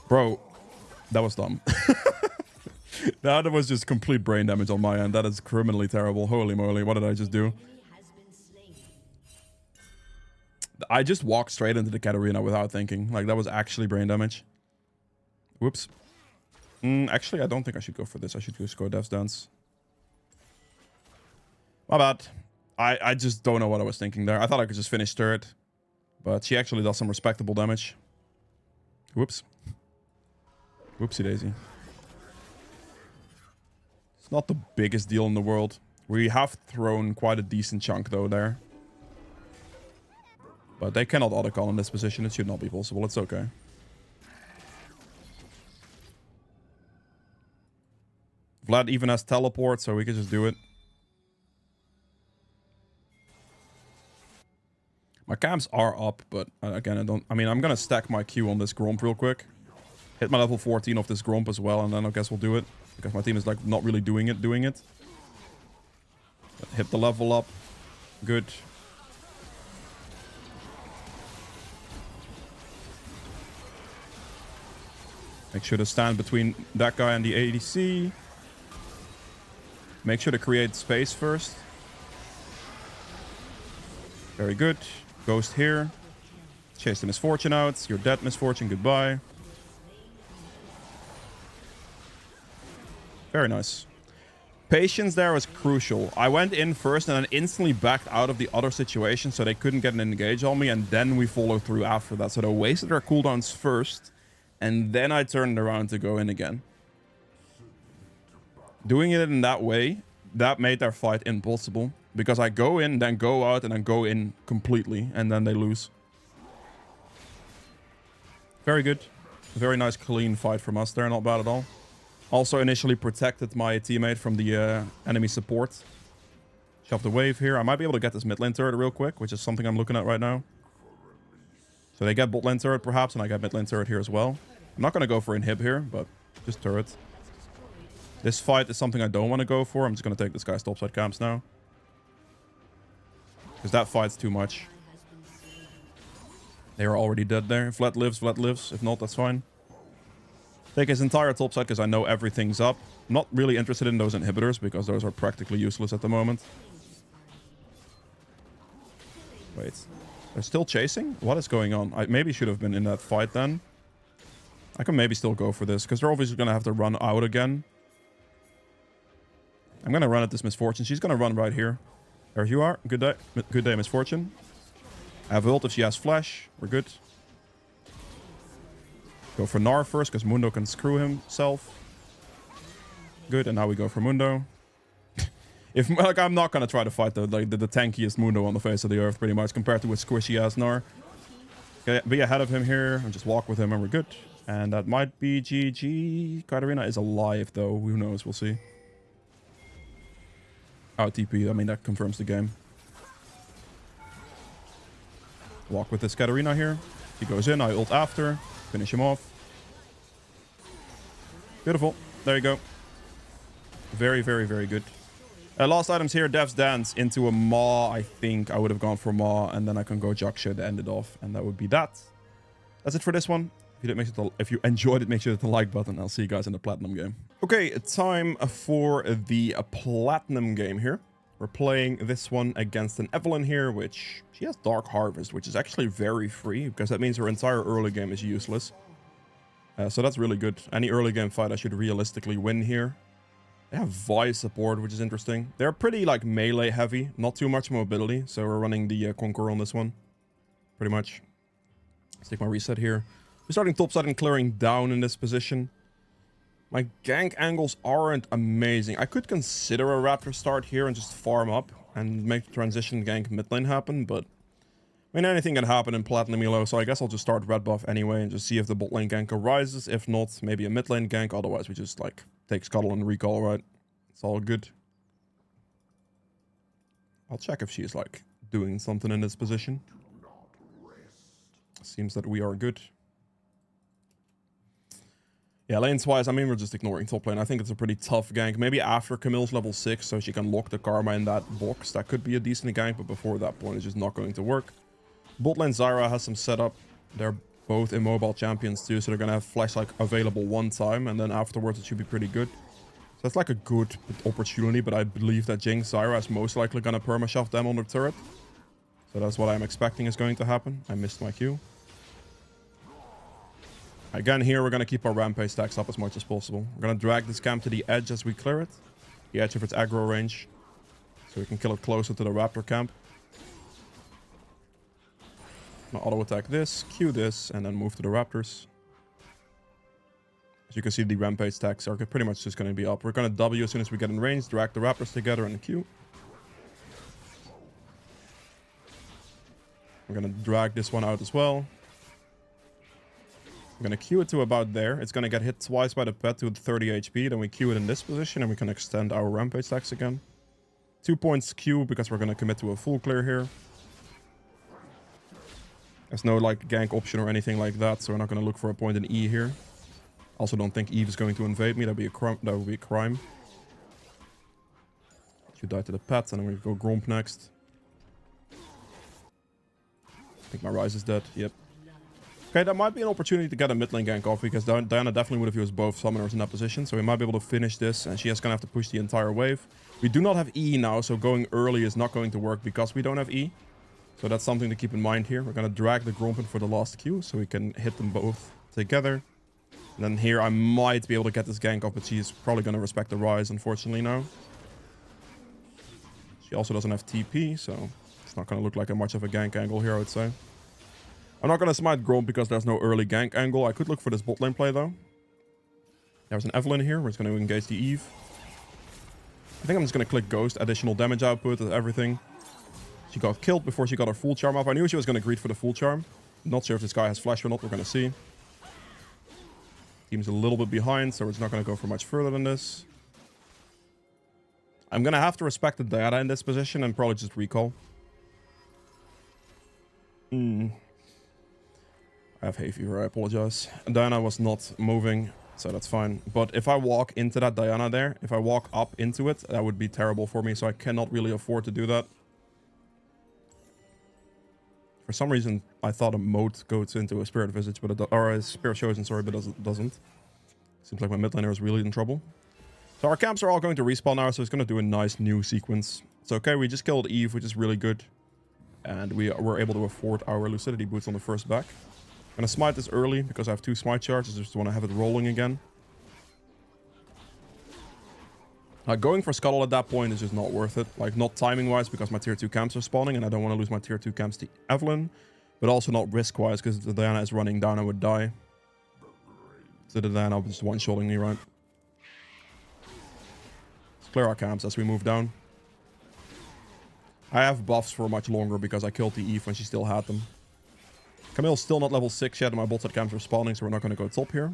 Bro, that was dumb. That was just complete brain damage on my end. That is criminally terrible. Holy moly, what did I just do? I just walked straight into the Hecarim without thinking. Like, that was actually brain damage. Whoops. Actually, I don't think I should go for this. I should just go Dev's Dance. My bad. I just don't know what I was thinking there. I thought I could just finish turret. But she actually does some respectable damage. Whoops. Whoopsie daisy. It's not the biggest deal in the world. We have thrown quite a decent chunk, though, there. But they cannot autocall in this position. It should not be possible. It's okay. Vlad even has teleport, so we can just do it. My camps are up, but again, I mean, I'm going to stack my Q on this Gromp real quick. Hit my level 14 off this Gromp as well, and then I guess we'll do it. Because my team is like not really doing it. But hit the level up. Good. Make sure to stand between that guy and the ADC. Make sure to create space first. Very good. Ghost here. Chase the misfortune out. You're dead, misfortune. Goodbye. Very nice. Patience there was crucial. I went in first and then instantly backed out of the other situation so they couldn't get an engage on me, and then we followed through after that. So they wasted their cooldowns first, and then I turned around to go in again. Doing it in that way, that made their fight impossible. Because I go in, then go out, and then go in completely, and then they lose. Very good. Very nice clean fight from us there, not bad at all. Also initially protected my teammate from the enemy support. Shove the wave here. I might be able to get this mid lane turret real quick, which is something I'm looking at right now. So they get bot lane turret perhaps, and I get mid lane turret here as well. I'm not going to go for inhib here, but just turret. This fight is something I don't want to go for. I'm just going to take this guy's topside camps now. Because that fight's too much. They are already dead there. Vlad lives, Vlad lives. If not, that's fine. Take his entire topside because I know everything's up. I'm not really interested in those inhibitors because those are practically useless at the moment. Wait. They're still chasing? What is going on? I maybe should have been in that fight then. I can maybe still go for this because they're obviously going to have to run out again. I'm going to run at this misfortune. She's going to run right here. There you are. Good day. Good day, misfortune. I have ult if she has flash. We're good. Go for Gnar first, because Mundo can screw himself. Good, and now we go for Mundo. If like, I'm not gonna try to fight the tankiest Mundo on the face of the earth, pretty much, compared to a squishy ass Gnar. Okay, be ahead of him here, and just walk with him, and we're good. And that might be GG. Katarina is alive, though. Who knows? We'll see. Oh, TP. I mean, that confirms the game. Walk with this Katarina here. He goes in. I ult after. Finish him off. Beautiful. There you go. Very, very, very good. Last items here. Dev's Dance into a Maw. I think I would have gone for Maw. And then I can go Jaksha to end it off. And that would be that. That's it for this one. If you enjoyed it, make sure to hit the like button. I'll see you guys in the platinum game. Okay, time for the platinum game here. We're playing this one against an Evelyn here, which she has Dark Harvest, which is actually very free, because that means her entire early game is useless. So that's really good. Any early game fight I should realistically win here. They have Vice support, which is interesting. They're pretty like melee heavy, not too much mobility, so we're running the Conqueror on this one. Pretty much. Let's take my reset here. We're starting topside and clearing down in this position. My gank angles aren't amazing. I could consider a Raptor start here and just farm up and make the transition gank mid lane happen, but I mean, anything can happen in Platinum ELO, so I guess I'll just start red buff anyway and just see if the bot lane gank arises. If not, maybe a mid lane gank. Otherwise, we just like take Scuttle and recall, right? It's all good. I'll check if she's like doing something in this position. Seems that we are good. Yeah, lanes-wise, I mean, we're just ignoring top lane. I think it's a pretty tough gank. Maybe after Camille's level 6, so she can lock the Karma in that box. That could be a decent gank, but before that point, it's just not going to work. Bot lane Zyra has some setup. They're both immobile champions too, so they're going to have Flash like available one time, and then afterwards it should be pretty good. So that's like a good opportunity, but I believe that Jinx Zyra is most likely going to perma-shove them on the turret. So that's what I'm expecting is going to happen. I missed my Q. Again, here we're going to keep our rampage stacks up as much as possible. We're going to drag this camp to the edge as we clear it. The edge of its aggro range. So we can kill it closer to the Raptor camp. I'm going to auto attack this, Q this, and then move to the Raptors. As you can see, the rampage stacks are pretty much just going to be up. We're going to W as soon as we get in range, drag the Raptors together and Q. We're going to drag this one out as well. I'm going to Q it to about there. It's going to get hit twice by the pet to 30 HP. Then we Q it in this position and we can extend our rampage stacks again. 2 points Q because we're going to commit to a full clear here. There's no like gank option or anything like that, so we're not going to look for a point in E here. Also don't think Eve is going to invade me. That would be a crime. You die to the pet and then we go Gromp next. I think my Ryze is dead. Yep. Okay, that might be an opportunity to get a mid lane gank off, because Diana definitely would have used both summoners in that position, so we might be able to finish this, and she is going to have to push the entire wave. We do not have E now, so going early is not going to work because we don't have E. So that's something to keep in mind here. We're going to drag the Gromp in for the last Q, so we can hit them both together. And then here I might be able to get this gank off, but she's probably going to respect the Ryze, unfortunately, now. She also doesn't have TP, so it's not going to look like much of a gank angle here, I would say. I'm not going to smite Gromp because there's no early gank angle. I could look for this bot lane play, though. There's an Evelyn here. We're just going to engage the Eve. I think I'm just going to click Ghost. Additional damage output and everything. She got killed before she got her full charm off. I knew she was going to greed for the full charm. Not sure if this guy has flash or not. We're going to see. Team's a little bit behind, so it's not going to go for much further than this. I'm going to have to respect the Diana in this position and probably just recall. I have hay fever, I apologize. Diana was not moving, so that's fine. But if I walk into that Diana there, if I walk up into it, that would be terrible for me, so I cannot really afford to do that. For some reason, I thought a moat goes into a Spirit Visage, but or a Spirit Chosen, sorry, but it doesn't. Seems like my mid laner is really in trouble. So our camps are all going to respawn now, so it's going to do a nice new sequence. It's okay, we just killed Eve, which is really good. And we were able to afford our Lucidity boots on the first back. I'm going to smite this early because I have 2 smite charges. I just want to have it rolling again. Going for Scuttle at that point is just not worth it. Like, not timing-wise because my tier 2 camps are spawning and I don't want to lose my tier 2 camps to Evelyn. But also not risk-wise because if the Diana is running down, I would die. So the Diana is just one-shotting me, right? Let's clear our camps as we move down. I have buffs for much longer because I killed the Eve when she still had them. Camille's still not level 6 yet, and my bot side camps are spawning, so we're not going to go top here.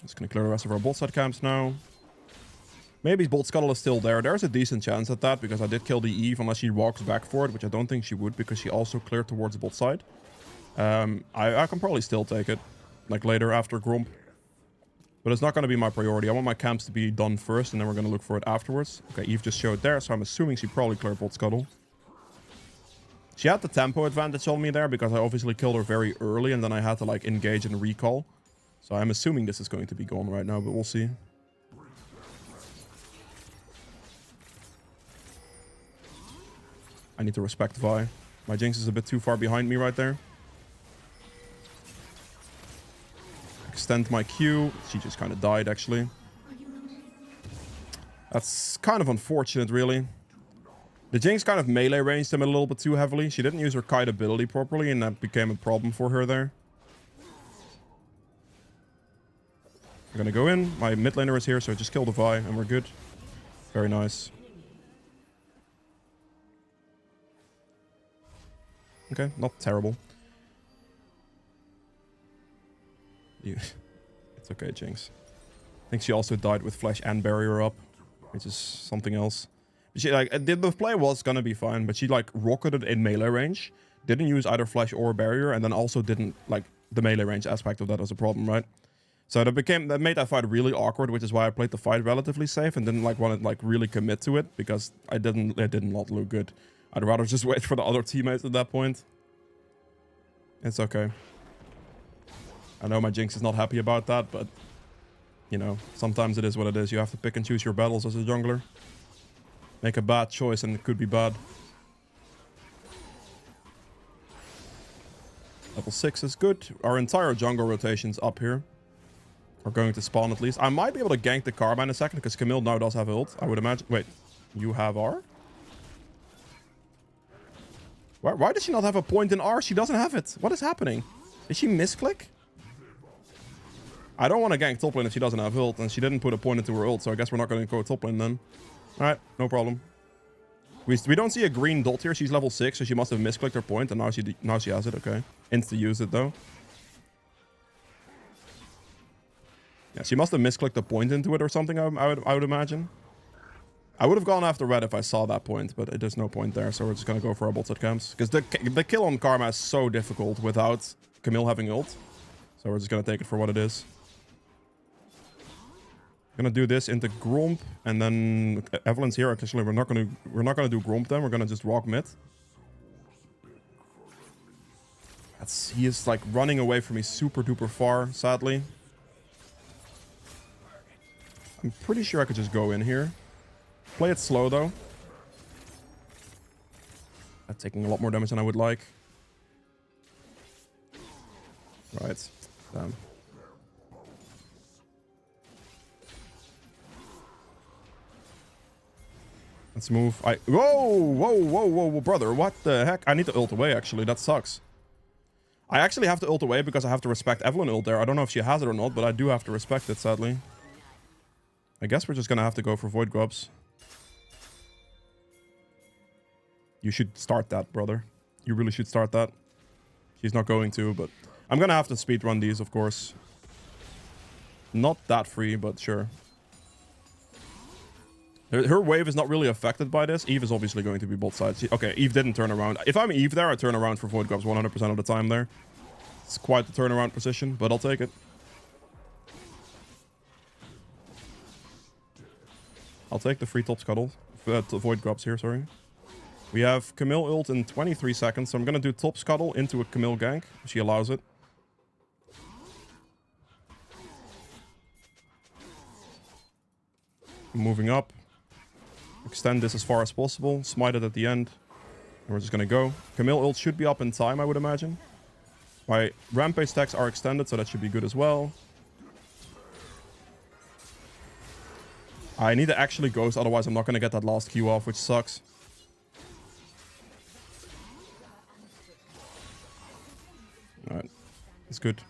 Just going to clear the rest of our bot side camps now. Maybe Bolt Scuttle is still there. There's a decent chance at that, because I did kill the Eve unless she walks back for it, which I don't think she would, because she also cleared towards the bot side. I can probably still take it, like later after Gromp. But it's not going to be my priority. I want my camps to be done first, and then we're going to look for it afterwards. Okay, Eve just showed there, so I'm assuming she probably cleared bot scuttle. She had the tempo advantage on me there, because I obviously killed her very early, and then I had to, like, engage and recall. So I'm assuming this is going to be gone right now, but we'll see. I need to respect Vi. My Jinx is a bit too far behind me right there. Extend my Q. She just kind of died, actually. That's kind of unfortunate, really. The Jinx kind of melee ranged him a little bit too heavily. She didn't use her kite ability properly, and that became a problem for her there. I'm gonna go in. My mid laner is here, so I just kill the Vi, and we're good. Very nice. Okay, not terrible. It's okay, Jinx. I think she also died with flash and barrier up, which is something else. She like the play was gonna be fine, but she like rocketed in melee range, didn't use either flash or barrier, and then also didn't like the melee range aspect of that was a problem, right? So that made that fight really awkward, which is why I played the fight relatively safe and didn't like want to like really commit to it, because it did not look good. I'd rather just wait for the other teammates at that point. It's okay. I know my Jinx is not happy about that, but, you know, sometimes it is what it is. You have to pick and choose your battles as a jungler. Make a bad choice and it could be bad. Level 6 is good. Our entire jungle rotation's up here. We're going to spawn at least. I might be able to gank the Karma in a second, because Camille now does have ult, I would imagine. Wait, you have R? Why does she not have a point in R? She doesn't have it. What is happening? Did she misclick? I don't want to gank top lane if she doesn't have ult, and she didn't put a point into her ult, so I guess we're not going to go top lane then. Alright, no problem. We don't see a green dot here. She's level 6, so she must have misclicked her point, and now she has it. Okay. Insta use it, though. Yeah, she must have misclicked a point into it or something, I would imagine. I would have gone after red if I saw that point, but there's no point there, so we're just going to go for our bot side camps. Because the kill on Karma is so difficult without Camille having ult. So we're just going to take it for what it is. Gonna do this into Gromp, and then Evelyn's here. Actually, we're not gonna do Gromp then. We're gonna just walk mid. He is like running away from me super duper far, sadly. I'm pretty sure I could just go in here. Play it slow though. That's taking a lot more damage than I would like. Right. Damn. Let's move. Whoa, brother. What the heck? I need to ult away, actually. That sucks. I actually have to ult away because I have to respect Evelyn ult there. I don't know if she has it or not, but I do have to respect it, sadly. I guess we're just gonna have to go for Void Grubs. You should start that, brother. You really should start that. She's not going to, but I'm gonna have to speedrun these, of course. Not that free, but sure. Her wave is not really affected by this. Eve is obviously going to be both sides. Okay, Eve didn't turn around. If I'm Eve there, I turn around for Void Grubs 100% of the time there. It's quite the turnaround position, but I'll take it. I'll take the free top scuttle. Void Grubs here, sorry. We have Camille ult in 23 seconds, so I'm going to do top scuttle into a Camille gank. If she allows it. Moving up. Extend this as far as possible. Smite it at the end. And we're just gonna go. Camille ult should be up in time, I would imagine. My rampage stacks are extended, so that should be good as well. I need to actually ghost, otherwise I'm not gonna get that last Q off, which sucks. Alright. It's good.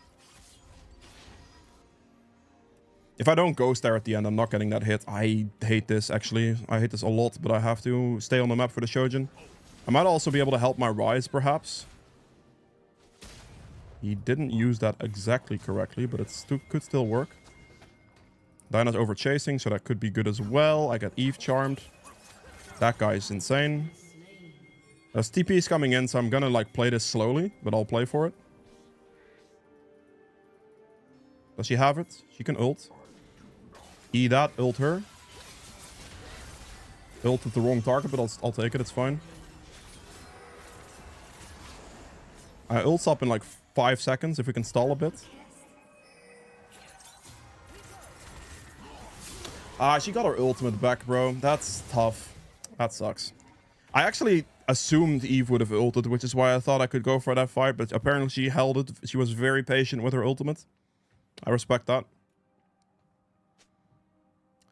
If I don't ghost there at the end, I'm not getting that hit. I hate this, actually. I hate this a lot, but I have to stay on the map for the Shojin. I might also be able to help my Rise, perhaps. He didn't use that exactly correctly, but it could still work. Diana's over chasing, so that could be good as well. I got Eve charmed. That guy is insane. There's TPs coming in, so I'm gonna like play this slowly, but I'll play for it. Does she have it? She can ult. E that, ult her. Ulted the wrong target, but I'll take it, it's fine. Ult's up in like 5 seconds if we can stall a bit. She got her ultimate back, bro. That's tough. That sucks. I actually assumed Eve would have ulted, which is why I thought I could go for that fight, but apparently she held it. She was very patient with her ultimate. I respect that.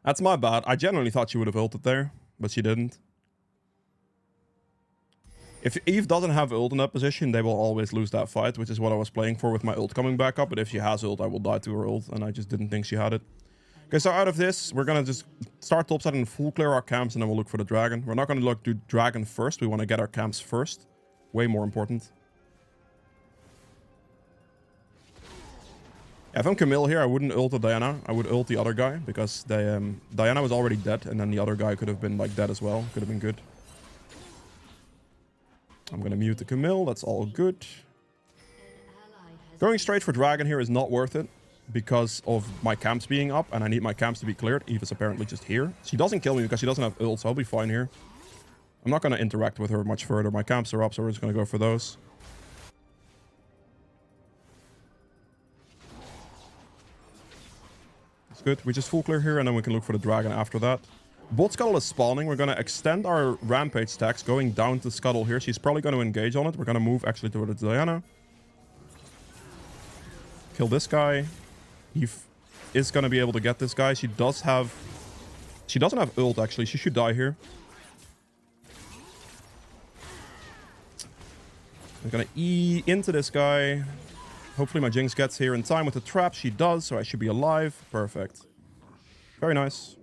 That's my bad. I genuinely thought she would have ulted there, but she didn't. If Eve doesn't have ult in that position, they will always lose that fight, which is what I was playing for with my ult coming back up. But if she has ult, I will die to her ult, and I just didn't think she had it. Okay, so out of this, we're gonna just start topside and full clear our camps, and then we'll look for the dragon. We're not gonna look to dragon first. We want to get our camps first. Way more important. If I'm Camille here, I wouldn't ult Diana. I would ult the other guy, because they, Diana was already dead, and then the other guy could have been like dead as well. Could have been good. I'm gonna mute the Camille. That's all good. Going straight for dragon here is not worth it, because of my camps being up, and I need my camps to be cleared. Eve is apparently just here. She doesn't kill me because she doesn't have ult, so I'll be fine here. I'm not going to interact with her much further. My camps are up, so we're just going to go for those. It's good. We just full clear here, and then we can look for the dragon after that. Bot Scuttle is spawning. We're going to extend our rampage stacks going down to Scuttle here. She's probably going to engage on it. We're going to move actually towards Diana. Kill this guy. Eve is going to be able to get this guy. She doesn't have ult, actually. She should die here. I'm going to E into this guy. Hopefully my Jinx gets here in time with the trap. She does, so I should be alive. Perfect. Very nice.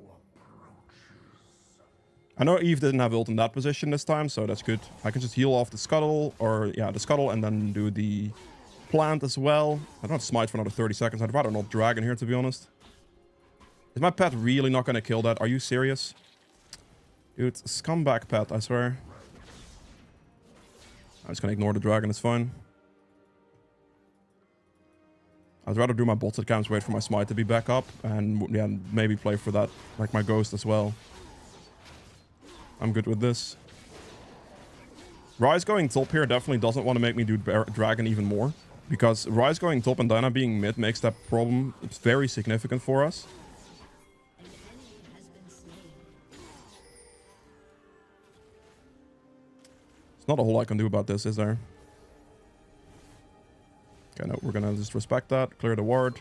I know Eve didn't have ult in that position this time, so that's good. I can just heal off the Scuttle, or yeah, the Scuttle, and then do the plant as well. I don't have smite for another 30 seconds. I'd rather not dragon here, to be honest. Is my pet really not going to kill that? Are you serious? Dude, scumbag pet, I swear. I'm just going to ignore the dragon, it's fine. I'd rather do my botted camps, wait for my smite to be back up, and yeah, maybe play for that, like my ghost as well. I'm good with this. Ryze going top here definitely doesn't want to make me do dragon even more, because Ryze going top and Diana being mid makes that problem very significant for us. There's not a whole lot I can do about this, is there? Okay, no, we're gonna just respect that. Clear the ward.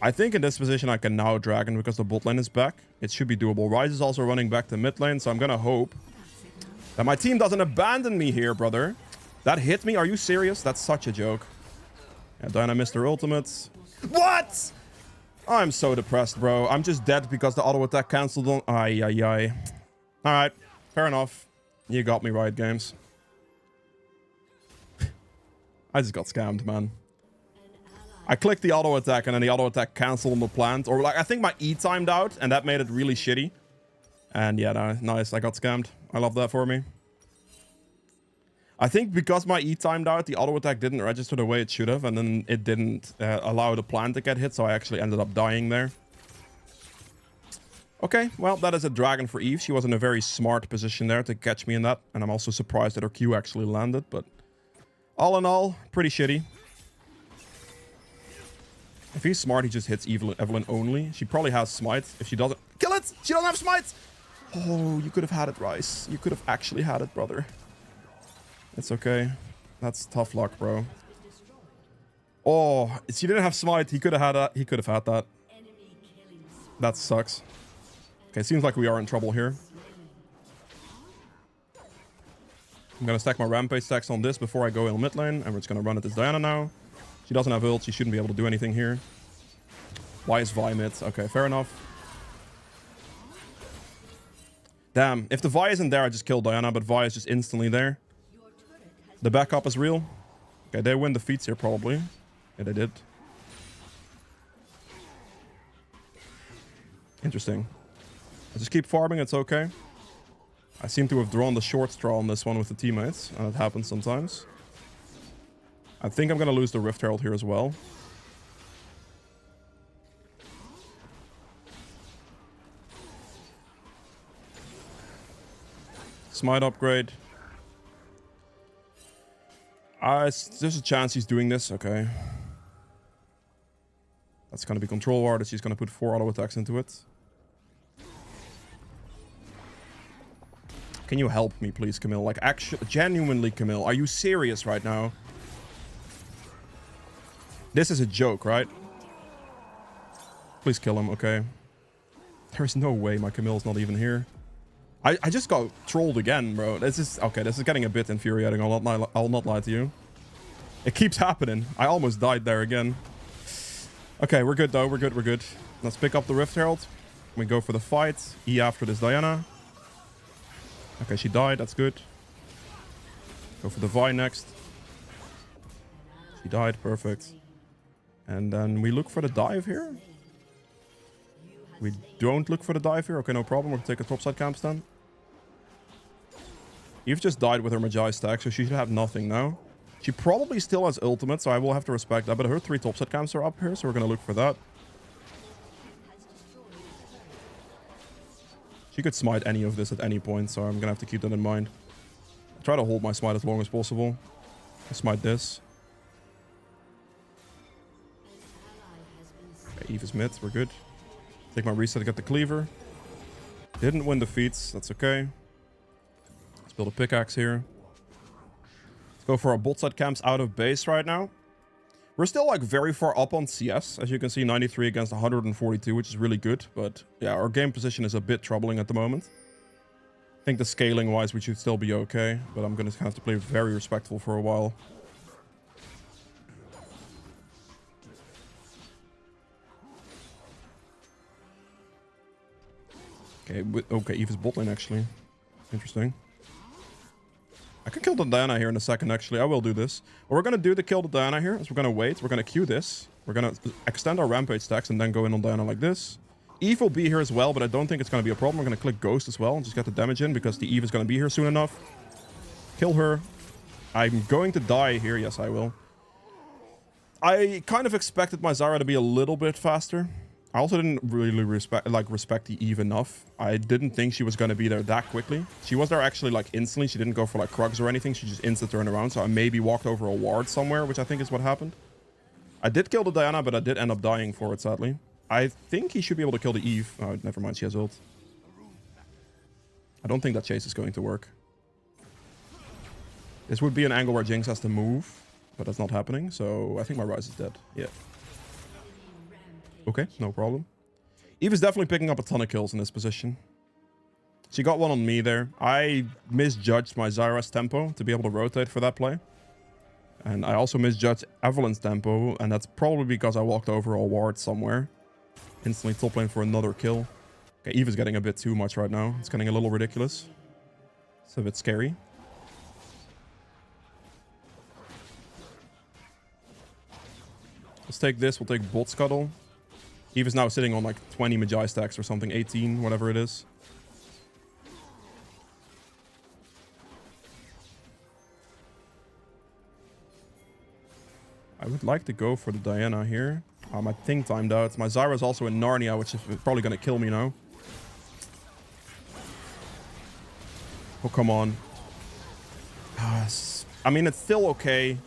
I think in this position I can now dragon because the bot lane is back. It should be doable. Ryze is also running back to mid lane, so I'm gonna hope that my team doesn't abandon me here, brother. That hit me? Are you serious? That's such a joke. Yeah, Diana missed her ultimates. What? I'm so depressed, bro. I'm just dead because the auto attack cancelled on... Ay, ay, ay. Alright, fair enough. You got me right, games. I just got scammed, man. I clicked the auto attack and then the auto attack canceled on the plant. Or like, I think my E timed out and that made it really shitty. And yeah, no, nice. I got scammed. I love that for me. I think because my E timed out, the auto attack didn't register the way it should have. And then it didn't allow the plant to get hit. So I actually ended up dying there. Okay, well, that is a dragon for Eve. She was in a very smart position there to catch me in that. And I'm also surprised that her Q actually landed. But all in all, pretty shitty. If he's smart, he just hits Evelyn only. She probably has smite. If she doesn't... Kill it! She doesn't have smite! Oh, you could have had it, Rice. You could have actually had it, brother. It's okay. That's tough luck, bro. Oh, she didn't have smite. He could have had that. He could have had that. That sucks. Okay, seems like we are in trouble here. I'm gonna stack my rampage stacks on this before I go in mid lane, and we're just gonna run at this Diana now. She doesn't have ult. She shouldn't be able to do anything here. Why is Vi mid? Okay, fair enough. Damn, if the Vi isn't there, I just kill Diana, but Vi is just instantly there. The backup is real. Okay, they win the feats here probably. Yeah, they did. Interesting. I just keep farming, it's okay. I seem to have drawn the short straw on this one with the teammates, and it happens sometimes. I think I'm going to lose the Rift Herald here as well. Smite upgrade. There's a chance he's doing this. Okay. That's going to be control ward. She's going to put 4 auto attacks into it. Can you help me, please, Camille? Like, actually, genuinely, Camille. Are you serious right now? This is a joke, right? Please kill him, okay. There is no way my Camille's not even here. I just got trolled again, bro. This is... Okay, this is getting a bit infuriating. I'll not lie to you. It keeps happening. I almost died there again. Okay, we're good, though. We're good, we're good. Let's pick up the Rift Herald. We go for the fight. E after this Diana. Okay, she died. That's good. Go for the Vi next. She died. Perfect. And then we look for the dive here. We don't look for the dive here. Okay, no problem. We'll take a topside camp then. Eve just died with her Magi stack, so she should have nothing now. She probably still has ultimate, so I will have to respect that. But her 3 topside camps are up here, so we're going to look for that. She could smite any of this at any point, so I'm going to have to keep that in mind. I'll try to hold my smite as long as possible. I'll smite this. Okay, Eve is mid. We're good. Take my reset to get the cleaver. Didn't win the feats. That's okay. Let's build a pickaxe here. Let's go for our bot side camps out of base right now. We're still like very far up on CS. As you can see, 93 against 142, which is really good. But yeah, our game position is a bit troubling at the moment. I think the scaling wise, we should still be okay. But I'm going to have to play very respectful for a while. Okay, Eve is bot lane actually. Interesting. I can kill the Diana here in a second actually. I will do this. What we're going to do to kill the Diana here is we're going to wait. We're going to queue this. We're going to extend our rampage stacks and then go in on Diana like this. Eve will be here as well, but I don't think it's going to be a problem. We're going to click Ghost as well and just get the damage in because the Eve is going to be here soon enough. Kill her. I'm going to die here. Yes, I will. I kind of expected my Zyra to be a little bit faster. I also didn't really respect the Eve enough. I didn't think she was going to be there that quickly. She was there actually like instantly. She didn't go for like Krugs or anything. She just instant turned around. So I maybe walked over a ward somewhere, which I think is what happened. I did kill the Diana, but I did end up dying for it, sadly. I think he should be able to kill the Eve. Oh, never mind. She has ult. I don't think that chase is going to work. This would be an angle where Jinx has to move, but that's not happening. So I think my Ryze is dead. Yeah. Okay, no problem. Eve is definitely picking up a ton of kills in this position. She got one on me there. I misjudged my Zyra's tempo to be able to rotate for that play. And I also misjudged Evelyn's tempo, and that's probably because I walked over a ward somewhere. Instantly top lane for another kill. Okay, Eve is getting a bit too much right now. It's getting a little ridiculous. It's a bit scary. Let's take this. We'll take Bot Scuttle. Eve is now sitting on like 20 Magi stacks or something. 18, whatever it is. I would like to go for the Diana here. My thing timed out. My Zyra is also in Narnia, which is probably going to kill me now. Oh, come on. I mean, it's still okay.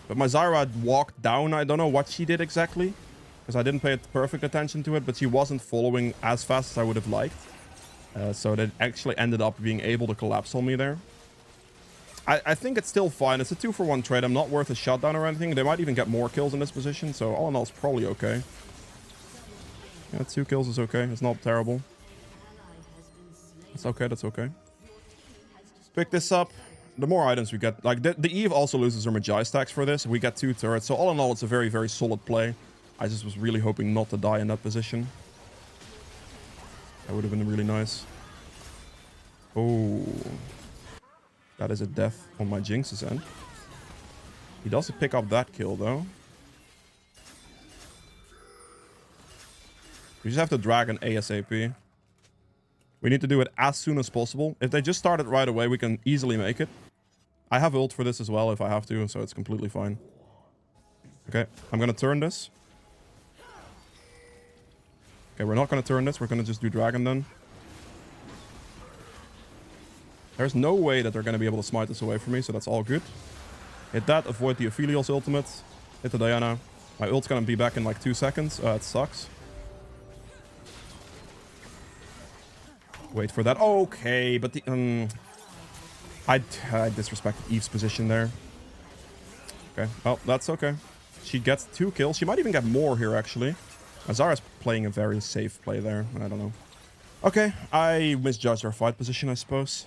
But my Zyra walked down. I don't know what she did exactly. Because I didn't pay perfect attention to it. But she wasn't following as fast as I would have liked. So that actually ended up being able to collapse on me there. I think it's still fine. It's a 2-for-1 trade. I'm not worth a shutdown or anything. They might even get more kills in this position. So all in all, it's probably okay. Yeah, 2 kills is okay. It's not terrible. It's okay. That's okay. Pick this up. The more items we get, like the Eve also loses her Magi stacks for this. We get 2 turrets. So all in all, it's a very, very solid play. I just was really hoping not to die in that position. That would have been really nice. Oh. That is a death on my Jinx's end. He does pick up that kill, though. We just have to drag an ASAP. We need to do it as soon as possible. If they just start it right away, we can easily make it. I have ult for this as well if I have to, so it's completely fine. Okay, I'm going to turn this. Okay, we're not going to turn this. We're going to just do dragon then. There's no way that they're going to be able to smite this away from me, so that's all good. Hit that, avoid the Aphelios ultimate. Hit the Diana. My ult's going to be back in like 2 seconds. It sucks. Wait for that. Okay, but the... I disrespected Eve's position there. Okay, well, that's okay. She gets 2 kills. She might even get more here, actually. Azara's playing a very safe play there. I don't know. Okay, I misjudged our fight position, I suppose.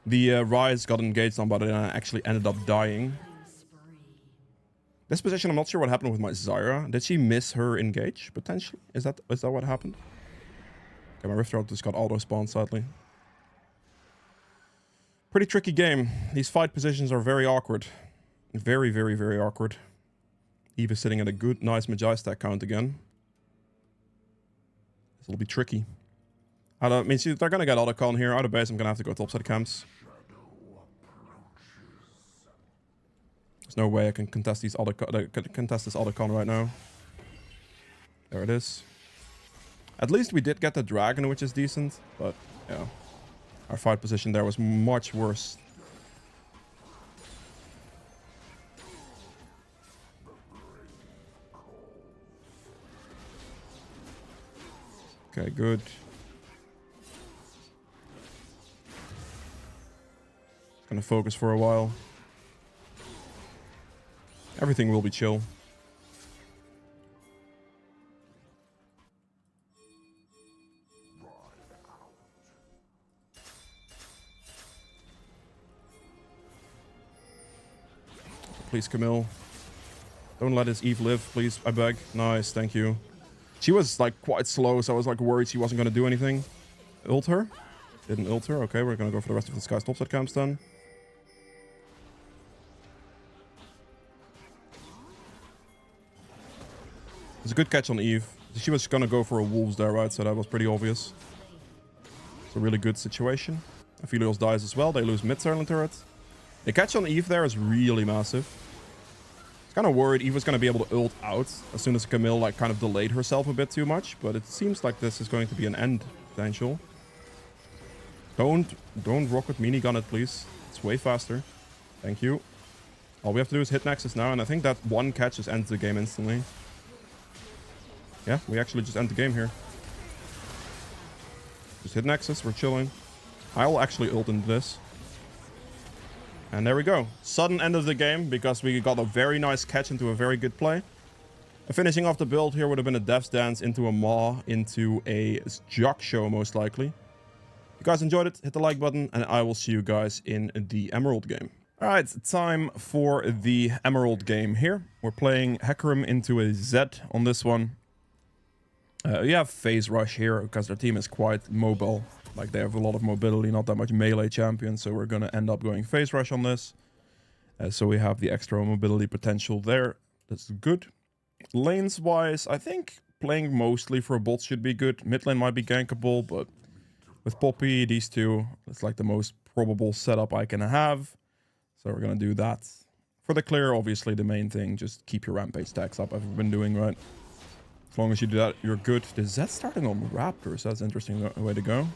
The Ryze got engaged on, but I actually ended up dying. This position, I'm not sure what happened with my Zyra. Did she miss her engage, potentially? Is that what happened? Okay, my Rift Herald just got auto-spawned, sadly. Pretty tricky game. These fight positions are very awkward. Very, very, very awkward. Eve is sitting at a good, nice Magi stack count again. This will be tricky. I mean, see, they're gonna get autocon here. Out of base, I'm gonna have to go topside camps. There's no way I can contest this autocon right now. There it is. At least we did get the dragon, which is decent, but yeah. Our fight position there was much worse. Okay, good. Gonna focus for a while. Everything will be chill. Please, Camille. Don't let his Eve live, please. I beg. Nice, thank you. She was like quite slow, so I was like worried she wasn't gonna do anything. Ult her? Didn't ult her. Okay, we're gonna go for the rest of the Sky's topside camps then. It's a good catch on Eve. She was gonna go for a Wolves there, right? So that was pretty obvious. It's a really good situation. Aphelios dies as well. They lose mid-silent turret. The catch on Eve there is really massive. I was kind of worried Eve was going to be able to ult out as soon as Camille like kind of delayed herself a bit too much, but it seems like this is going to be an end potential. Don't rocket minigun it, please. It's way faster. Thank you. All we have to do is hit Nexus now, and I think that one catch just ends the game instantly. Yeah, we actually just end the game here. Just hit Nexus, we're chilling. I'll actually ult into this. And there we go. Sudden end of the game because we got a very nice catch into a very good play. Finishing off the build here would have been a Death's Dance into a Maw into a Jock Show most likely. If you guys enjoyed it, hit the like button and I will see you guys in the Emerald game. Alright, time for the Emerald game here. We're playing Hecarim into a Zed on this one. We have Phase Rush here because their team is quite mobile. Like, they have a lot of mobility, not that much melee champions, so we're going to end up going Phase Rush on this. So we have the extra mobility potential there. That's good. Lanes-wise, I think playing mostly for bots should be good. Mid lane might be gankable, but with Poppy, these two, it's like the most probable setup I can have. So we're going to do that. For the clear, obviously, the main thing, just keep your rampage stacks up. I've been doing, right? As long as you do that, you're good. The Zed starting on Raptors. That's an interesting way to go.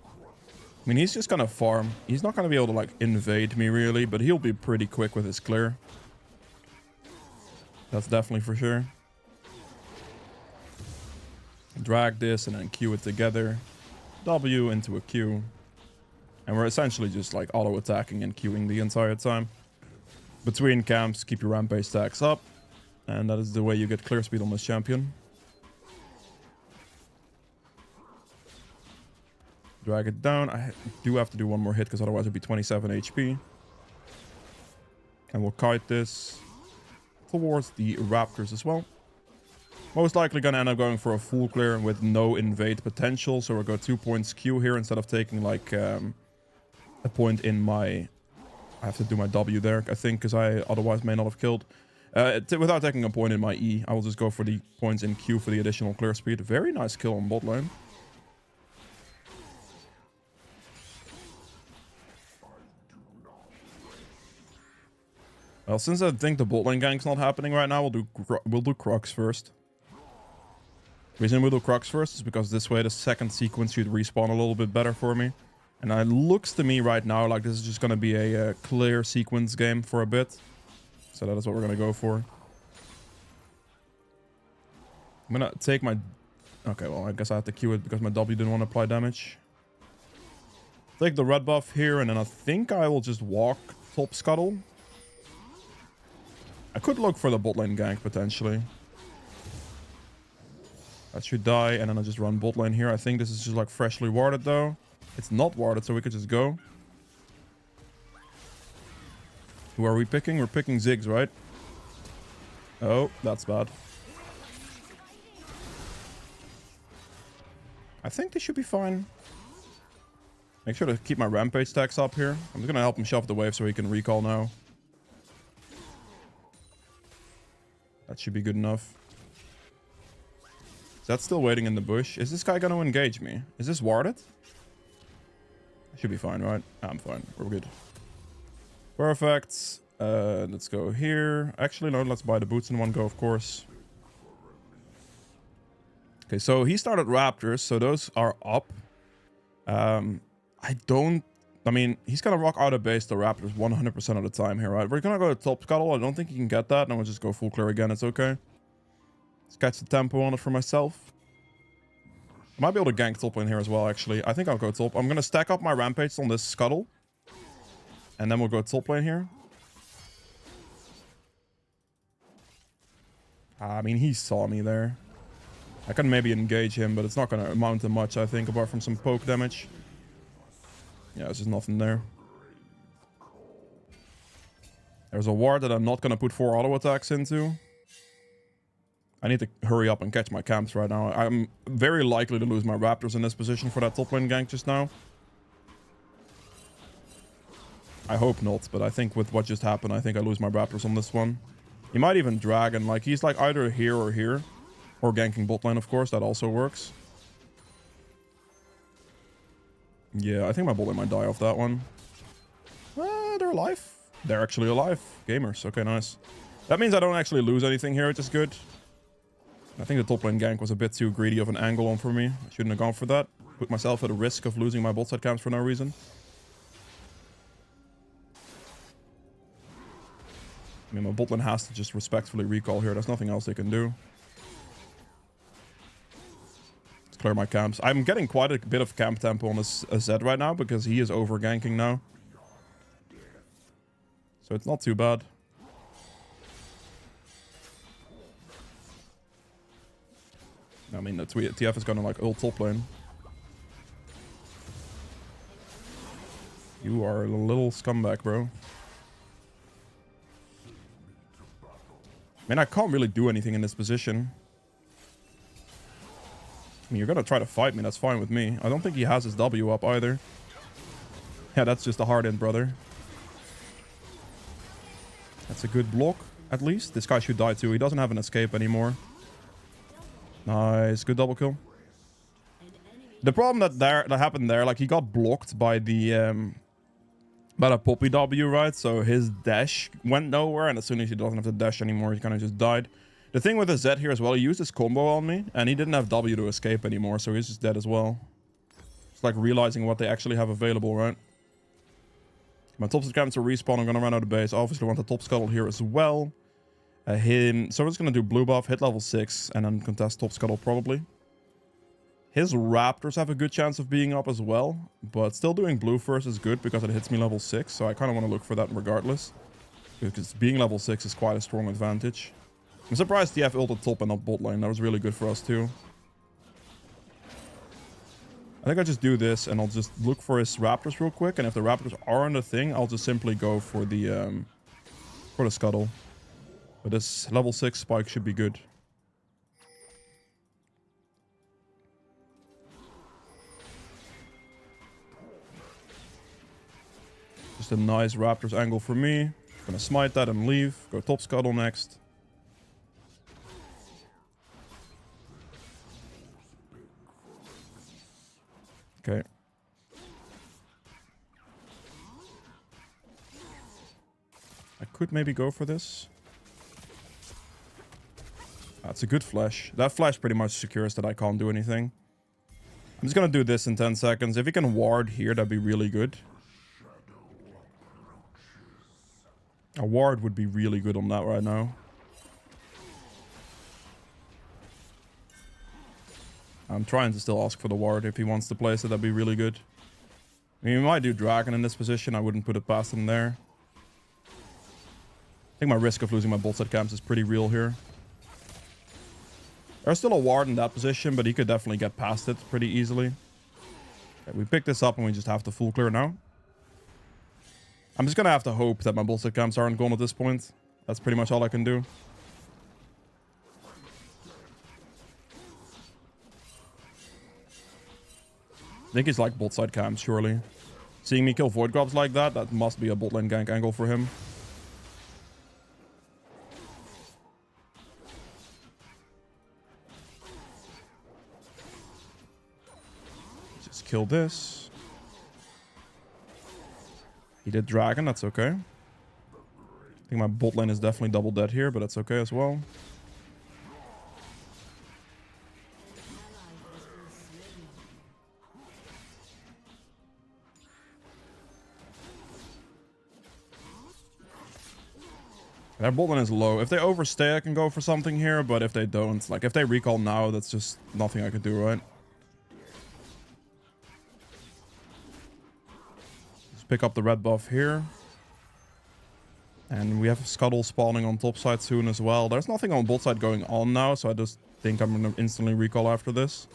I mean, he's just gonna farm. He's not gonna be able to, like, invade me, really, but he'll be pretty quick with his clear. That's definitely for sure. Drag this and then Q it together. W into a Q. And we're essentially just, like, auto-attacking and Qing the entire time. Between camps, keep your rampage stacks up. And that is the way you get clear speed on this champion. Drag it down. I do have to do one more hit because otherwise it'd be 27 HP. And we'll kite this towards the Raptors as well. Most likely gonna end up going for a full clear with no invade potential. So we'll go 2 points Q here instead of taking like a point in my... I have to do my W there, I think, because I otherwise may not have killed. Without taking a point in my E, I will just go for the points in Q for the additional clear speed. Very nice kill on bot lane. Well, since I think the bot lane gank's not happening right now, we'll do Crux first. The reason we do Crux first is because this way the second sequence should respawn a little bit better for me. And it looks to me right now like this is just going to be a clear sequence game for a bit. So that is what we're going to go for. I'm going to take my... Okay, well, I guess I have to Q it because my W didn't want to apply damage. Take the red buff here, and then I think I will just walk top scuttle. I could look for the bot lane gank, potentially. That should die, and then I'll just run bot lane here. I think this is just like freshly warded, though. It's not warded, so we could just go. Who are we picking? We're picking Ziggs, right? Oh, that's bad. I think this should be fine. Make sure to keep my rampage stacks up here. I'm just gonna help him shove the wave so he can recall now. That should be good enough. Is that still waiting in the bush? Is this guy gonna engage me? Is this warded? Should be fine, right? I'm fine. We're good. Perfect. Let's go here. Actually, no, let's buy the boots in one go, of course. Okay, so he started Raptors, so those are up. I mean, he's gonna rock out of base the Raptors 100% of the time here, right? We're gonna go to top scuttle. I don't think he can get that. And we'll just go full clear again. It's okay. Let's catch the tempo on it for myself. I might be able to gank top lane here as well, actually. I think I'll go top. I'm gonna stack up my rampage on this scuttle. And then we'll go top lane here. I mean, he saw me there. I can maybe engage him, but it's not gonna amount to much, I think, apart from some poke damage. Yeah, there's just nothing there. There's a ward that I'm not gonna put 4 auto attacks into. I need to hurry up and catch my camps right now. I'm very likely to lose my Raptors in this position for that top lane gank just now. I hope not, but I think with what just happened, I think I lose my Raptors on this one. He might even drag, and like he's like either here or here. Or ganking bot lane, of course. That also works. Yeah, I think my bot lane might die off that one. They're alive. They're actually alive. Gamers. Okay, nice. That means I don't actually lose anything here, which is good. I think the top lane gank was a bit too greedy of an angle on for me. I shouldn't have gone for that. Put myself at a risk of losing my bot side camps for no reason. I mean, my bot lane has to just respectfully recall here. There's nothing else they can do. Let's clear my camps. I'm getting quite a bit of camp tempo on this Zed right now because he is over ganking now. So it's not too bad. I mean, the TF is gonna like ult top lane. You are a little scumbag, bro. I mean, I can't really do anything in this position. I mean, you're gonna try to fight me, that's fine with me. I don't think he has his W up either. Yeah, that's just a hard end, brother. That's a good block, at least. This guy should die too. He doesn't have an escape anymore. Nice, good double kill. The problem that happened there, like he got blocked by the Poppy W, right? So his dash went nowhere, and as soon as he doesn't have to dash anymore, he kind of just died. The thing with the Zed here as well, he used his combo on me, and he didn't have W to escape anymore, so he's just dead as well. It's like realizing what they actually have available, right? My top camps are respawn. I'm gonna run out of base. I obviously want the top scuttle here as well. So we're just gonna do blue buff, hit level 6, and then contest top scuttle probably. His Raptors have a good chance of being up as well, but still doing blue first is good because it hits me level 6, so I kind of want to look for that regardless. Because being level 6 is quite a strong advantage. I'm surprised TF ulted top and not bot lane. That was really good for us too. I think I just do this and I'll just look for his Raptors real quick, and if the Raptors are on the thing, I'll just simply go for the scuttle. But this level 6 spike should be good. Just a nice Raptors angle for me. Gonna smite that and leave. Go top scuttle next. Okay. I could maybe go for this. That's a good flash. That flash pretty much secures that I can't do anything. I'm just gonna do this in 10 seconds. If he can ward here, that'd be really good. A ward would be really good on that right now. I'm trying to still ask for the ward. If he wants to place it, that'd be really good. I mean, he might do dragon in this position. I wouldn't put it past him there. I think my risk of losing my bolt set camps is pretty real here. There's still a ward in that position, but he could definitely get past it pretty easily. Okay, we pick this up and we just have to full clear now. I'm just gonna have to hope that my bolt set camps aren't gone at this point. That's pretty much all I can do. I think he's like bolt side camps, surely. Seeing me kill void grubs like that, that must be a bot lane gank angle for him. Just kill this. He did dragon, that's okay. I think my bot lane is definitely double dead here, but that's okay as well. Their bot lane is low. If they overstay, I can go for something here, but if they don't, like if they recall now, that's just nothing I could do, right? Just pick up the red buff here. And we have Scuttle spawning on top side soon as well. There's nothing on bot side going on now, so I just think I'm gonna instantly recall after this.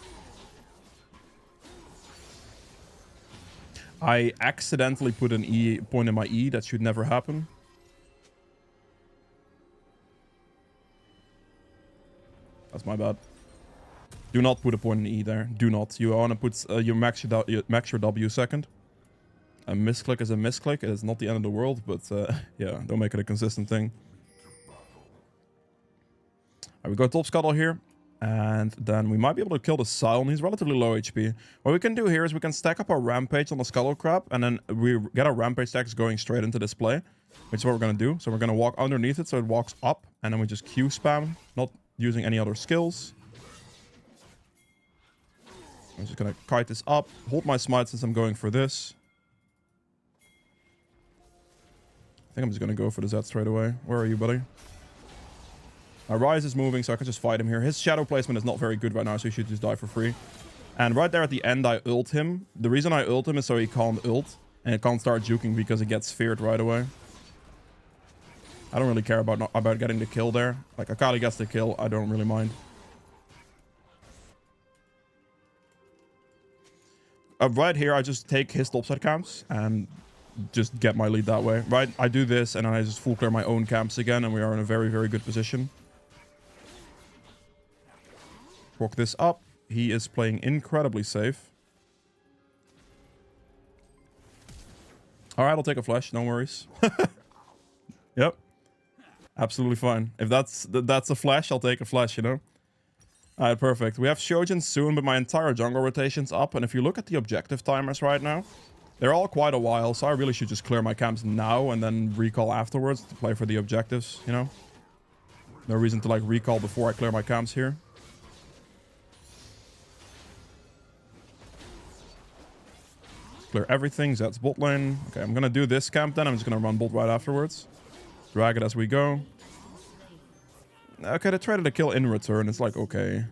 I accidentally put an E point in my E. That should never happen. That's my bad. Do not put a point in E there. Do not. You want to put you max your W second. A misclick is a misclick. It is not the end of the world, but yeah, don't make it a consistent thing. Alright, we go top scuttle here. And then we might be able to kill the Scion. He's relatively low HP. What we can do here is we can stack up our Rampage on the Scuttle Crab, and then we get our Rampage stacks going straight into this play, which is what we're going to do. So we're going to walk underneath it so it walks up, and then we just Q spam, not using any other skills. I'm just going to kite this up, hold my smite since I'm going for this. I think I'm just going to go for the Z straight away. Where are you, buddy? My Rise is moving, so I can just fight him here. His shadow placement is not very good right now, so he should just die for free. And right there at the end, I ult him. The reason I ult him is so he can't ult, and he can't start juking because he gets feared right away. I don't really care about getting the kill there. Like, Akali gets the kill, I don't really mind. Right here, I just take his topside camps and just get my lead that way. Right, I do this, and then I just full clear my own camps again, and we are in a very, very good position. Walk this up. He is playing incredibly safe. Alright, I'll take a flash. No worries. Yep. Absolutely fine. If that's a flash, I'll take a flash, you know? Alright, perfect. We have Shojin soon, but my entire jungle rotation's up. And if you look at the objective timers right now, they're all quite a while. So I really should just clear my camps now and then recall afterwards to play for the objectives, you know? No reason to, like, recall before I clear my camps here. Clear everything. Zed's bot lane. Okay, I'm gonna do this camp then. I'm just gonna run bot right afterwards. Drag it as we go. Okay, they traded a kill in return. It's like, okay.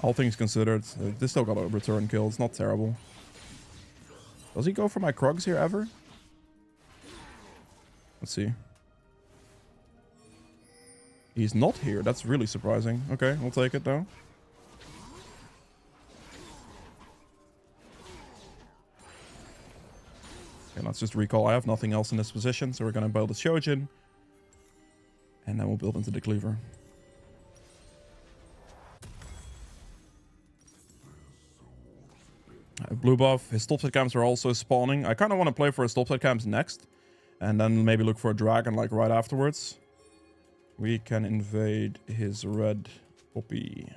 All things considered, they still got a return kill. It's not terrible. Does he go for my Krugs here ever? Let's see. He's not here. That's really surprising. Okay, we'll take it though. Okay, let's just recall. I have nothing else in this position, so we're going to build a Shojin. And then we'll build into the cleaver. Blue buff. His topside camps are also spawning. I kind of want to play for his topside camps next. And then maybe look for a dragon like right afterwards. We can invade his red poppy.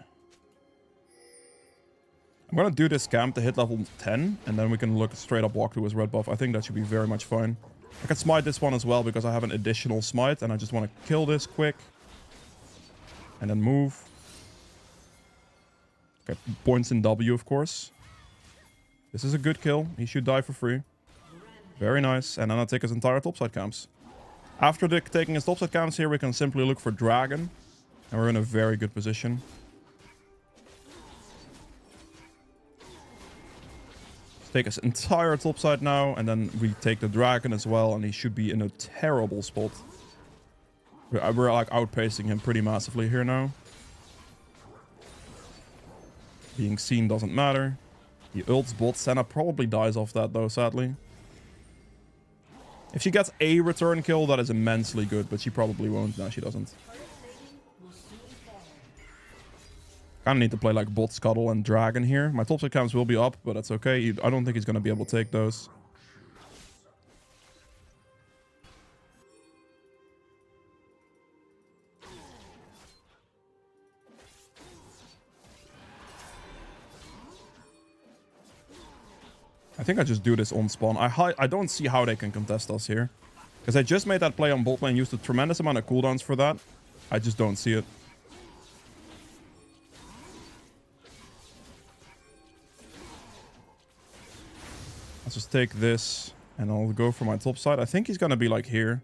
I'm gonna do this camp to hit level 10, and then we can look straight up walk to his red buff. I think that should be very much fine. I can smite this one as well because I have an additional smite, and I just want to kill this quick. And then move. Okay, points in W, of course. This is a good kill. He should die for free. Very nice. And then I'll take his entire topside camps. After taking his topside camps here, we can simply look for Dragon. And we're in a very good position. Let's take his entire topside now. And then we take the Dragon as well. And he should be in a terrible spot. We're like outpacing him pretty massively here now. Being seen doesn't matter. He ults bot. Senna probably dies off that though, sadly. If she gets a return kill, that is immensely good, but she probably won't. No, she doesn't. Kinda need to play like bot, Scuttle, and Dragon here. My topside camps will be up, but that's okay. I don't think he's gonna be able to take those. I think I just do this on spawn. I don't see how they can contest us here. Because I just made that play on bot lane, used a tremendous amount of cooldowns for that. I just don't see it. Let's just take this and I'll go for my top side. I think he's going to be like here.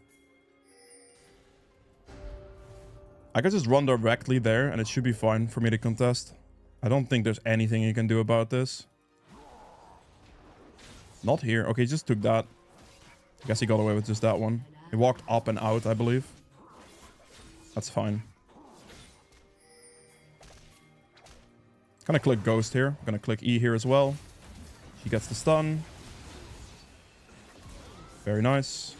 I can just run directly there and it should be fine for me to contest. I don't think there's anything you can do about this. Not here. Okay, he just took that. I guess he got away with just that one. He walked up and out, I believe. That's fine. Gonna click Ghost here. Gonna click E here as well. She gets the stun. Very nice.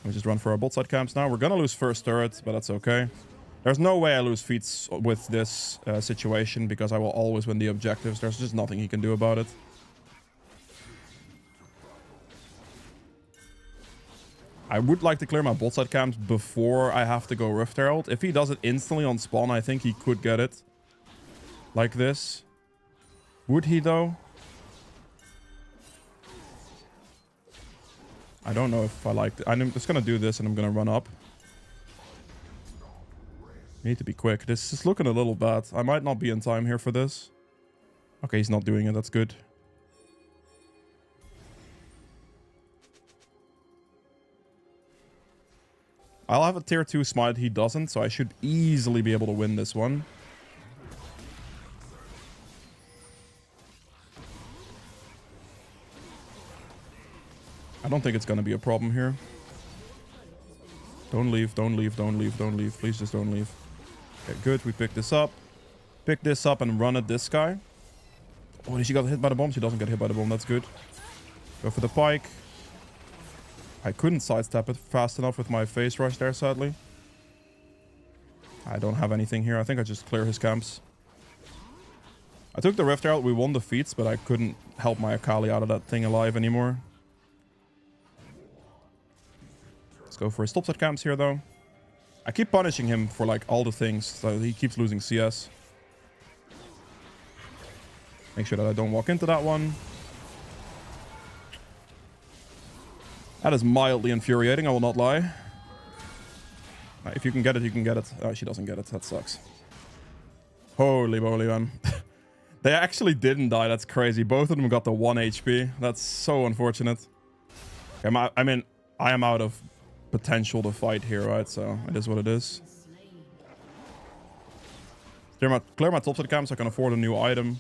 We just run for our bot side camps now. We're gonna lose first turret, but that's okay. There's no way I lose feats with this situation because I will always win the objectives. There's just nothing he can do about it. I would like to clear my bot side camps before I have to go Rift Herald. If he does it instantly on spawn, I think he could get it. Like this. Would he though? I don't know if I like it. I'm just gonna do this and I'm gonna run up. Need to be quick. This is looking a little bad. I might not be in time here for this. Okay, he's not doing it. That's good. I'll have a tier 2 smite. He doesn't, so I should easily be able to win this one. I don't think it's going to be a problem here. Don't leave, don't leave, don't leave, don't leave. Please just don't leave. Okay, good. We pick this up. Pick this up and run at this guy. Oh, she got hit by the bomb. She doesn't get hit by the bomb. That's good. Go for the pike. I couldn't sidestep it fast enough with my face rush there, sadly. I don't have anything here. I think I just clear his camps. I took the Rift Herald. We won the feats, but I couldn't help my Akali out of that thing alive anymore. Let's go for his topside camps here, though. I keep punishing him for, like, all the things, so he keeps losing CS. Make sure that I don't walk into that one. That is mildly infuriating, I will not lie. If you can get it, you can get it. Oh, she doesn't get it. That sucks. Holy moly, man. They actually didn't die. That's crazy. Both of them got the 1 HP. That's so unfortunate. I mean, I am out of potential to fight here, right? So it is what it is. Clear my topside camp so I can afford a new item.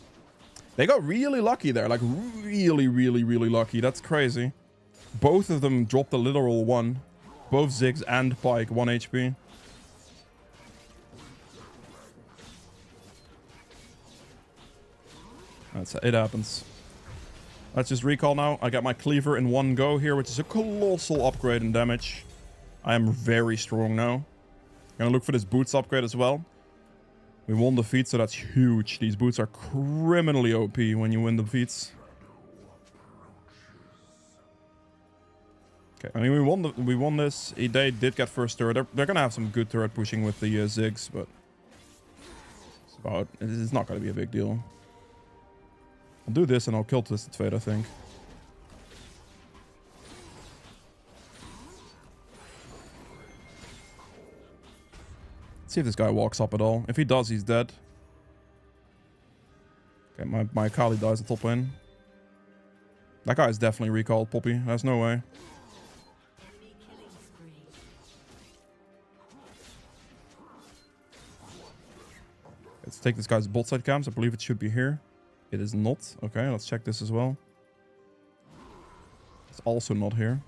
They got really lucky there. Like, really, really, really lucky. That's crazy. Both of them dropped a literal 1. Both Ziggs and Pike, 1 HP. It happens. Let's just recall now. I got my cleaver in one go here, which is a colossal upgrade in damage. I am very strong now. Gonna look for this boots upgrade as well. We won the feat, so that's huge. These boots are criminally OP when you win the feats. Okay, I mean, we won this. They did get first turret. They're gonna have some good turret pushing with the Ziggs, but it's not gonna be a big deal. I'll do this and I'll kill Twisted Fate, I think. Let's see if this guy walks up at all. If he does, he's dead. Okay, my Akali dies in top lane. That guy is definitely recalled, Poppy. There's no way. Let's take this guy's bot side camps. I believe it should be here. It is not. Okay, let's check this as well. It's also not here.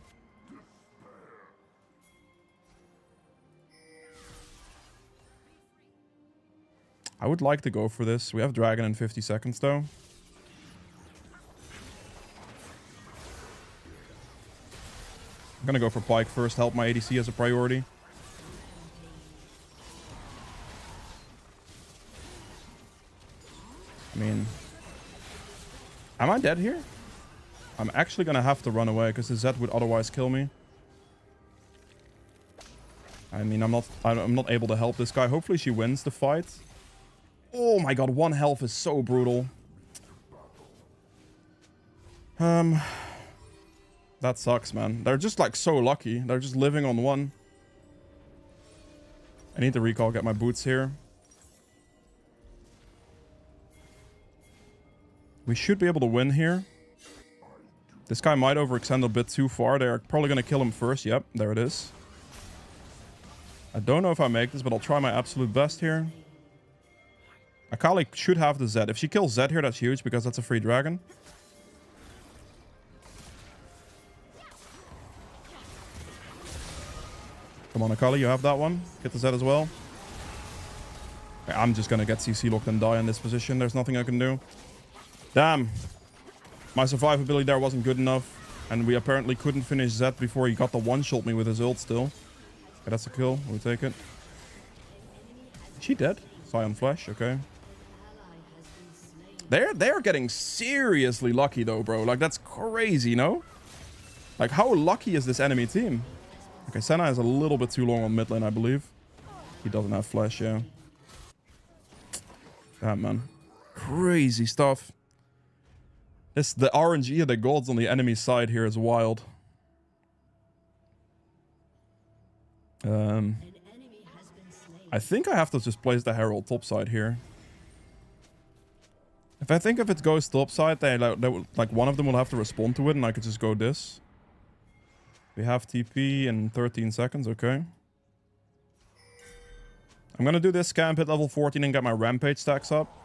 I would like to go for this. We have Dragon in 50 seconds, though. I'm gonna go for Pyke first, help my ADC as a priority. I mean... Am I dead here? I'm actually gonna have to run away, because the Zed would otherwise kill me. I mean, I'm not able to help this guy. Hopefully she wins the fight. Oh my god, 1 health is so brutal. That sucks, man. They're just like so lucky. They're just living on 1. I need to recall, get my boots here. We should be able to win here. This guy might overextend a bit too far. They're probably going to kill him first. Yep, there it is. I don't know if I make this, but I'll try my absolute best here. Akali should have the Zed. If she kills Zed here, that's huge because that's a free dragon. Come on, Akali, you have that one. Get the Zed as well. Okay, I'm just going to get CC locked and die in this position. There's nothing I can do. Damn. My survivability there wasn't good enough. And we apparently couldn't finish Zed before he got the one-shot me with his ult still. Okay, that's a kill. We'll take it. Is she dead? Scion Flash, okay. They're getting seriously lucky though, bro. Like, that's crazy, no? Like, how lucky is this enemy team? Okay, Senna is a little bit too long on mid lane, I believe. He doesn't have flash, yeah. Damn, man. Crazy stuff. The RNG of the gods on the enemy side here is wild. I think I have to just place the Herald topside here. If it goes topside, they like one of them will have to respond to it, and I could just go this. We have TP in 13 seconds, okay. I'm gonna do this camp, hit level 14 and get my rampage stacks up.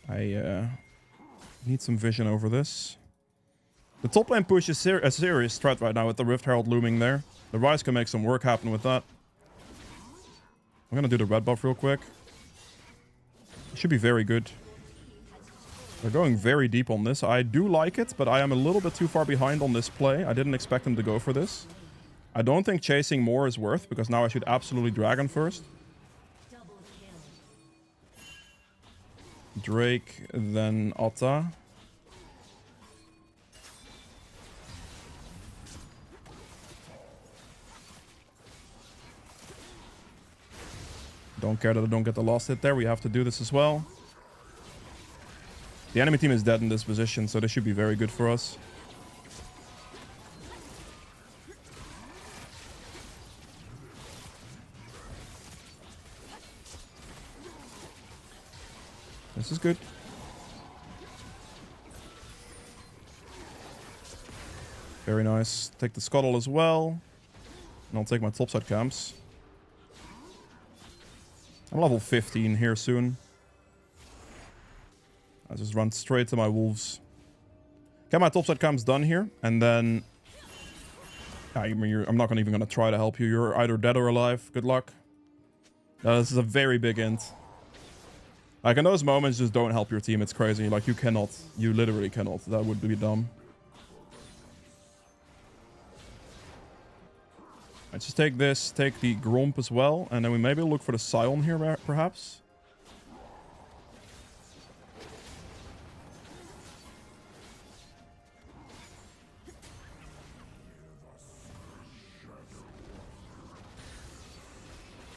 I need some vision over this. The top lane push is a serious threat right now with the Rift Herald looming there. The Ryze can make some work happen with that. I'm gonna do the red buff real quick. It should be very good. They're going very deep on this. I do like it, but I am a little bit too far behind on this play. I didn't expect them to go for this. I don't think chasing more is worth, because now I should absolutely Dragon first. Drake, then Atta. Don't care that I don't get the last hit there. We have to do this as well. The enemy team is dead in this position, so this should be very good for us. This is good. Very nice. Take the Scuttle as well. And I'll take my topside camps. I'm level 15 here soon. I just run straight to my wolves. Get my topside camps done here, and then... I'm not even going to try to help you. You're either dead or alive. Good luck. This is a very big int. Like, in those moments, just don't help your team. It's crazy. Like, you cannot. You literally cannot. That would be dumb. I just take this, take the Gromp as well, and then we maybe look for the Scion here, perhaps.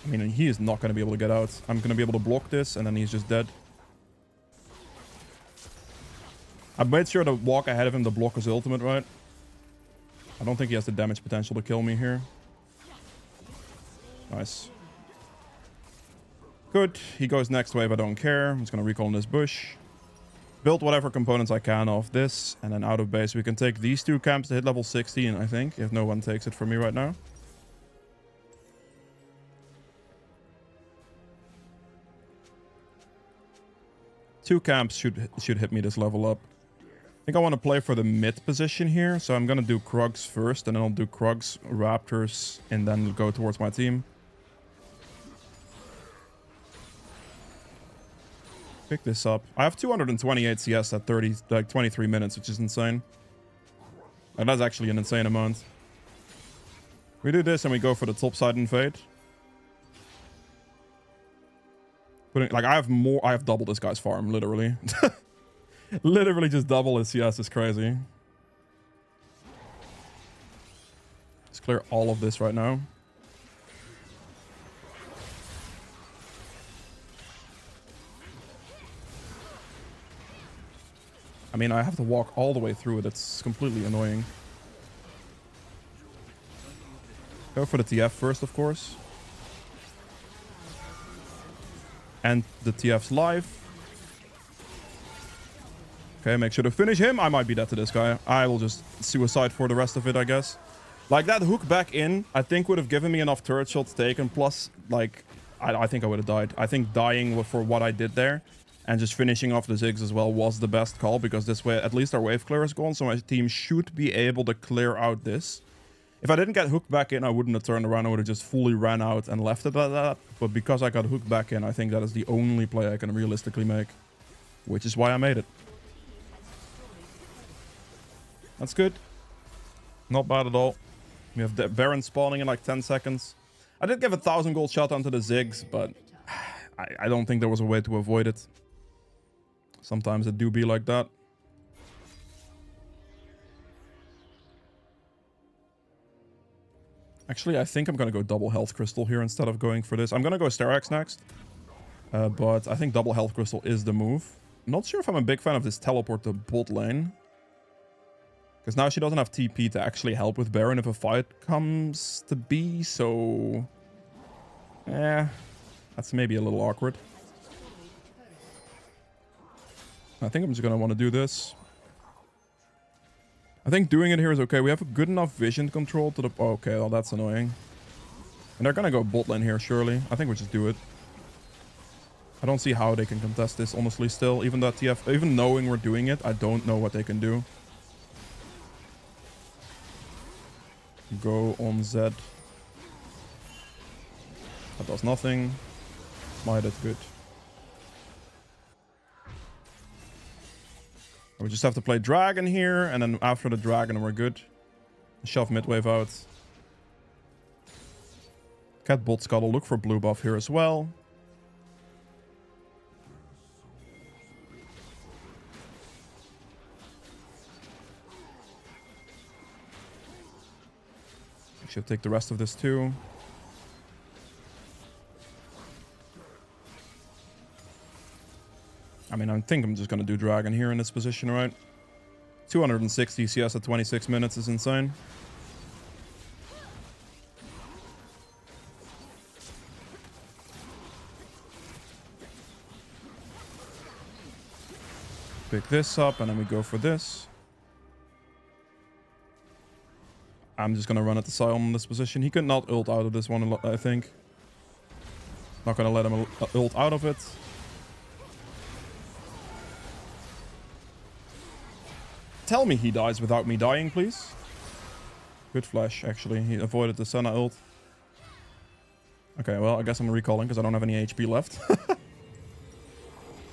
I mean, he is not going to be able to get out. I'm going to be able to block this, and then he's just dead. I made sure to walk ahead of him to block his ultimate, right? I don't think he has the damage potential to kill me here. Nice. Good. He goes next wave. I don't care. I'm just going to recall in this bush. Build whatever components I can off this. And then out of base, we can take these two camps to hit level 16, I think. If no one takes it from me right now. Two camps should hit me this level up. I think I want to play for the mid position here. So I'm going to do Krugs first. And then I'll do Krugs, Raptors. And then go towards my team. Pick this up. I have 228 CS at 23 minutes, which is insane. And that's actually an insane amount. We do this and we go for the top side invade. Like I have double this guy's farm, literally. Literally just double his CS is crazy. Let's clear all of this right now. I mean, I have to walk all the way through it. It's completely annoying. Go for the TF first, of course. And the TF's live. Okay, make sure to finish him. I might be dead to this guy. I will just suicide for the rest of it, I guess. Like, that hook back in, I think would have given me enough turret shots taken. Plus, like, I think I would have died. I think dying for what I did there and just finishing off the Ziggs as well was the best call. Because this way, at least our wave clear is gone. So my team should be able to clear out this. If I didn't get hooked back in, I wouldn't have turned around. I would have just fully ran out and left it at that. But because I got hooked back in, I think that is the only play I can realistically make. Which is why I made it. That's good. Not bad at all. We have the Baron spawning in like 10 seconds. I did give a 1,000 gold shot onto the Ziggs, but I don't think there was a way to avoid it. Sometimes it do be like that. Actually, I think I'm going to go double health crystal here instead of going for this. I'm going to go Sterax next. But I think double health crystal is the move. Not sure if I'm a big fan of this teleport to bot lane. Because now she doesn't have TP to actually help with Baron if a fight comes to be. So, that's maybe a little awkward. I think I'm just going to want to do this. I think doing it here is okay. We have a good enough vision control to the... Oh, okay, well, that's annoying. And they're going to go bot lane here, surely. I think we just do it. I don't see how they can contest this, honestly, still. Even that TF... Even knowing we're doing it, I don't know what they can do. Go on Z. That does nothing. Smite it, good. We just have to play dragon here, and then after the dragon we're good. Shove midwave out. Cat bot scuttle, look for blue buff here as well. We should take the rest of this too. I mean, I think I'm just going to do dragon here in this position, right? 260 CS at 26 minutes is insane. Pick this up, and then we go for this. I'm just going to run at the Sion in this position. He could not ult out of this one, I think. Not going to let him ult out of it. Tell me he dies without me dying, please. Good flash, actually. He avoided the Senna ult. Okay, well, I guess I'm recalling because I don't have any HP left.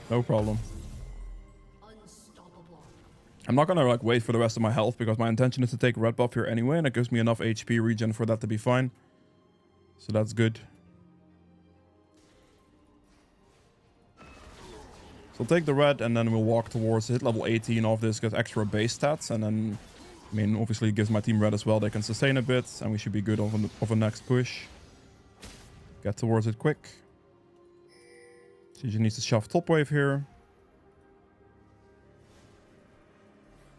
No problem. I'm not gonna like wait for the rest of my health because my intention is to take red buff here anyway, and it gives me enough HP regen for that to be fine. So that's good. So I'll take the red, and then we'll walk towards hit level 18 of this, get extra base stats, and then, I mean, obviously it gives my team red as well. They can sustain a bit, and we should be good of a next push. Get towards it quick. So you just need to shove top wave here.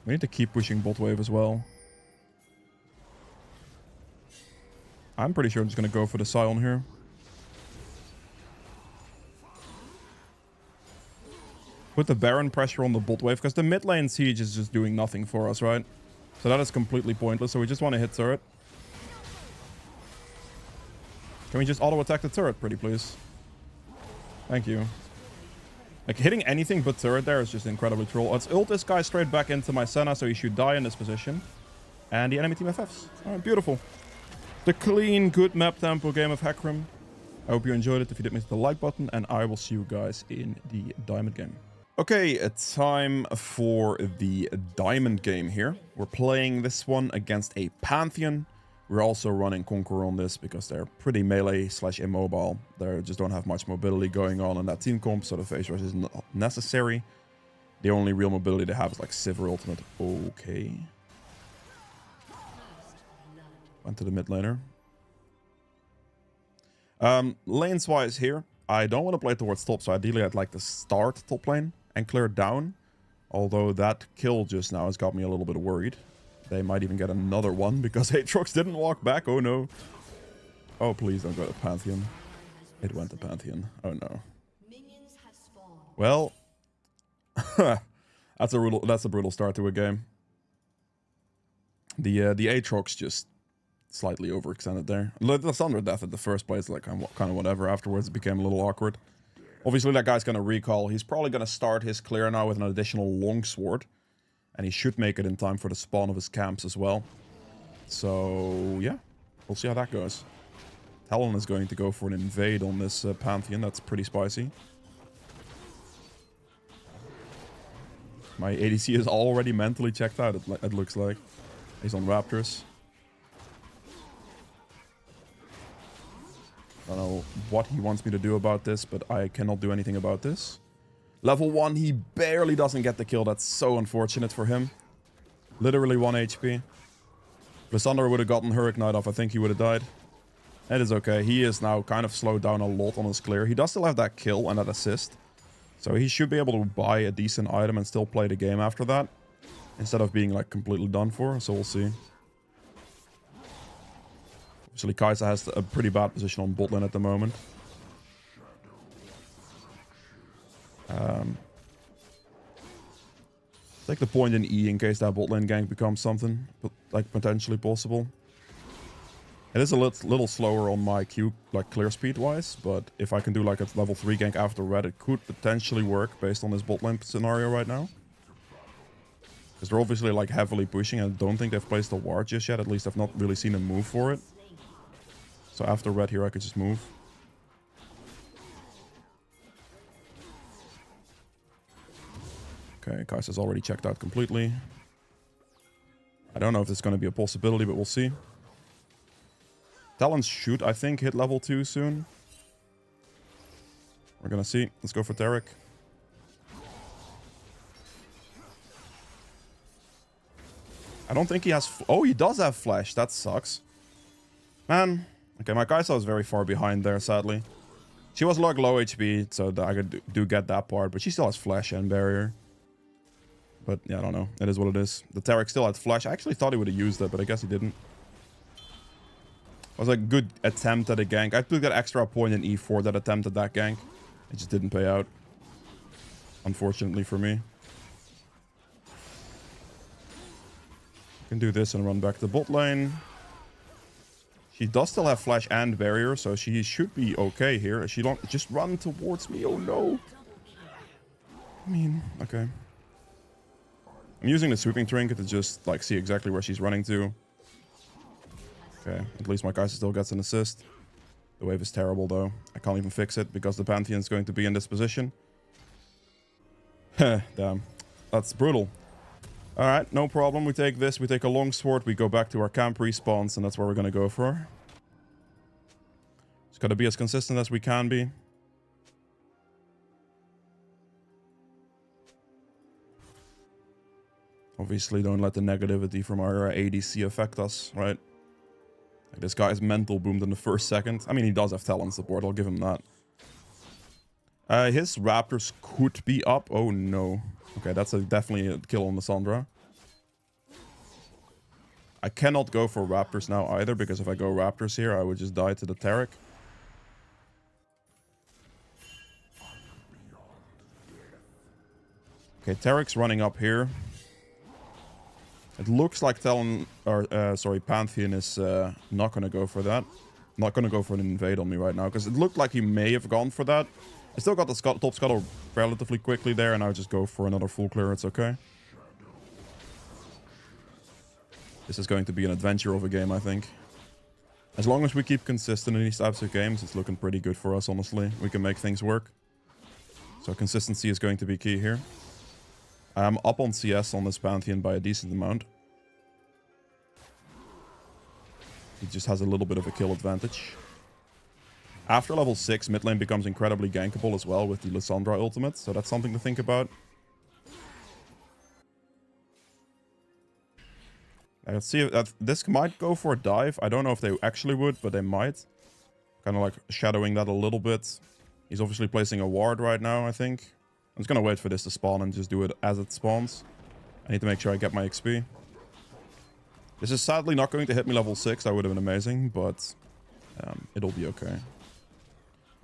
We need to keep pushing bot wave as well. I'm pretty sure I'm just going to go for the Scion here. Put the Baron pressure on the bot wave, because the mid lane siege is just doing nothing for us, right? So that is completely pointless, so we just want to hit turret. Can we just auto-attack the turret, pretty please? Thank you. Like, hitting anything but turret there is just incredibly troll. Let's ult this guy straight back into my Senna, so he should die in this position. And the enemy team FFs. Alright, beautiful. The clean, good map tempo game of Hecarim. I hope you enjoyed it. If you did, hit the like button, and I will see you guys in the diamond game. Okay, time for the diamond game here. We're playing this one against a Pantheon. We're also running Conqueror on this because they're pretty melee / immobile. They just don't have much mobility going on in that team comp, so the phase rush is not necessary. The only real mobility they have is like Sivir ultimate. Okay. Went to the mid laner. Lanes wise here, I don't want to play towards top, so ideally I'd like to start top lane and clear down. Although that kill just now has got me a little bit worried. They might even get another one because Aatrox didn't walk back. Oh no. Oh, please don't go to Pantheon. It went to Pantheon. Oh no. Well, that's a brutal start to a game. The Aatrox just slightly overextended there. The Thunder Death at the first place, like kind of whatever. Afterwards, it became a little awkward. Obviously, that guy's gonna recall. He's probably gonna start his clear now with an additional longsword. And he should make it in time for the spawn of his camps as well. So, yeah. We'll see how that goes. Talon is going to go for an invade on this Pantheon. That's pretty spicy. My ADC is already mentally checked out, it looks like. He's on Raptors. I don't know what he wants me to do about this, but I cannot do anything about this. Level 1, he barely doesn't get the kill. That's so unfortunate for him. Literally 1 HP. If Lysandra would have gotten her Ignite off, I think he would have died. It is okay. He is now kind of slowed down a lot on his clear. He does still have that kill and that assist. So he should be able to buy a decent item and still play the game after that. Instead of being like completely done for. So we'll see. Obviously, Kai'Sa has a pretty bad position on bot lane at the moment. Take the point in E in case that bot lane gank becomes something, but like potentially possible. It is a little slower on my Q, like clear speed wise, but if I can do like a level 3 gank after red, it could potentially work based on this bot lane scenario right now. Because they're obviously like heavily pushing, and I don't think they've placed a ward just yet. At least I've not really seen them move for it. So after red here, I could just move. Okay, Kai'Sa's already checked out completely. I don't know if this is going to be a possibility, but we'll see. Talons should, I think, hit level 2 soon. We're going to see. Let's go for Taric. I don't think he has... Oh, he does have Flash. That sucks. Man. Okay, my Kai'Sa is very far behind there, sadly. She was like low HP, so I do get that part, but she still has Flash and Barrier. But yeah, I don't know. It is what it is. The Taric still had Flash. I actually thought he would have used it, but I guess he didn't. It was a good attempt at a gank. I took that extra point in E4, that attempt at that gank. It just didn't pay out. Unfortunately for me. Can do this and run back to bot lane. She does still have Flash and Barrier, so she should be okay here. She don't just run towards me. Oh no. I mean, okay. I'm using the sweeping trinket to just like see exactly where she's running to. Okay, at least my Kai'Sa still gets an assist. The wave is terrible though. I can't even fix it because the Pantheon is going to be in this position. Damn. That's brutal. Alright, no problem. We take this, we take a longsword, we go back to our camp respawns, and that's where we're gonna go for. Just gotta be as consistent as we can be. Obviously, don't let the negativity from our ADC affect us, right? Like, this guy is mental boomed in the first second. I mean, he does have talent support, I'll give him that. His Raptors could be up. Oh no. Okay, that's definitely a kill on the Sandra. I cannot go for Raptors now either, because if I go Raptors here, I would just die to the Taric. Okay, Taric's running up here. It looks like Pantheon is not going to go for that. Not going to go for an invade on me right now, because it looked like he may have gone for that. I still got the top scuttle relatively quickly there, and I'll just go for another full clear. It's okay. This is going to be an adventure of a game, I think. As long as we keep consistent in these types of games, it's looking pretty good for us, honestly. We can make things work. So consistency is going to be key here. I'm up on CS on this Pantheon by a decent amount. He just has a little bit of a kill advantage. After level 6, mid lane becomes incredibly gankable as well with the Lissandra ultimate, so that's something to think about. Let's see if this might go for a dive. I don't know if they actually would, but they might. Kind of like shadowing that a little bit. He's obviously placing a ward right now, I think. I'm just going to wait for this to spawn and just do it as it spawns. I need to make sure I get my XP. This is sadly not going to hit me level 6. That would have been amazing, but it'll be okay.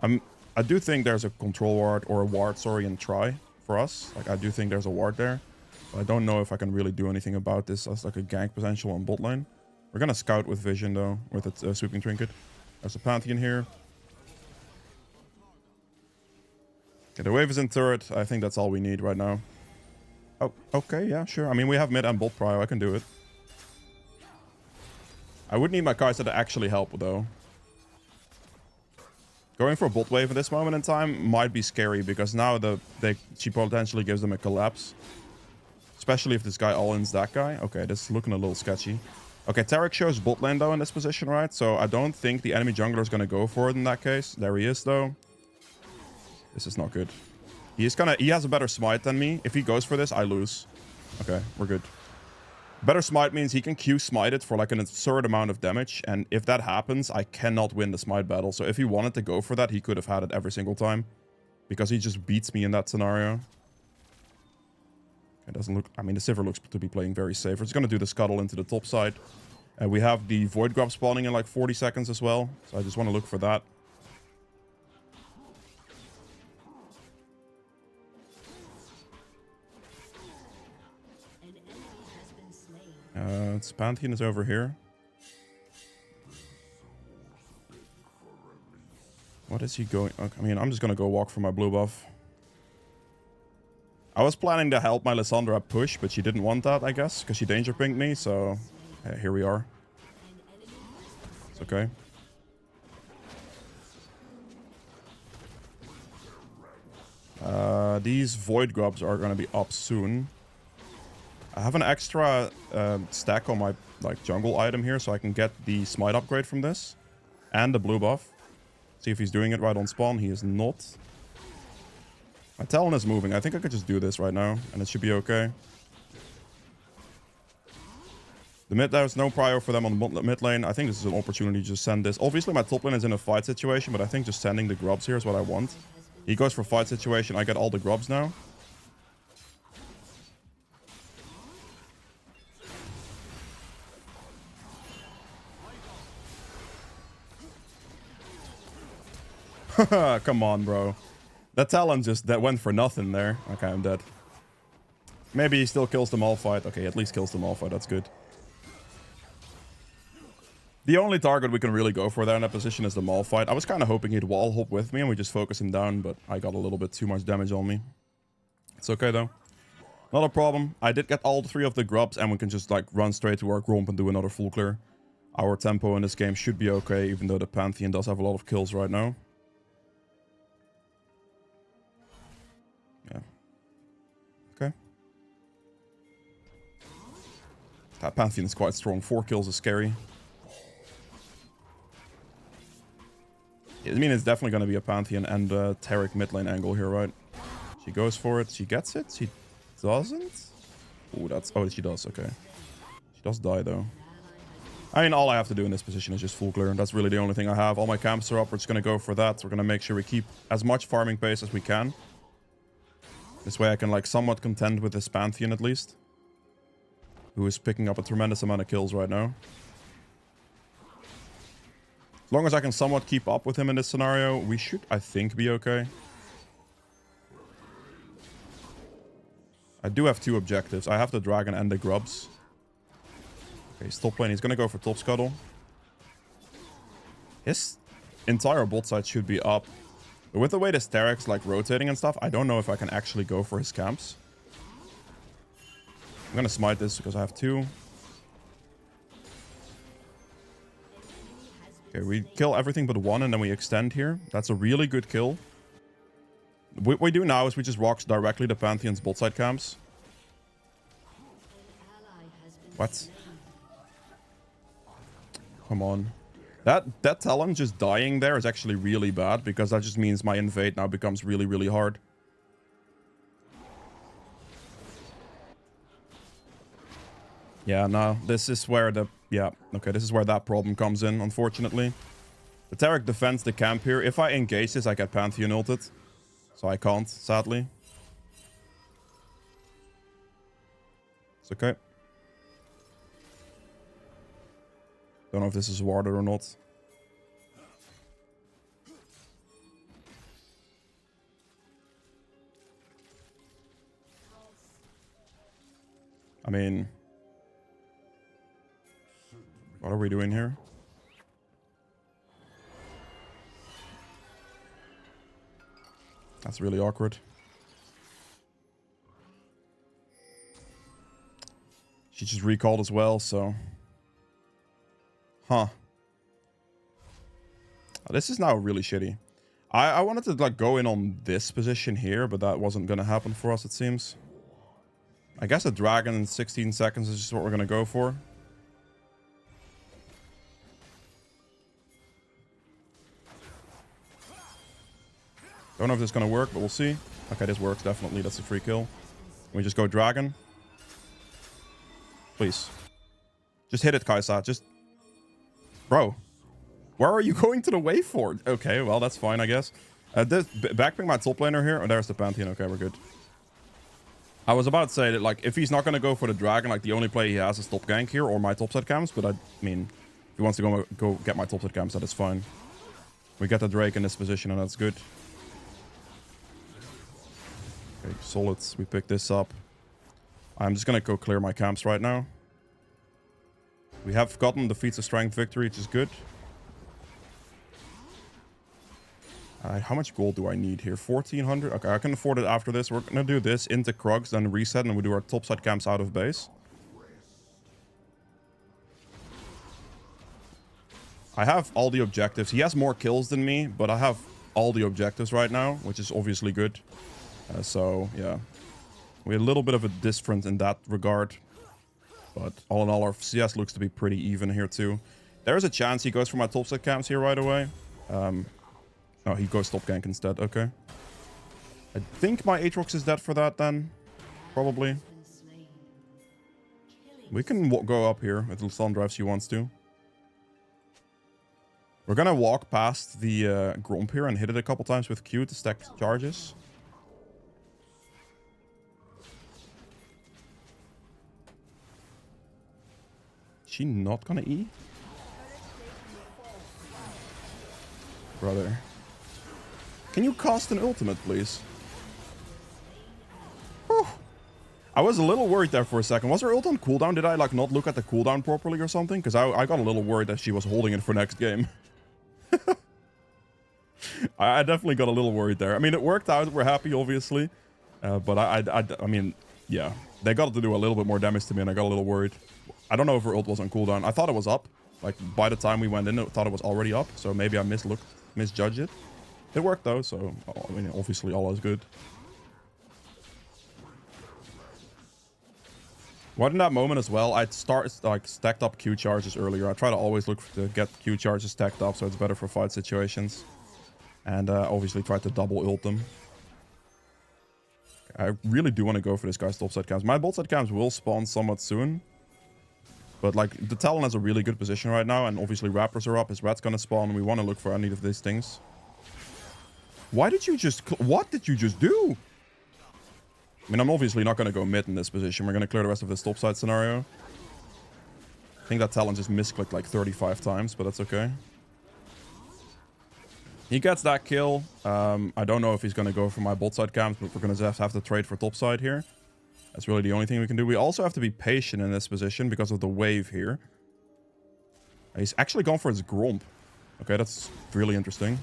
I do think there's a control ward, or a ward, sorry, in try for us. Like, I do think there's a ward there. But I don't know if I can really do anything about this as like a gank potential on bot lane. We're going to scout with vision, though, with its sweeping trinket. There's a Pantheon here. Okay, the wave is in turret. I think that's all we need right now. Oh, okay, yeah, sure. I mean, we have mid and bot prio. I can do it. I would need my Kai'Sa to actually help, though. Going for a bot wave at this moment in time might be scary, because now she potentially gives them a collapse. Especially if this guy all-ins that guy. Okay, this is looking a little sketchy. Okay, Taric shows bot lane, though, in this position, right? So I don't think the enemy jungler is going to go for it in that case. There he is, though. This is not good. He has a better smite than me. If he goes for this, I lose. Okay, we're good. Better smite means he can Q smite it for like an absurd amount of damage. And if that happens, I cannot win the smite battle. So if he wanted to go for that, he could have had it every single time. Because he just beats me in that scenario. It doesn't look... I mean, the Sivir looks to be playing very safe. We're just going to do the scuttle into the top side. And we have the Void Grub spawning in like 40 seconds as well. So I just want to look for that. Pantheon is over here. What is he going... Okay, I mean, I'm just going to go walk for my blue buff. I was planning to help my Lissandra push, but she didn't want that, I guess, because she danger pinged me, so... Yeah, here we are. It's okay. These Void Grubs are going to be up soon. I have an extra stack on my jungle item here, so I can get the smite upgrade from this. And the blue buff. See if he's doing it right on spawn. He is not. My Talon is moving. I think I could just do this right now, and it should be okay. The mid, there's no prio for them on the mid lane. I think this is an opportunity to just send this. Obviously, my top lane is in a fight situation, but I think just sending the grubs here is what I want. He goes for fight situation. I get all the grubs now. Come on, bro. That Talon that went for nothing there. Okay, I'm dead. Maybe he still kills the Malphite. Okay, at least kills the Malphite. That's good. The only target we can really go for there in that position is the Malphite. I was kind of hoping he'd wall hop with me and we just focus him down, but I got a little bit too much damage on me. It's okay, though. Not a problem. I did get all three of the grubs, and we can just like run straight to our Gromp and do another full clear. Our tempo in this game should be okay, even though the Pantheon does have a lot of kills right now. Yeah. Okay. That Pantheon is quite strong. 4 kills is scary. I mean, it's definitely going to be a Pantheon and a Taric mid lane angle here, right? She goes for it. She gets it. She doesn't. Oh, that's... Oh, she does. Okay. She does die, though. I mean, all I have to do in this position is just full clear. That's really the only thing I have. All my camps are up. We're just going to go for that. So we're going to make sure we keep as much farming pace as we can. This way I can, like, somewhat contend with this Pantheon, at least. who is picking up a tremendous amount of kills right now. As long as I can somewhat keep up with him in this scenario, we should, I think, be okay. I do have 2 objectives. I have the dragon and the grubs. Okay, he's top lane. He's gonna go for top scuttle. His entire bot side should be up. But with the way this Terek's like rotating and stuff, I don't know if I can actually go for his camps. I'm gonna smite this because I have 2. Okay, we kill everything but 1 and then we extend here. That's a really good kill. What we do now is we just rocks directly to Pantheon's bot side camps. What? Come on. That Talon just dying there is actually really bad, because that just means my invade now becomes really, really hard. Yeah, no, this is where the... Yeah, okay, this is where that problem comes in, unfortunately. The Terek defends the camp here. If I engage this, I get Pantheon ulted. So I can't, sadly. It's okay. Don't know if this is warded or not. I mean... What are we doing here? That's really awkward. She just recalled as well, so... Huh. This is now really shitty. I wanted to like go in on this position here, but that wasn't gonna happen for us, it seems. I guess a dragon in 16 seconds is just what we're gonna go for. Don't know if this is gonna work, but we'll see. Okay, this works definitely. That's a free kill. We just go dragon. Please. Just hit it, Kaisa. Just... Bro. Where are you going to the wave for? Okay, well, that's fine, I guess. Backping my top laner here. Oh, there's the Pantheon. Okay, we're good. I was about to say that, like, if he's not going to go for the dragon, like, the only play he has is top gank here or my top side camps. But I mean, if he wants to go get my top side camps, that is fine. We get the Drake in this position, and that's good. Okay, solid. We pick this up. I'm just going to go clear my camps right now. We have gotten the feats of strength victory, which is good. How much gold do I need here? 1400? Okay, I can afford it after this. We're going to do this into Krugs, then reset, and we do our topside camps out of base. I have all the objectives. He has more kills than me, but I have all the objectives right now, which is obviously good. So, yeah. We're a little bit of a different in that regard. But all in all, our CS looks to be pretty even here too. There is a chance he goes for my topside camps here right away. No, he goes top gank instead. Okay. I think my Aatrox is dead for that then. Probably. We can go up here with the stun drive if he wants to. We're gonna walk past the Gromp here and hit it a couple times with Q to stack charges. She not gonna E? Brother. Can you cast an ultimate, please? Whew. I was a little worried there for a second. Was her ult on cooldown? Did I like not look at the cooldown properly or something? Because I got a little worried that she was holding it for next game. I definitely got a little worried there. I mean, it worked out. We're happy, obviously. But I mean, yeah. They got to do a little bit more damage to me and I got a little worried. I don't know if her ult was on cooldown. I thought it was up. Like, by the time we went in, I thought it was already up. So maybe I misjudged it. It worked though, so I mean, obviously all is good. Right in that moment as well, I'd stacked up Q charges earlier. I try to always look to get Q charges stacked up so it's better for fight situations. And obviously try to double ult them. I really do want to go for this guy's top side camps. My bot side camps will spawn somewhat soon. But like, the Talon has a really good position right now, and obviously Raptors are up, his Rat's gonna spawn, and we want to look for any of these things. Why did you just... What did you just do? I mean, I'm obviously not going to go mid in this position. We're going to clear the rest of this topside scenario. I think that talent just misclicked like 35 times, but that's okay. He gets that kill. I don't know if he's going to go for my bot side camps, but we're going to have to trade for top side here. That's really the only thing we can do. We also have to be patient in this position because of the wave here. He's actually gone for his Gromp. Okay, that's really interesting.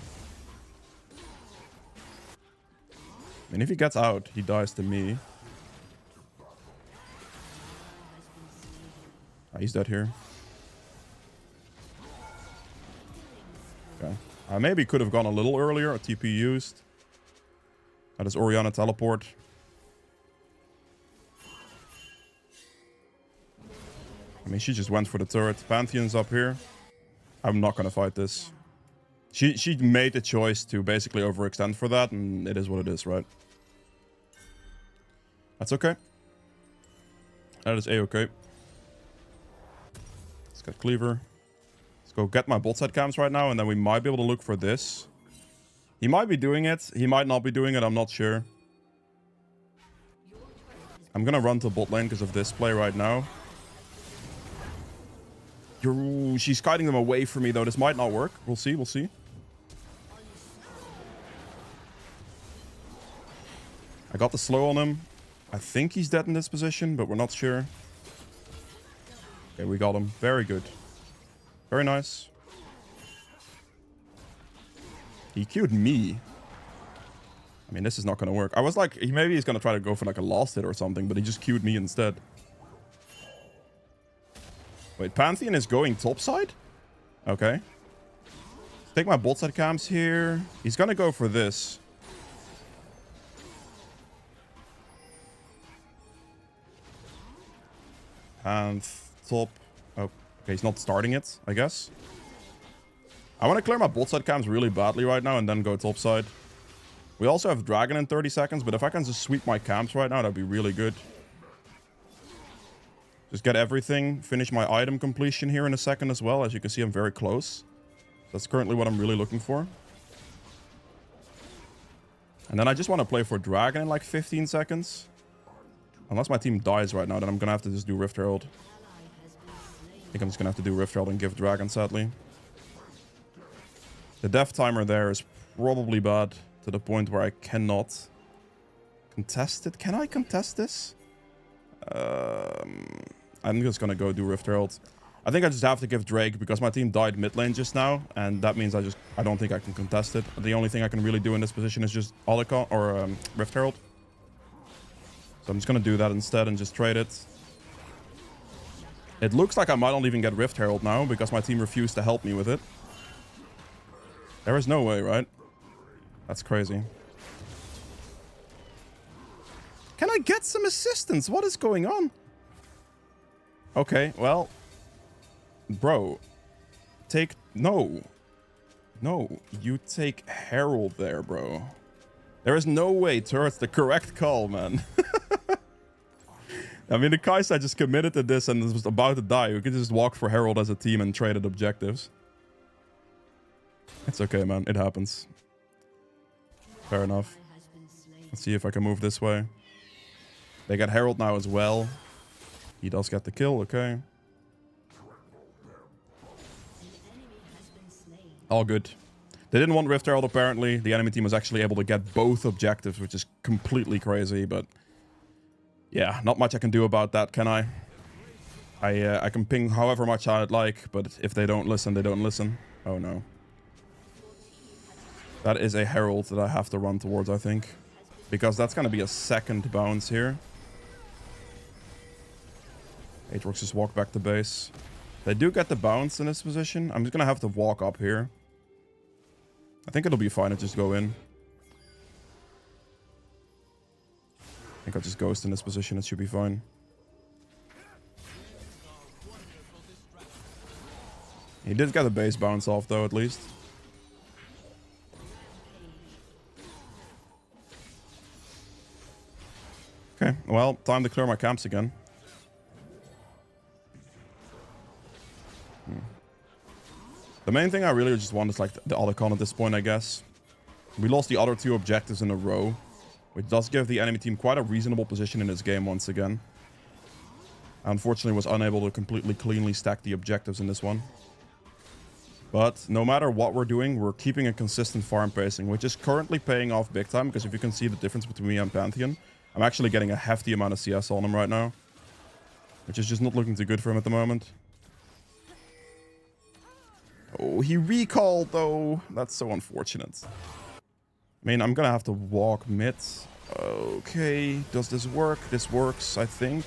I mean, if he gets out, he dies to me. He's dead here. Okay. I maybe could have gone a little earlier. A TP used. That is Orianna teleport. I mean, she just went for the turret. Pantheon's up here. I'm not gonna fight this. She made the choice to basically overextend for that, and it is what it is, right? That's okay. That is a-okay. Let's get Cleaver. Let's go get my bot side camps right now, and then we might be able to look for this. He might be doing it. He might not be doing it. I'm not sure. I'm gonna run to bot lane because of this play right now. She's kiting them away from me, though. This might not work. We'll see. We'll see. I got the slow on him. I think he's dead in this position, but we're not sure. Okay, we got him. Very good. Very nice. He queued me. I mean, this is not going to work. I was like, maybe he's going to try to go for like a last hit or something, but he just queued me instead. Wait, Pantheon is going topside? Okay. Take my bot side camps here. He's going to go for this. And top. Oh, okay, he's not starting it, I guess. I want to clear my bot side camps really badly right now and then go top side. We also have Dragon in 30 seconds, but if I can just sweep my camps right now, that'd be really good. Just get everything. Finish my item completion here in a second as well. As you can see, I'm very close. That's currently what I'm really looking for. And then I just want to play for Dragon in like 15 seconds. Unless my team dies right now, then I'm going to have to just do Rift Herald. I think I'm just going to have to do Rift Herald and give Dragon, sadly. The death timer there is probably bad to the point where I cannot contest it. Can I contest this? I'm just going to go do Rift Herald. I think I just have to give Drake because my team died mid lane just now. And that means I don't think I can contest it. The only thing I can really do in this position is just Olicon or Rift Herald. So I'm just going to do that instead and just trade it. It looks like I might not even get Rift Herald now because my team refused to help me with it. There is no way, right? That's crazy. Can I get some assistance? What is going on? Okay, well. Bro. Take... No. No. You take Herald there, bro. There is no way turret's the correct call, man. I mean, the Kai'Sa just committed to this and was about to die. We could just walk for Herald as a team and traded objectives. It's okay, man. It happens. Fair enough. Let's see if I can move this way. They got Herald now as well. He does get the kill, okay. All good. They didn't want Rift Herald, apparently. The enemy team was actually able to get both objectives, which is completely crazy, but... yeah, not much I can do about that, can I? I can ping however much I'd like, but if they don't listen, they don't listen. Oh, no. That is a Herald that I have to run towards, I think. Because that's going to be a second bounce here. Aatrox just walk back to base. They do get the bounce in this position. I'm just going to have to walk up here. I think it'll be fine to just go in. I think I'll just ghost in this position. It should be fine. He did get the base bounce off, though, at least. Okay, well, time to clear my camps again. The main thing I really just want is like the Olicon at this point, I guess. We lost the other two objectives in a row. which does give the enemy team quite a reasonable position in this game once again. I unfortunately was unable to completely cleanly stack the objectives in this one. But no matter what we're doing, we're keeping a consistent farm pacing, which is currently paying off big time, because if you can see the difference between me and Pantheon, I'm actually getting a hefty amount of CS on him right now, which is just not looking too good for him at the moment. Oh, he recalled though. That's so unfortunate. I mean, I'm gonna have to walk mid. Okay, does this work? This works, I think.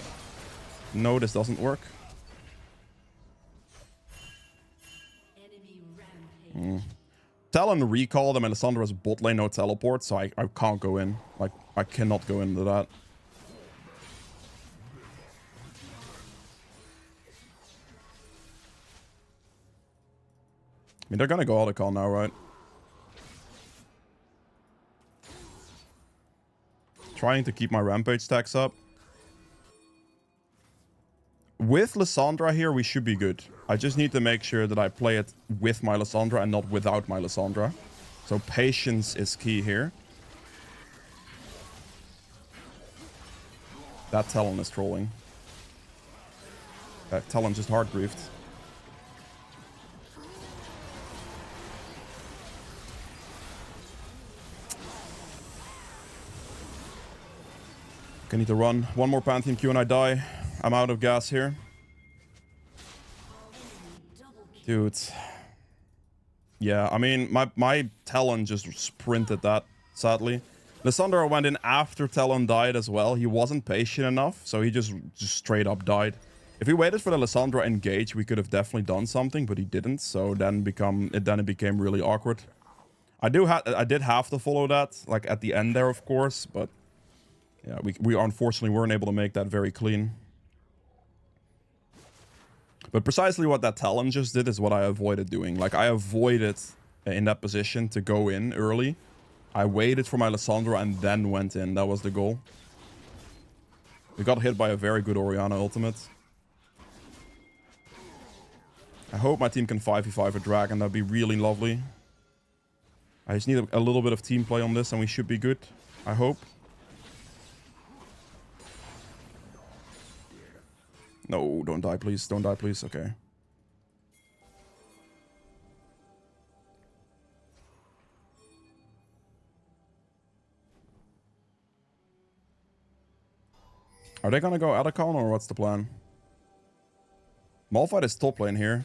No, this doesn't work. Talon recalled and Melisandre's bot lane no teleport, so I can't go in. Like, I cannot go into that. I mean, they're gonna go Otacon now, right? Trying to keep my rampage stacks up. With Lissandra here, we should be good. I just need to make sure that I play it with my Lissandra and not without my Lissandra. So patience is key here. That Talon is trolling. That Talon just hard griefed. I need to run. One more Pantheon Q and I die. I'm out of gas here. Dude. Yeah, I mean, my Talon just sprinted that, sadly. Lissandra went in after Talon died as well. He wasn't patient enough, so he just straight up died. If we waited for the Lissandra engage, we could have definitely done something, but he didn't, so then it became really awkward. I did have to follow that, like at the end there, of course, but yeah, we unfortunately weren't able to make that very clean. But precisely what that Talon just did is what I avoided doing. Like, I avoided in that position to go in early. I waited for my Lissandra and then went in. That was the goal. We got hit by a very good Orianna ultimate. I hope my team can 5v5 a dragon. That'd be really lovely. I just need a little bit of team play on this and we should be good. I hope. No, don't die, please. Don't die, please. Okay. Are they gonna go Otacon or what's the plan? Malphite is top lane here.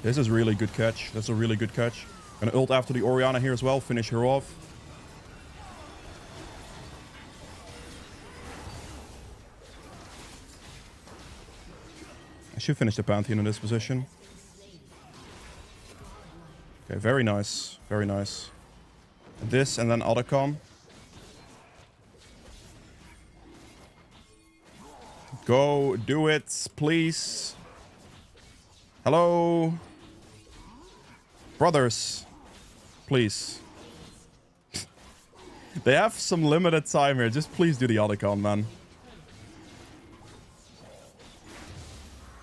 This is really good catch. That's a really good catch. Gonna ult after the Orianna here as well. Finish her off. I should finish the Pantheon in this position. Okay, very nice. Very nice. This and then Otacon. Go, do it, please. Hello? Brothers. Please. They have some limited time here. Just please do the Otacon, man.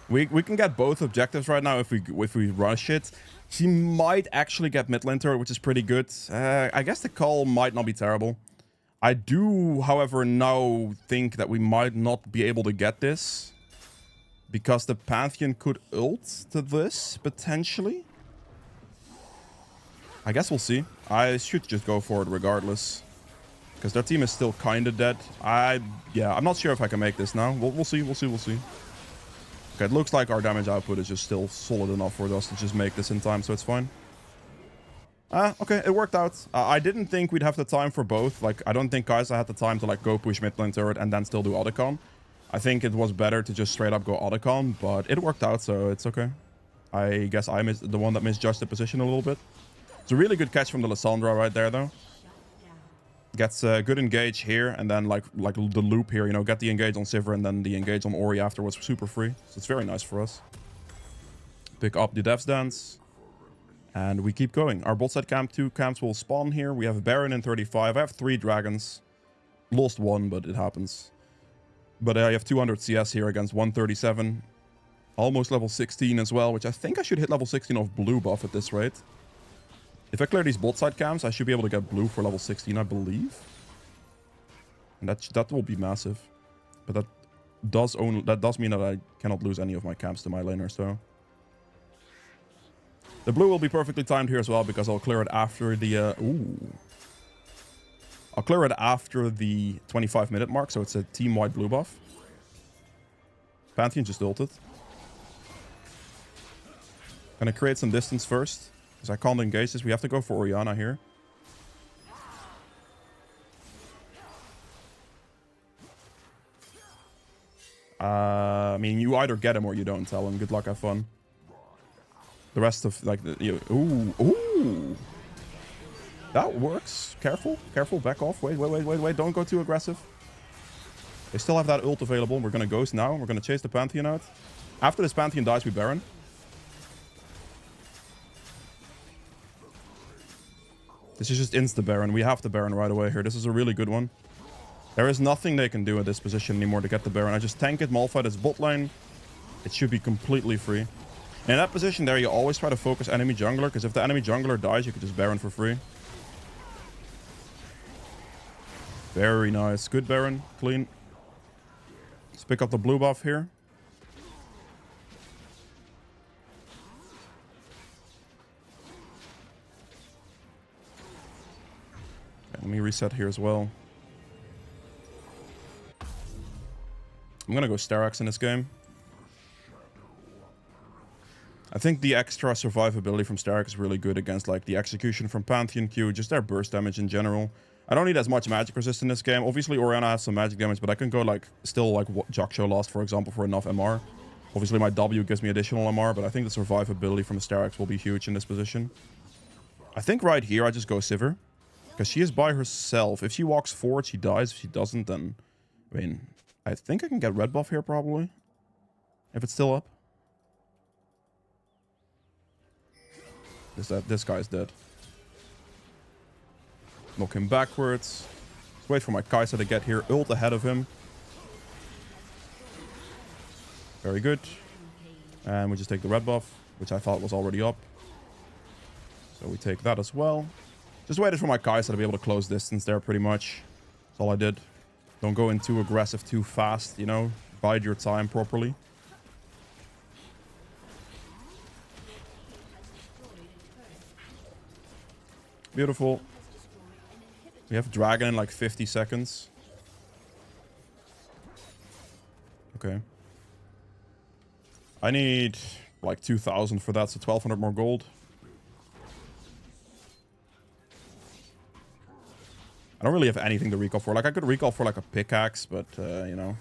We can get both objectives right now if we rush it. She might actually get mid lane turret, which is pretty good. I guess the call might not be terrible. I do, however, now think that we might not be able to get this. Because the Pantheon could ult to this, potentially. I guess we'll see. I should just go for it regardless. Because their team is still kind of dead. Yeah, I'm not sure if I can make this now. We'll see, we'll see, we'll see. Okay, it looks like our damage output is just still solid enough for us to just make this in time, so it's fine. Okay, it worked out. I didn't think we'd have the time for both. Like, I don't think Kai'Sa had the time to, like, go push mid lane turret and then still do Otacon. I think it was better to just straight up go Otacon, but it worked out, so it's okay. I guess I missed the one that misjudged the position a little bit. It's a really good catch from the Lissandra right there, though. Gets a good engage here, and then like the loop here, you know, get the engage on Sivir and then the engage on Ori afterwards, super free. So it's very nice for us. Pick up the Dev's Dance. And we keep going. Our bot side camp, 2 camps will spawn here. We have a Baron in 35. I have 3 dragons. Lost 1, but it happens. But I have 200 CS here against 137. Almost level 16 as well, which I think I should hit level 16 off blue buff at this rate. If I clear these bot side camps, I should be able to get blue for level 16, I believe. And that will be massive. But that does mean that I cannot lose any of my camps to my laner, so... The blue will be perfectly timed here as well, because I'll clear it after the... I'll clear it after the 25-minute mark, so it's a team-wide blue buff. Pantheon just ulted. Gonna create some distance first, because I can't engage this. We have to go for Orianna here. I mean, you either get him or you don't tell him. Good luck, have fun. The rest of, like, ooh. That works. Careful, back off. Wait. Don't go too aggressive. They still have that ult available. We're gonna Ghost now. We're gonna chase the Pantheon out. After this Pantheon dies, we Baron. This is just insta-Baron. We have the Baron right away here. This is a really good one. There is nothing they can do at this position anymore to get the Baron. I just tank it, Malphite is bot lane. It should be completely free. In that position there, you always try to focus enemy jungler, because if the enemy jungler dies, you can just Baron for free. Very nice. Good Baron. Clean. Let's pick up the blue buff here. Let me reset here as well. I'm gonna go Starax in this game. I think the extra survivability from Starax is really good against like the execution from Pantheon Q, just their burst damage in general. I don't need as much magic resist in this game. Obviously Orianna has some magic damage, but I can go like still like what Jaksho lost, for example, for enough MR. Obviously my W gives me additional MR, but I think the survivability from Starax will be huge in this position. I think right here I just go Sivir. Because she is by herself. If she walks forward, she dies. If she doesn't, then... I mean, I think I can get red buff here, probably. If it's still up. This guy's dead. Knock him backwards. Let's wait for my Kai'Sa to get here. Ult ahead of him. Very good. And we just take the red buff, which I thought was already up. So we take that as well. Just waited for my Kai'Sa to be able to close distance there, pretty much. That's all I did. Don't go in too aggressive too fast, you know? Bide your time properly. Beautiful. We have Dragon in like 50 seconds. Okay. I need like 2,000 for that, so 1,200 more gold. I don't really have anything to recall for. Like, I could recall for, like, a pickaxe, but, you know.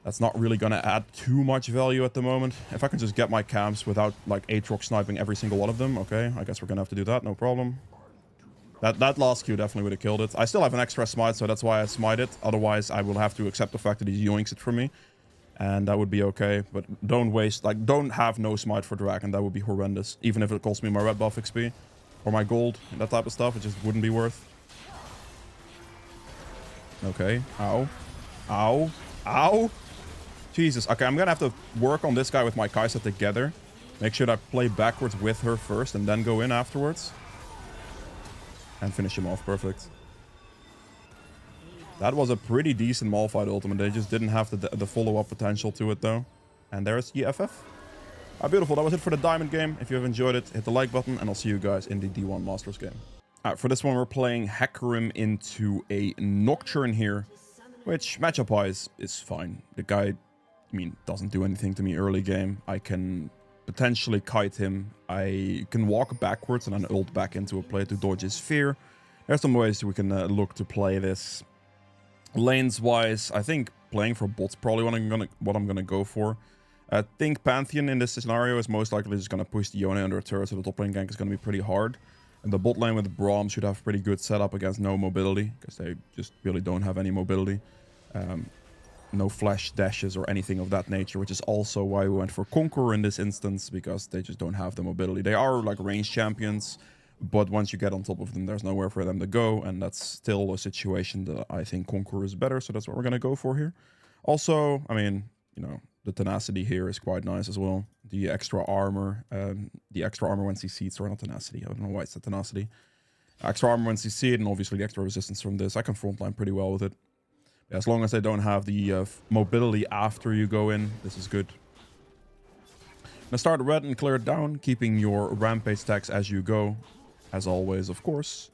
That's not really gonna add too much value at the moment. If I can just get my camps without, like, Aatrox sniping every single one of them, okay. I guess we're gonna have to do that, no problem. That last Q definitely would have killed it. I still have an extra smite, so that's why I smite it. Otherwise, I will have to accept the fact that he yoinks it from me. And that would be okay. But don't waste, like, don't have no smite for Dragon. That would be horrendous. Even if it costs me my red buff XP. Or my gold, and that type of stuff, it just wouldn't be worth. Okay. Ow. Ow. Ow. Jesus. Okay, I'm gonna have to work on this guy with my Kai'Sa together. Make sure that I play backwards with her first, and then go in afterwards. And finish him off. Perfect. That was a pretty decent Malphite ultimate. They just didn't have the follow-up potential to it, though. And there's EFF. Beautiful. That was it for the Diamond game. If you have enjoyed it, hit the like button, and I'll see you guys in the D1 Masters game. For this one, we're playing Hecarim into a Nocturne here, which matchup-wise is fine. The guy, I mean, doesn't do anything to me early game. I can potentially kite him. I can walk backwards and then ult back into a play to dodge his fear. There's some ways we can look to play this. Lanes-wise, I think playing for bot's probably what I'm gonna go for. I think Pantheon in this scenario is most likely just going to push the Yone under a turret, so the top lane gank is going to be pretty hard. And the bot lane with Braum should have pretty good setup against no mobility, because they just really don't have any mobility. No flash dashes or anything of that nature, which is also why we went for Conqueror in this instance, because they just don't have the mobility. They are like range champions, but once you get on top of them, there's nowhere for them to go, and that's still a situation that I think Conqueror is better, so that's what we're going to go for here. Also, I mean, you know, the tenacity here is quite nice as well. The extra armor when CC'd, sorry, not tenacity. I don't know why it's the tenacity. Extra armor when CC'd, and obviously the extra resistance from this. I can frontline pretty well with it. As long as they don't have the mobility after you go in, this is good. Now start red and clear it down, keeping your rampage stacks as you go. As always, of course.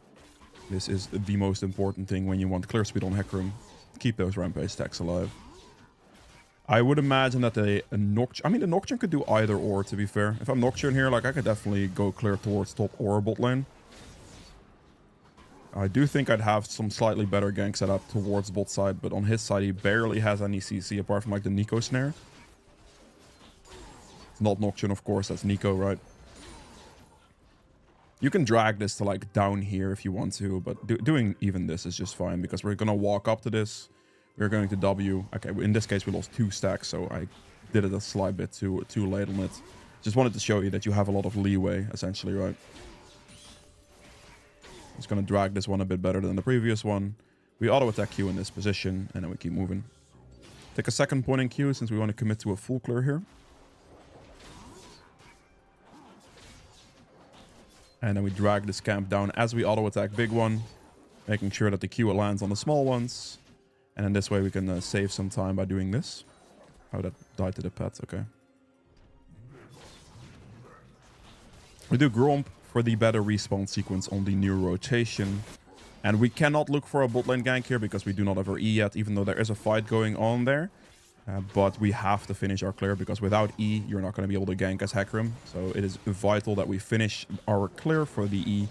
This is the most important thing when you want clear speed on Hecarim. Keep those rampage stacks alive. I would imagine that the Nocturne... I mean, the Nocturne could do either or, to be fair. If I'm Nocturne here, like, I could definitely go clear towards top or bot lane. I do think I'd have some slightly better gank set up towards bot side, but on his side, he barely has any CC apart from, like, the Nico snare. It's not Nocturne, of course. That's Nico, right? You can drag this to, like, down here if you want to, but doing even this is just fine, because we're going to walk up to this. We're going to W. Okay, in this case, we lost 2 stacks, so I did it a slight bit too late on it. Just wanted to show you that you have a lot of leeway, essentially, right? Just going to drag this one a bit better than the previous one. We auto-attack Q in this position, and then we keep moving. Take a second point in Q, since we want to commit to a full clear here. And then we drag this camp down as we auto-attack big one, making sure that the Q lands on the small ones. And then this way we can save some time by doing this. Oh, that died to the pet. Okay. We do Gromp for the better respawn sequence on the new rotation. And we cannot look for a bot lane gank here because we do not have our E yet, even though there is a fight going on there. But we have to finish our clear because without E, you're not going to be able to gank as Hecarim. So it is vital that we finish our clear for the E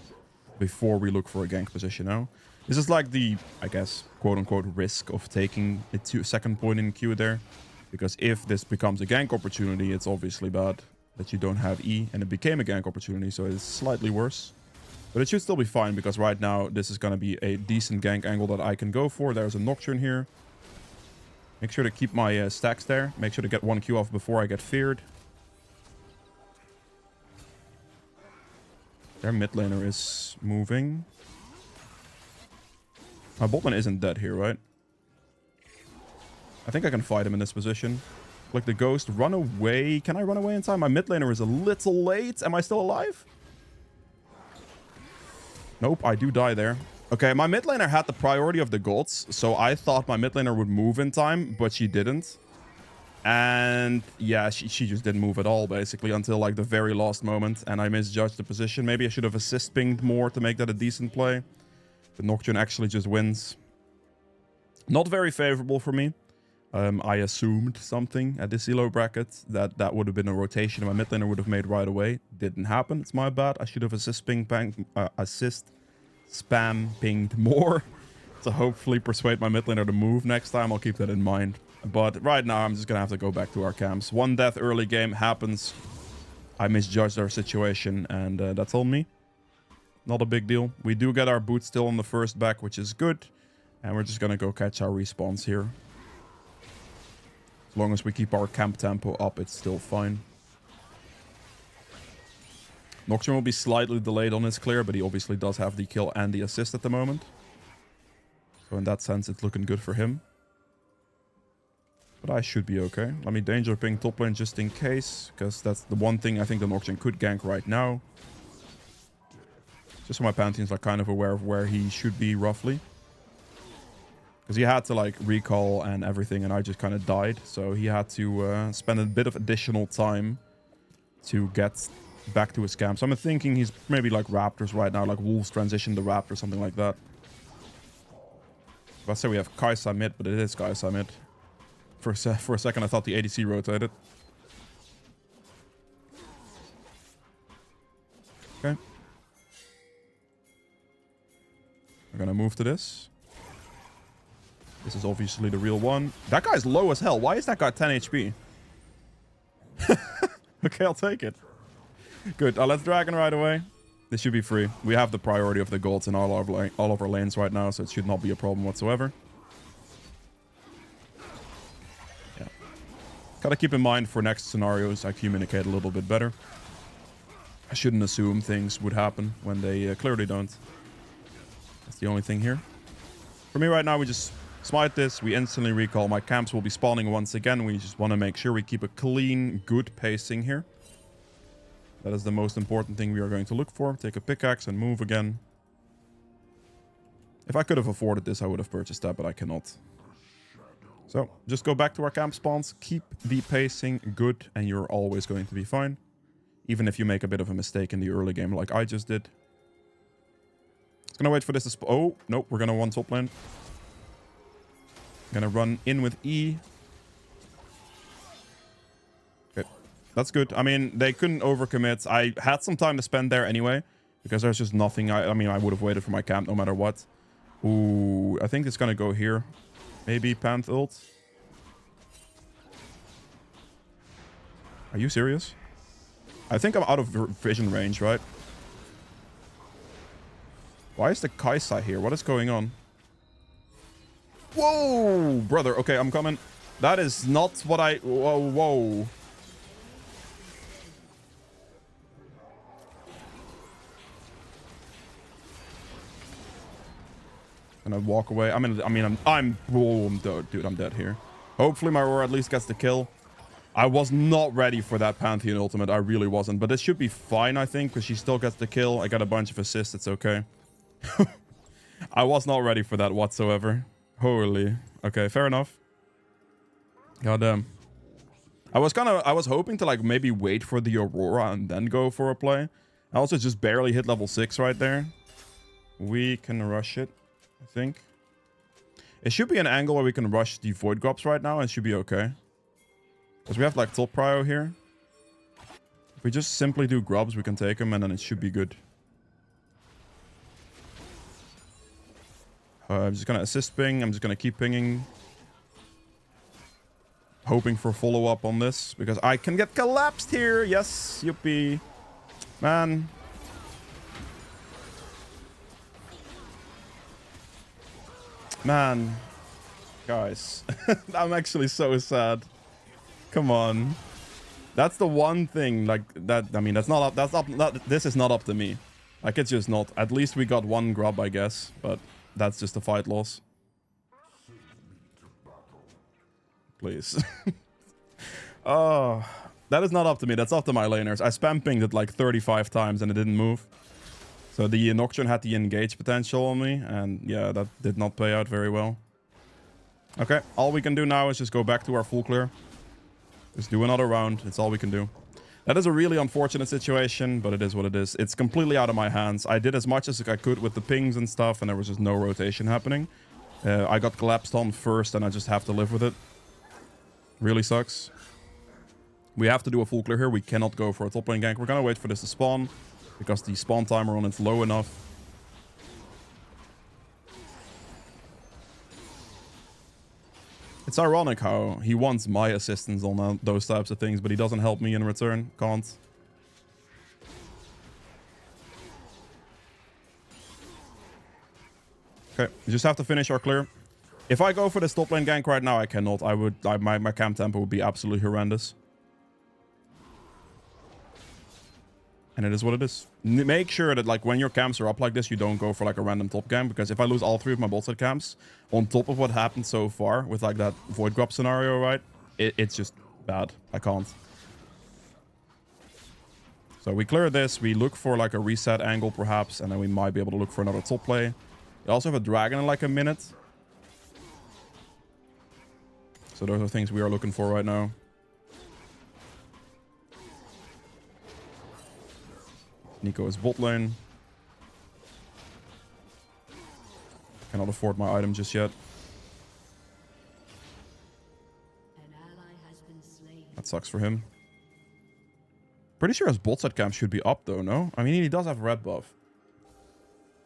before we look for a gank position now. This is like the, I guess, quote-unquote risk of taking a second point in Q there. Because if this becomes a gank opportunity, it's obviously bad that you don't have E. And it became a gank opportunity, so it's slightly worse. But it should still be fine, because right now this is going to be a decent gank angle that I can go for. There's a Nocturne here. Make sure to keep my stacks there. Make sure to get 1 Q off before I get feared. Their mid laner is moving. My bot lane isn't dead here, right? I think I can fight him in this position. Click the ghost. Run away. Can I run away in time? My mid laner is a little late. Am I still alive? Nope, I do die there. Okay, my mid laner had the priority of the gods, so I thought my mid laner would move in time, but she didn't. And yeah, she just didn't move at all, basically, until like the very last moment, and I misjudged the position. Maybe I should have assist pinged more to make that a decent play. The Nocturne actually just wins. Not very favorable for me. I assumed something at this ELO bracket that would have been a rotation my mid laner would have made right away. Didn't happen. It's my bad. I should have spam pinged more to hopefully persuade my mid laner to move next time. I'll keep that in mind. But right now, I'm just going to have to go back to our camps. 1 death early game happens. I misjudged our situation, and that's on me. Not a big deal. We do get our boots still on the first back, which is good. And we're just going to go catch our respawns here. As long as we keep our camp tempo up, it's still fine. Nocturne will be slightly delayed on his clear, but he obviously does have the kill and the assist at the moment. So in that sense, it's looking good for him. But I should be okay. Let me danger ping top lane just in case, because that's the one thing I think the Nocturne could gank right now. Just so my Pantheons are kind of aware of where he should be roughly. Because he had to like recall and everything, and I just kind of died. So he had to spend a bit of additional time to get back to his camp. So I'm thinking he's maybe like Raptors right now, like Wolves transition to Raptor, something like that. I say we have Kai'Sa mid, but it is Kai'Sa mid. For a second I thought the ADC rotated. Okay. We're gonna move to this. This is obviously the real one. That guy's low as hell. Why is that guy 10 HP? Okay, I'll take it. Good. Let's Dragon right away. This should be free. We have the priority of the golds in all of our lanes right now, so it should not be a problem whatsoever. Yeah. Gotta keep in mind for next scenarios, I communicate a little bit better. I shouldn't assume things would happen when they clearly don't. That's the only thing here. For me right now, we just Smite this, we instantly recall. My camps will be spawning once again. We just want to make sure we keep a clean, good pacing here. That is the most important thing we are going to look for. Take a pickaxe and move again. If I could have afforded this, I would have purchased that, but I cannot. So, just go back to our camp spawns, keep the pacing good, and you're always going to be fine. Even if you make a bit of a mistake in the early game like I just did. Gonna wait for this to oh, nope, we're gonna one top lane. Gonna run in with E. Okay, that's good. I mean, they couldn't overcommit. I had some time to spend there anyway, because there's just nothing. I mean, I would have waited for my camp no matter what. Ooh, I think it's gonna go here. Maybe Panth ult. Are you serious? I think I'm out of vision range, right? Why is the Kaisa here? What is going on? Whoa, brother. Okay, I'm coming. That is not what I... Whoa, whoa. And I walk away. I'm whoa, dude, I'm dead here. Hopefully my Aurora at least gets the kill. I was not ready for that Pantheon ultimate. I really wasn't. But this should be fine, I think, because she still gets the kill. I got a bunch of assists. It's okay. I was not ready for that whatsoever. Holy. Okay, fair enough. Goddamn. I was hoping to like maybe wait for the Aurora and then go for a play. I also just barely hit level 6 right there. We can rush it, I think. It should be an angle where we can rush the Void Drops right now and it should be okay. Because we have like top prio here. If we just simply do grubs, we can take them and then it should be good. I'm just going to assist ping. I'm just going to keep pinging. Hoping for follow-up on this. Because I can get collapsed here. Yes, yippee. Man. Man. Guys. I'm actually so sad. Come on. That's the one thing, like, that, I mean, this is not up to me. Like, it's just not. At least we got one grub, I guess, but that's just a fight loss. Please. Oh, that is not up to me. That's up to my laners. I spam pinged it like 35 times and it didn't move. So the Nocturne had the engage potential on me, and yeah, that did not play out very well. Okay, all we can do now is just go back to our full clear. Just do another round. It's all we can do. That is a really unfortunate situation, but it is what it is. It's completely out of my hands. I did as much as I could with the pings and stuff, and there was just no rotation happening. I got collapsed on first, and I just have to live with it. Really sucks. We have to do a full clear here. We cannot go for a top lane gank. We're gonna wait for this to spawn, because the spawn timer on it's low enough. It's ironic how he wants my assistance on those types of things, but he doesn't help me in return. Can't. Okay, we just have to finish our clear. If I go for this top lane gank right now, I cannot. My camp tempo would be absolutely horrendous. And it is what it is. Make sure that like when your camps are up like this, you don't go for like a random top camp, because if I lose all 3 of my bot side camps on top of what happened so far with like that Void Grub scenario, right? It's just bad. I can't. So we clear this. We look for like a reset angle perhaps, and then we might be able to look for another top play. We also have a dragon in like a minute. So those are things we are looking for right now. Nico is bot lane. Cannot afford my item just yet. That sucks for him. Pretty sure his bot side camp should be up though, no? I mean, he does have red buff.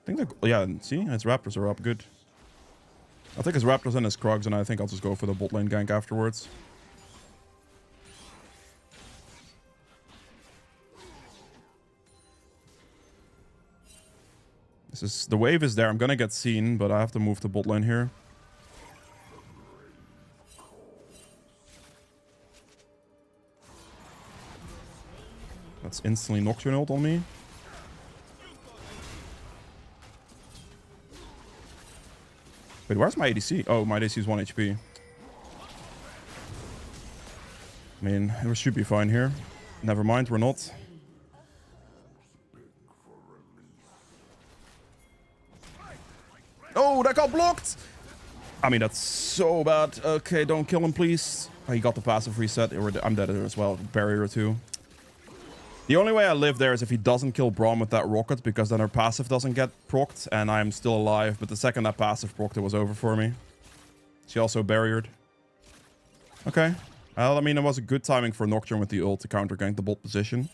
I think that, yeah, see? His Raptors are up, good. I'll take his Raptors and his Krugs, and I think I'll just go for the bot lane gank afterwards. The wave is there. I'm gonna get seen, but I have to move to bot lane here. That's instantly Nocturne ult on me. Wait, where's my ADC? Oh, my ADC is 1 HP. I mean, we should be fine here. Never mind, we're not. Oh, that got blocked! I mean, that's so bad. Okay, don't kill him, please. Oh, he got the passive reset. I'm dead there as well. Barrier too. The only way I live there is if he doesn't kill Braum with that rocket, because then her passive doesn't get procced, and I'm still alive. But the second that passive procced, it was over for me. She also barriered. Okay. Well, I mean, it was a good timing for Nocturne with the ult to counter-gank the bot position.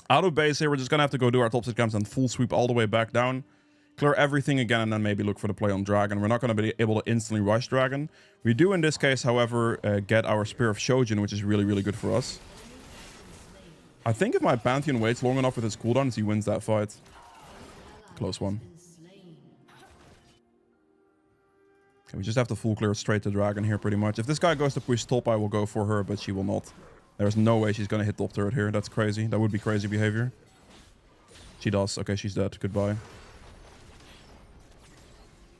Out of base here, we're just gonna have to go do our top side camps and full sweep all the way back down. Clear everything again, and then maybe look for the play on Dragon. We're not going to be able to instantly rush Dragon. We do, in this case, however, get our Spear of Shojin, which is really, really good for us. I think if my Pantheon waits long enough with his cooldowns, he wins that fight. Close one. Okay, we just have to full clear straight to Dragon here, pretty much. If this guy goes to push top, I will go for her, but she will not. There's no way she's going to hit top turret here. That's crazy. That would be crazy behavior. She does. Okay, she's dead. Goodbye.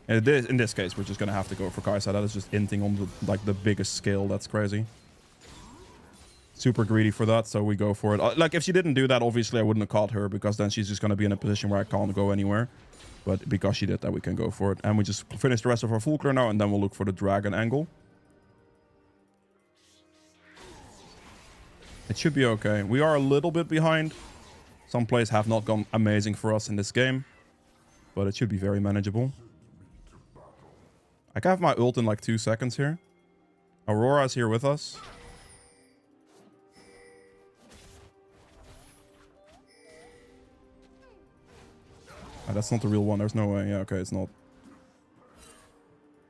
In this case, we're just going to have to go for Kai'Sa. That is just inting on the biggest scale. That's crazy. Super greedy for that, so we go for it. Like, if she didn't do that, obviously I wouldn't have caught her, because then she's just going to be in a position where I can't go anywhere. But because she did that, we can go for it. And we just finish the rest of our full clear now, and then we'll look for the Dragon angle. It should be okay. We are a little bit behind. Some plays have not gone amazing for us in this game, but it should be very manageable. I can have my ult in like 2 seconds here. Aurora's here with us. Oh, that's not the real one. There's no way. Yeah, okay, it's not.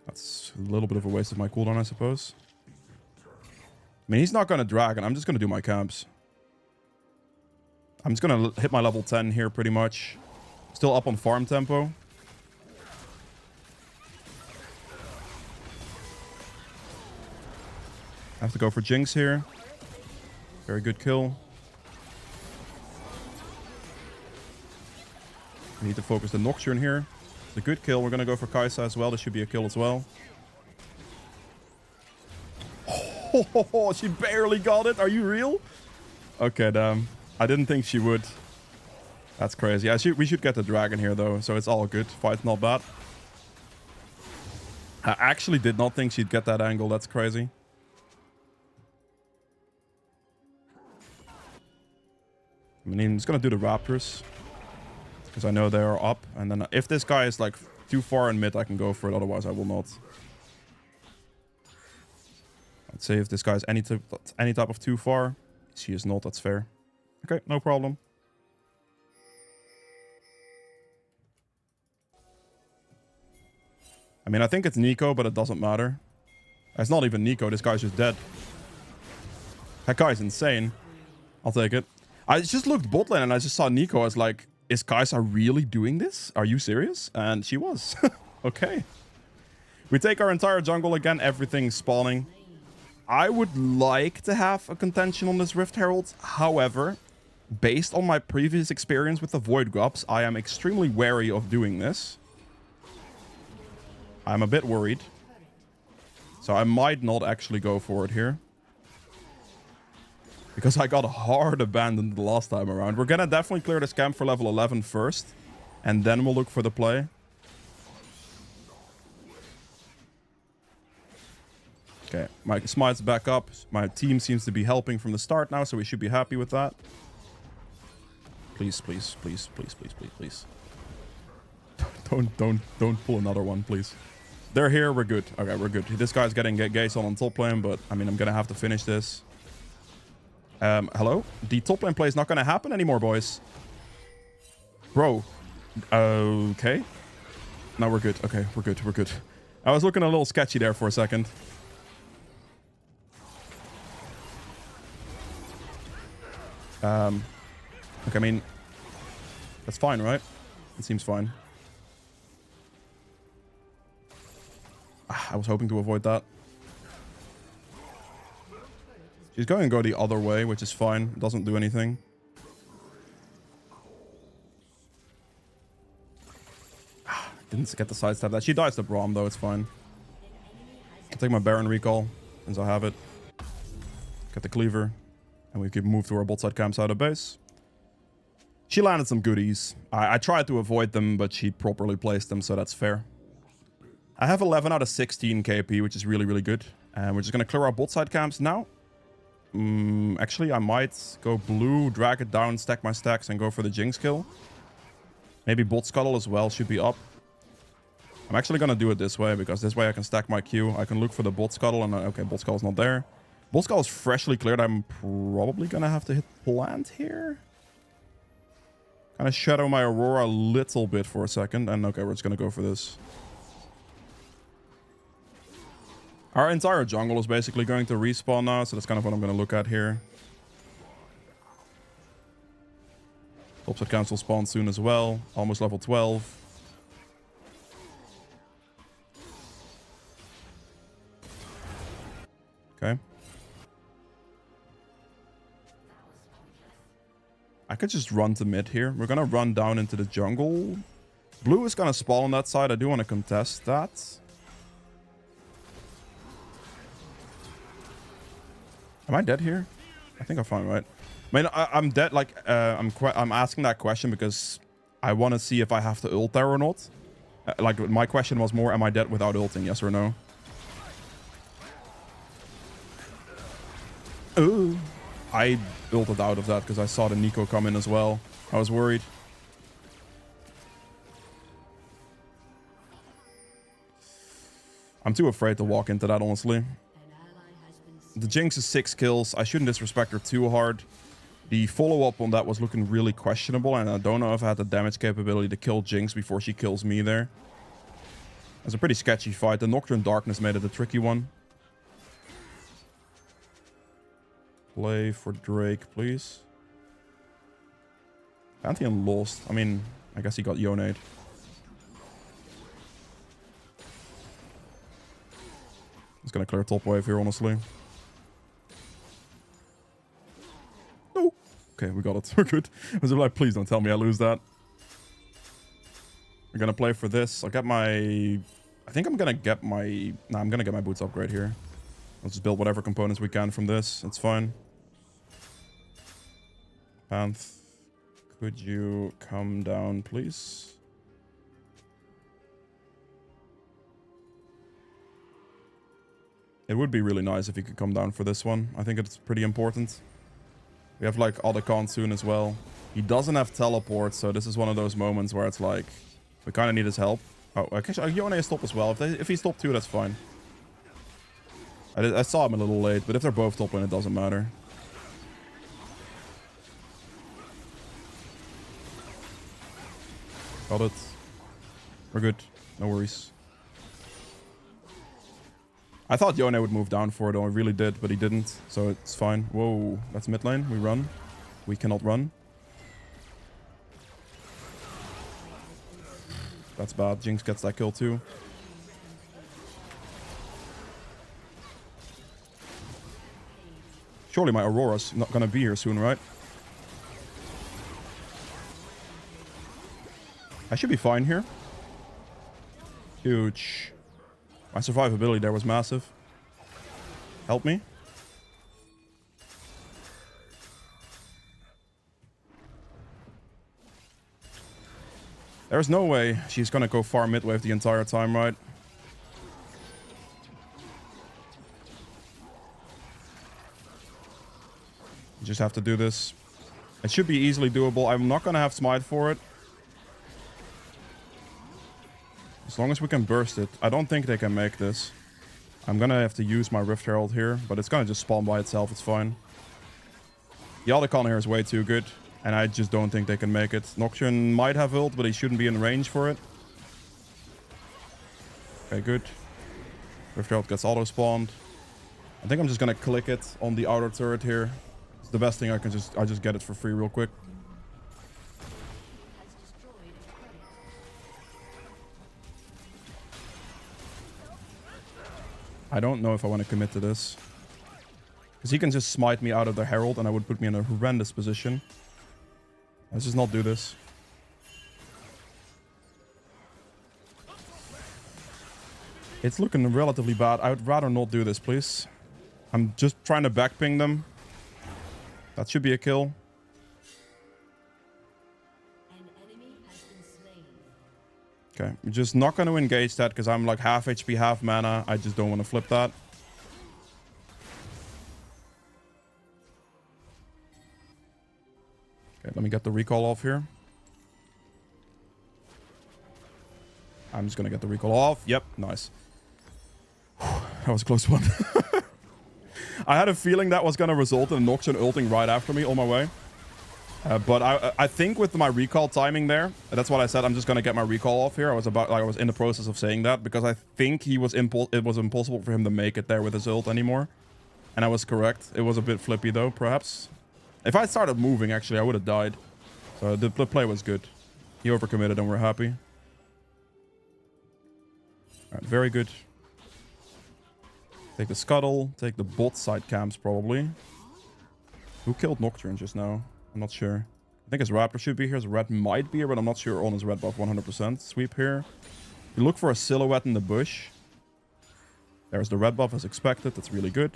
That's a little bit of a waste of my cooldown, I suppose. I mean, he's not going to Dragon. I'm just going to do my camps. I'm just going to hit my level 10 here pretty much. Still up on farm tempo. I have to go for Jinx here. Very good kill. We need to focus the Nocturne here. It's a good kill. We're going to go for Kai'Sa as well. This should be a kill as well. Oh, she barely got it. Are you real? Okay, damn. I didn't think she would. That's crazy. We should get the Dragon here, though, so it's all good. Fight's not bad. I actually did not think she'd get that angle. That's crazy. I mean, I'm just going to do the Raptors, because I know they are up. And then if this guy is like too far in mid, I can go for it. Otherwise, I will not. I'd say if this guy is any type of too far. She is not. That's fair. Okay, no problem. I mean, I think it's Nico, but it doesn't matter. It's not even Nico. This guy's just dead. That guy's insane. I'll take it. I just looked bot lane and I just saw Nico. I was like, is Kai'Sa really doing this? Are you serious? And she was. Okay. We take our entire jungle again. Everything's spawning. I would like to have a contention on this Rift Herald. However, based on my previous experience with the Void Grubs, I am extremely wary of doing this. I'm a bit worried. So I might not actually go for it here. Because I got hard abandoned the last time around. We're gonna definitely clear this camp for level 11 first. And then we'll look for the play. Okay, my smite's back up. My team seems to be helping from the start now, so we should be happy with that. Please, please, please, please, please, please, please. Don't pull another one, please. They're here, we're good. Okay, we're good. This guy's getting gates on top lane, but I mean, I'm gonna have to finish this. Hello? The top lane play is not gonna happen anymore, boys. Bro. Okay. No, we're good. Okay, we're good. We're good. I was looking a little sketchy there for a second. Okay, I mean, that's fine, right? It seems fine. I was hoping to avoid that. She's going to go the other way, which is fine. It doesn't do anything. Didn't get the sidestep that. She dies to Braum, though. It's fine. I'll take my Baron recall, since I have it. Get the cleaver. And we can move to our bot side camp side of base. She landed some goodies. I tried to avoid them, but she properly placed them, so that's fair. I have 11 out of 16 KP, which is really, really good. And we're just going to clear our bot side camps now. Actually, I might go blue, drag it down, stack my stacks, and go for the Jinx kill. Maybe bot scuttle as well should be up. I'm actually going to do it this way, because this way I can stack my Q. I can look for the bot scuttle, and okay, bot scuttle's not there. Bot scuttle is freshly cleared. I'm probably going to have to hit plant here. Kind of shadow my Aurora a little bit for a second, and okay, we're just going to go for this. Our entire jungle is basically going to respawn now, so that's kind of what I'm going to look at here. Topside Council spawn soon as well. Almost level 12. Okay. I could just run to mid here. We're going to run down into the jungle. Blue is going to spawn on that side. I do want to contest that. Am I dead here? I think I'm fine, right? I mean, I'm dead. Like, I'm asking that question because I want to see if I have to ult there or not. Like, my question was more, am I dead without ulting? Yes or no? Ooh. I ulted out of that because I saw the Nico come in as well. I was worried. I'm too afraid to walk into that, honestly. The Jinx is 6 kills. I shouldn't disrespect her too hard. The follow-up on that was looking really questionable, and I don't know if I had the damage capability to kill Jinx before she kills me there. That's a pretty sketchy fight. The Nocturne Darkness made it a tricky one. Play for Drake, please. Pantheon lost. I mean, I guess he got Yonade. He's gonna clear top wave here, honestly. No. Okay, we got it. We're good. I was like, please don't tell me I lose that. We're gonna play for this. I'll get my... I think I'm gonna get my... Nah, I'm gonna get my boots upgrade here. Let's just build whatever components we can from this. It's fine. Panth, could you come down, please? It would be really nice if you could come down for this one. I think it's pretty important. We have like Otacon soon as well. He doesn't have teleport, so this is one of those moments where it's like, we kind of need his help. Oh, actually, Yone is top as well. If he's top 2, that's fine. I saw him a little late, but if they're both top 1, it doesn't matter. Got it. We're good. No worries. I thought Yone would move down for it, though. I really did, but he didn't. So it's fine. Whoa. That's mid lane. We run. We cannot run. That's bad. Jinx gets that kill too. Surely my Aurora's not gonna be here soon, right? I should be fine here. Huge. My survivability there was massive. Help me. There's no way she's gonna go far mid wave the entire time, right? You just have to do this. It should be easily doable. I'm not gonna have smite for it. As long as we can burst it. I don't think they can make this. I'm gonna have to use my Rift Herald here, but it's gonna just spawn by itself. It's fine. The Otacon here is way too good, and I just don't think they can make it. Nocturne might have ult, but he shouldn't be in range for it. Okay, good. Rift Herald gets auto-spawned. I think I'm just gonna click it on the outer turret here. It's the best thing I can I just get it for free real quick. I don't know if I want to commit to this. Because he can just smite me out of the Herald and I would put me in a horrendous position. Let's just not do this. It's looking relatively bad. I would rather not do this, please. I'm just trying to backping them. That should be a kill. Okay, we're just not going to engage that because I'm like half HP, half mana. I just don't want to flip that. Okay, let me get the recall off here. I'm just going to get the recall off. Yep, nice. That was a close one. I had a feeling that was going to result in Nocturne ulting right after me on my way. But I think with my recall timing there, that's what I said. I'm just going to get my recall off here. I was in the process of saying that because I think it was impossible for him to make it there with his ult anymore. And I was correct. It was a bit flippy though, perhaps. If I started moving, actually, I would have died. So the play was good. He overcommitted and we're happy. All right, very good. Take the scuttle. Take the bot side camps, probably. Who killed Nocturne just now? I'm not sure. I think his Raptor should be here. His red might be here, but I'm not sure on his red buff 100%. Sweep here. You look for a silhouette in the bush. There's the red buff as expected. That's really good.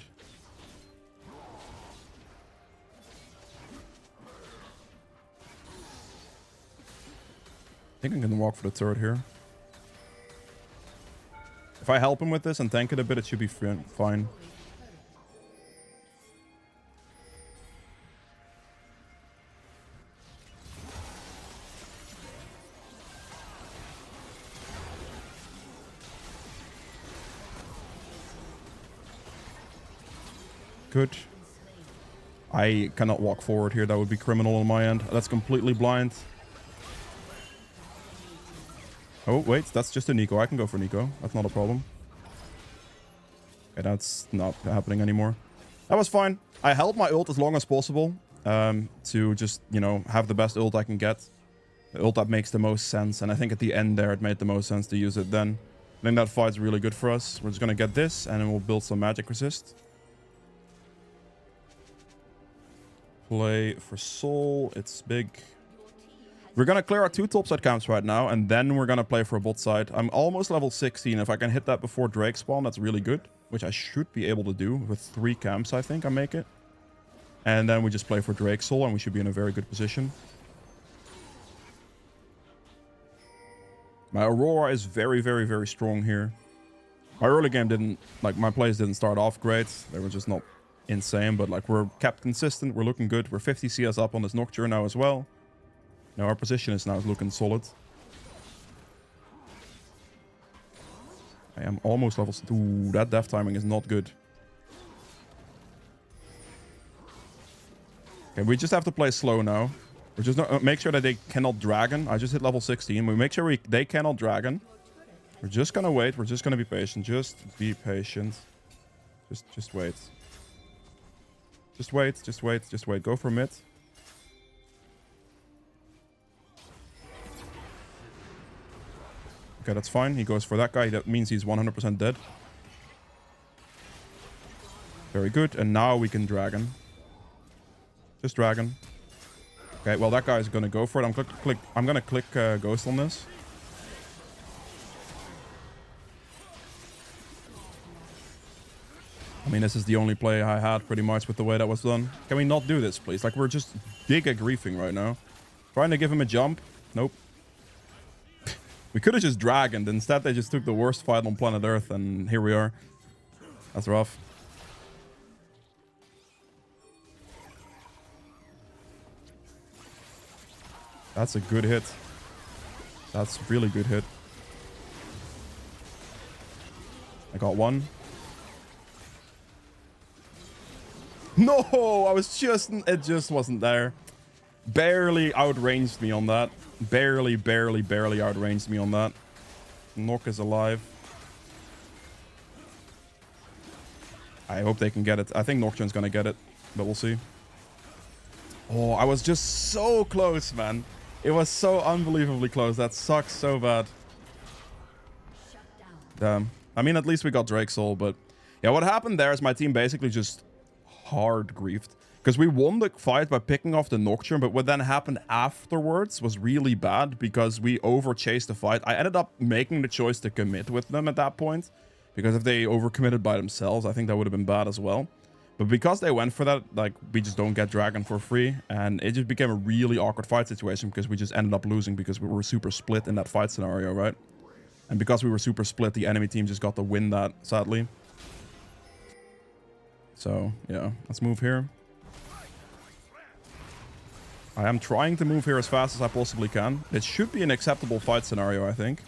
I think I'm going to walk for the turret here. If I help him with this and tank it a bit, it should be fine. Good. I cannot walk forward here. That would be criminal on my end. That's completely blind. Oh, wait. That's just a Nico. I can go for Nico. That's not a problem. Okay, that's not happening anymore. That was fine. I held my ult as long as possible to just, you know, have the best ult I can get. The ult that makes the most sense. And I think at the end there, it made the most sense to use it then. I think that fight's really good for us. We're just going to get this and then we'll build some magic resist. Play for soul. It's big. We're going to clear our 2 topside camps right now, and then we're going to play for a bot side. I'm almost level 16. If I can hit that before Drake spawn, that's really good, which I should be able to do with 3 camps, I think I make it. And then we just play for Drake soul, and we should be in a very good position. My Aurora is very, very, very strong here. My early game didn't, like, my plays didn't start off great. They were just not insane, but like we're kept consistent. We're looking good. We're 50 CS up on this Nocturne now as well. Now our position is now looking solid. I am almost level. Ooh, that death timing is not good. Okay, we just have to play slow now. We just make sure that they cannot dragon. I just hit level 16. We make sure they cannot dragon. We're just gonna wait. We're just gonna be patient. Just be patient. Just wait. Just wait, just wait, just wait. Go for mid. Okay, that's fine. He goes for that guy. That means he's 100% dead. Very good. And now we can dragon. Just dragon. Okay, well, that guy is going to go for it. I'm going to click Ghost on this. I mean, this is the only play I had pretty much with the way that was done. Can we not do this, please? Like, we're just giga griefing right now. Trying to give him a jump. Nope. We could have just dragoned. Instead, they just took the worst fight on planet Earth, and here we are. That's rough. That's a good hit. That's a really good hit. I got one. No, I was just... It just wasn't there. Barely outranged me on that. Barely outranged me on that. Nock is alive. I hope they can get it. I think Nocturne's gonna get it, but we'll see. Oh, I was just so close, man. It was so unbelievably close. That sucks so bad. Damn. I mean, at least we got Drake Soul, but... Yeah, what happened there is my team basically just hard griefed. Because we won the fight by picking off the Nocturne, but what then happened afterwards was really bad because we over-chased the fight. I ended up making the choice to commit with them at that point. Because if they overcommitted by themselves, I think that would have been bad as well. But because they went for that, like, we just don't get Dragon for free. And it just became a really awkward fight situation because we just ended up losing because we were super split in that fight scenario, right? And because we were super split, the enemy team just got to win that, sadly. So, yeah, let's move here. I am trying to move here as fast as I possibly can. It should be an acceptable fight scenario, I think.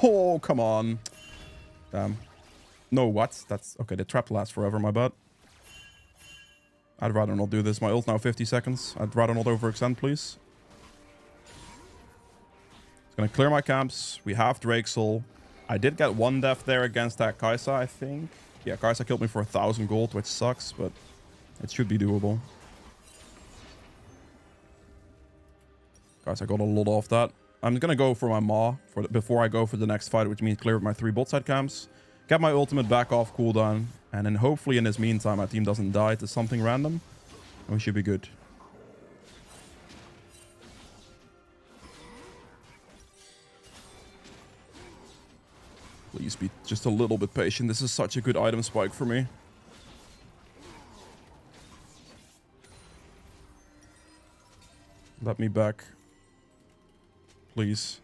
Oh, come on. Damn. No, what? That's... Okay, the trap lasts forever, my bad. I'd rather not do this. My ult's now 50 seconds. I'd rather not overextend, please. It's gonna clear my camps. We have Drake Soul. I did get one death there against that Kai'Sa, I think. Yeah, Kai'Sa killed me for 1,000 gold, which sucks, but it should be doable. Guys, I got a lot off that. I'm gonna go for my Maw before I go for the next fight, which means clear my 3 bot side camps. Get my ultimate back off cooldown. And then hopefully in this meantime, my team doesn't die to something random. And we should be good. Please be just a little bit patient. This is such a good item spike for me. Let me back. Please.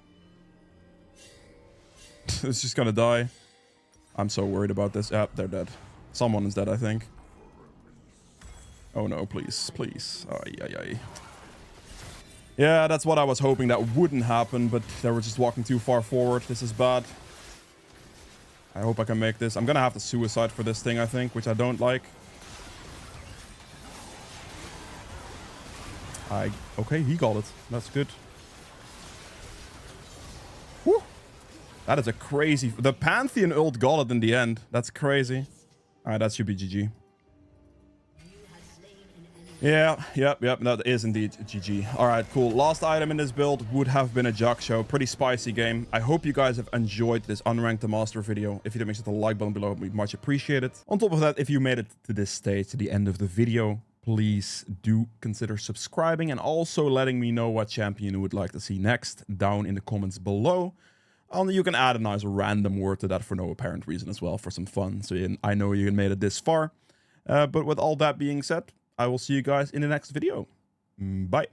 It's just gonna die. I'm so worried about this. Ah, they're dead. Someone is dead, I think. Oh no, please, please. Ay, ay, ay. Yeah, that's what I was hoping that wouldn't happen, but they were just walking too far forward. This is bad. I hope I can make this. I'm gonna have to suicide for this thing, I think, which I don't like. Okay, he got it. That's good. Whew. That is a crazy... The Pantheon ult got it in the end. That's crazy. Alright, that should be GG. Yeah, yep, that is indeed GG. Alright, cool. Last item in this build would have been a Jug Show. Pretty spicy game. I hope you guys have enjoyed this Unranked the Master video. If you did, make sure to like button below. We'd much appreciate it. On top of that, if you made it to this stage, to the end of the video, please do consider subscribing and also letting me know what champion you would like to see next down in the comments below. Only you can add a nice random word to that for no apparent reason as well, for some fun. So I know you made it this far. But with all that being said, I will see you guys in the next video. Bye.